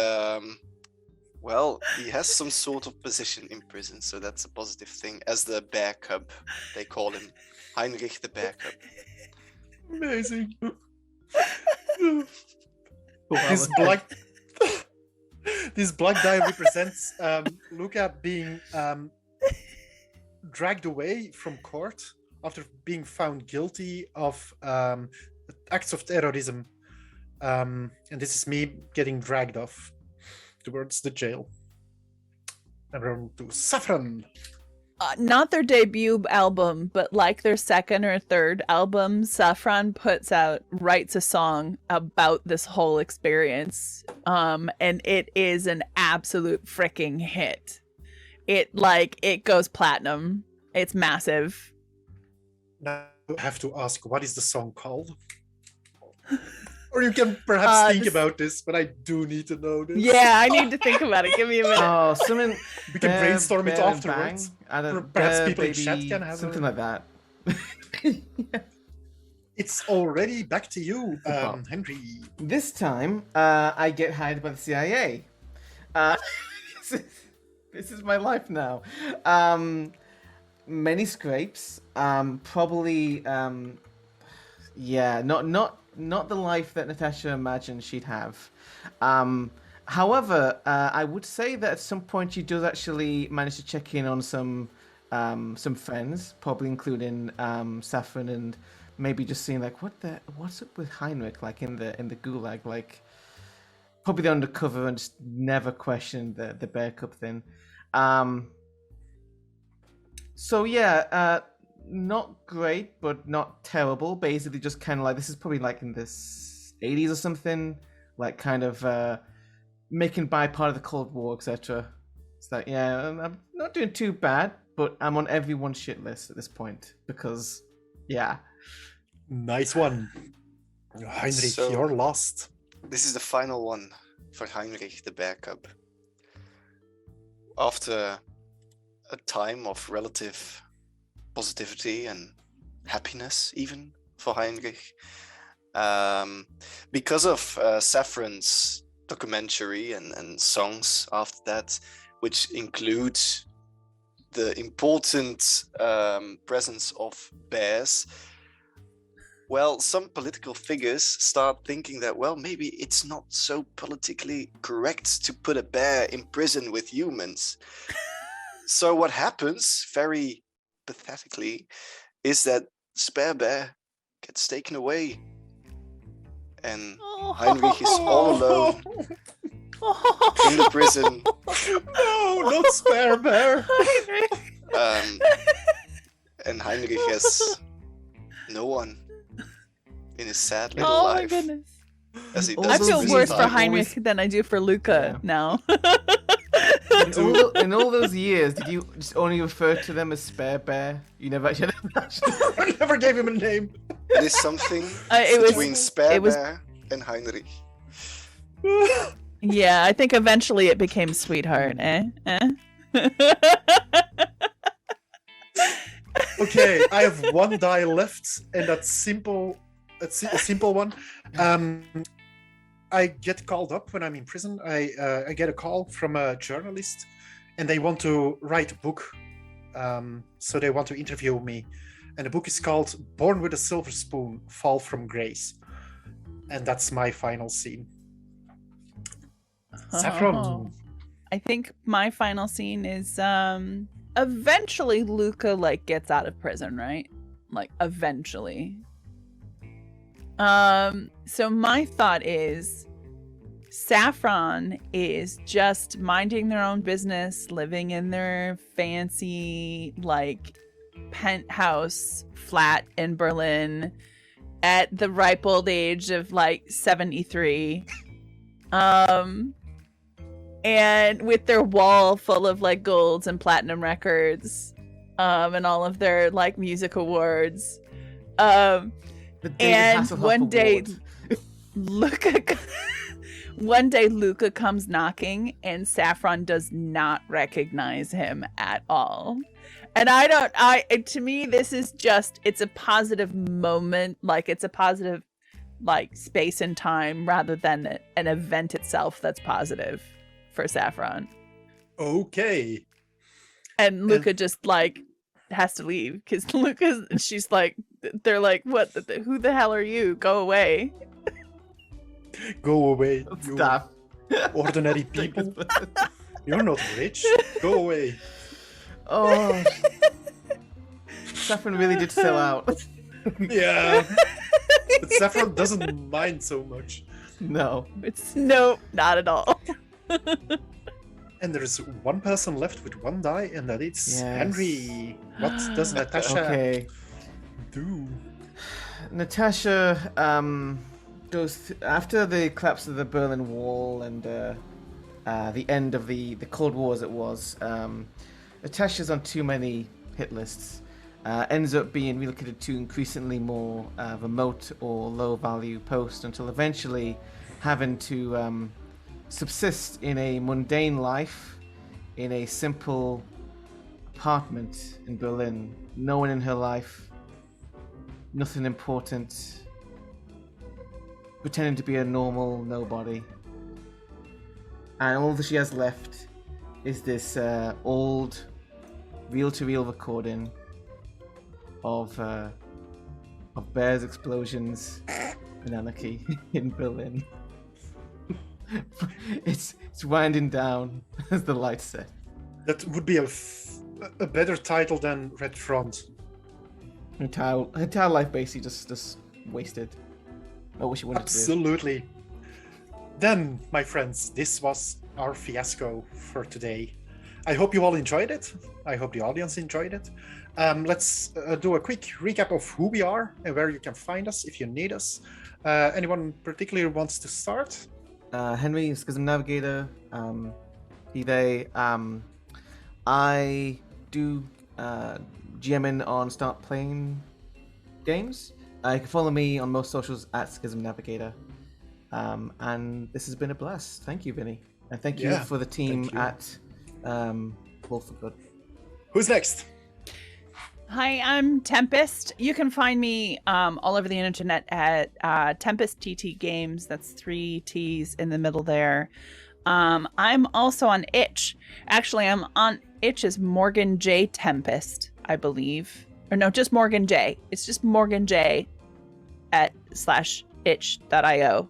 he has some sort of position in prison, so that's a positive thing. As the bear cub, they call him Heinrich the bear cub. Amazing. This black die represents Luca being dragged away from court after being found guilty of acts of terrorism. And this is me getting dragged off towards the jail. And we're on to Saffron. Not their debut album, but like their second or third album, Saffron writes a song about this whole experience. And it is an absolute freaking hit. It goes platinum. It's massive. Now I have to ask, what is the song called? Or you can perhaps think about this, but I do need to know this. Yeah, I need to think about it. Give me a minute. Oh, something. We can brainstorm it Bear afterwards. Bang. Perhaps people in chat can have something like that. It's already back to you, Henry. This time, I get hired by the CIA. This is my life now. many scrapes. Probably, yeah, not the life that Natasha imagined she'd have. However, I would say that at some point she does actually manage to check in on some friends, probably including Saffron, and maybe just seeing like what's up with Heinrich, like in the gulag, like probably the undercover, and just never questioned the bear cup thing. So yeah, not great, but not terrible. Basically, just kind of like this is probably like in the 80s or something, like kind of making by part of the Cold War, etc. It's like, yeah, I'm not doing too bad, but I'm on everyone's shit list at this point because, yeah. Nice one. Heinrich, So- you're lost. This is the final one for Heinrich the Bear Cub. After a time of relative positivity and happiness, even for Heinrich, because of Saffron's documentary and songs after that, which include the important presence of bears. Well, some political figures start thinking that, well, maybe it's not so politically correct to put a bear in prison with humans. So what happens, very pathetically, is that Spare Bear gets taken away. And Heinrich is all alone in the prison. No, not Spare Bear. And Heinrich has no one in his sad little Oh life. my goodness. As he I I does feel in his worse for time. Heinrich than I do for Luca now. In all those years, did you just only refer to them as Spare Bear? You never actually. I never gave him a name. It is something It was- between Spare it was- Bear and Heinrich. Yeah, I think eventually it became Sweetheart, eh? Okay, I have one die left, and that's simple. It's a simple one. I get called up when I'm in prison. I get a call from a journalist, and they want to write a book. So they want to interview me, and the book is called "Born with a Silver Spoon: Fall from Grace," and that's my final scene. Saffron. Oh. I think my final scene is eventually Luca like gets out of prison, right? Like eventually. So my thought is Saffron is just minding their own business, living in their fancy like penthouse flat in Berlin at the ripe old age of like 73. And with their wall full of like golds and platinum records, and all of their like music awards. The David And Hasselhoff one day- Award. One day Luca comes knocking and Saffron does not recognize him at all. And to me, this is just, it's a positive moment. Like it's a positive like space and time rather than an event itself that's positive for Saffron. Okay. And Luca just like has to leave because she's like, they're like, what? Who the hell are you? Go away. Go away, you Stop. ordinary people. You're not rich. Go away. Oh. Saffron really did sell out. Yeah. But Saffron doesn't mind so much. No. It's no, not at all. And there's one person left with one die, and that is Yes. Henry. What does Natasha Okay. do? Natasha goes after the collapse of the Berlin Wall and the end of the Cold War as it was. Natasha's on too many hit lists. Ends up being relocated to increasingly more remote or low value posts until eventually having to subsist in a mundane life in a simple apartment in Berlin. No one in her life, nothing important, pretending to be a normal nobody. And all that she has left is this old reel-to-reel recording of bears, explosions, and anarchy in Berlin. It's winding down as the lights set. That would be a better title than Red Front. Her entire life basically just wasted. I wish it wouldn't have. Absolutely. Then, my friends, this was our fiasco for today. I hope you all enjoyed it. I hope the audience enjoyed it. Let's do a quick recap of who we are and where you can find us if you need us. Anyone particularly wants to start? Henry, Schism Navigator, he, they. I do GMing on Start Playing Games. You can follow me on most socials at Schism Navigator. And this has been a blast. Thank you, Vinnie. And thank you for the team at Wolf for Good. Who's next? Hi, I'm Tempest. You can find me all over the internet at Tempest TT Games. That's 3 T's in the middle there. I'm also on Itch. Actually, I'm on Itch as Morgan J Tempest, I believe. Or no, just Morgan J. It's just Morgan J @itch.io.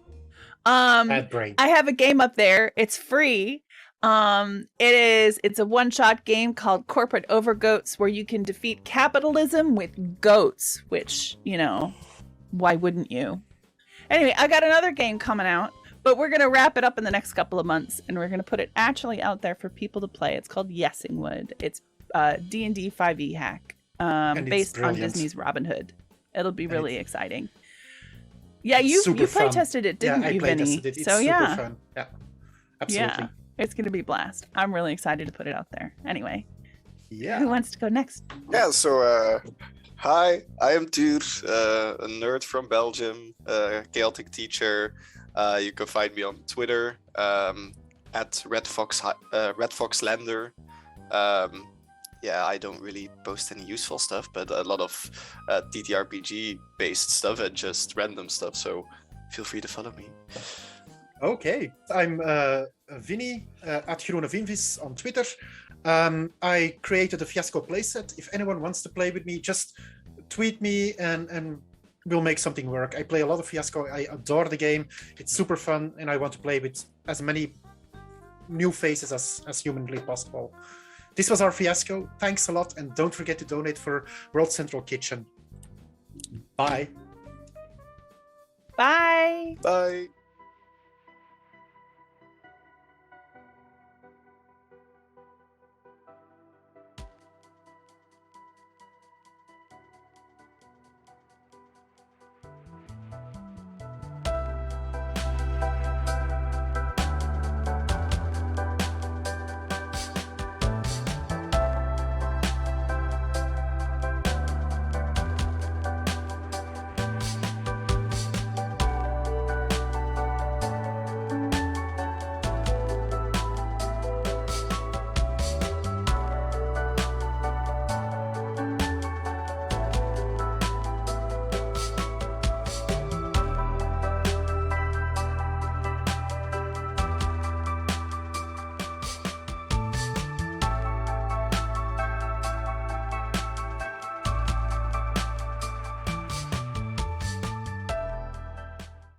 Bad brain. I have a game up there. It's free. It's a one-shot game called Corporate Overgoats, where you can defeat capitalism with goats, which, why wouldn't you? Anyway, I got another game coming out, but we're going to wrap it up in the next couple of months, and we're going to put it actually out there for people to play. It's called Yessingwood. It's D&D 5e hack, based on Disney's Robin Hood. It'll be really exciting. Yeah, you play tested it, didn't you, Vinnie? It's so super fun. Yeah, absolutely. Yeah, it's going to be a blast. I'm really excited to put it out there. Anyway, yeah. Who wants to go next? Yeah, so hi, I am Duur, a nerd from Belgium, chaotic teacher. You can find me on Twitter at RedFoxLander. Yeah, I don't really post any useful stuff, but a lot of ttrpg based stuff and just random stuff, so feel free to follow me. Okay, I'm Vinnie at GroeneVinvis on Twitter. I created a Fiasco playset. If anyone wants to play with me, just tweet me and we'll make something work. I play a lot of Fiasco. I adore the game. It's super fun, and I want to play with as many new faces as humanly possible. This was our Fiasco. Thanks a lot, and don't forget to donate for World Central Kitchen. Bye. Bye. Bye.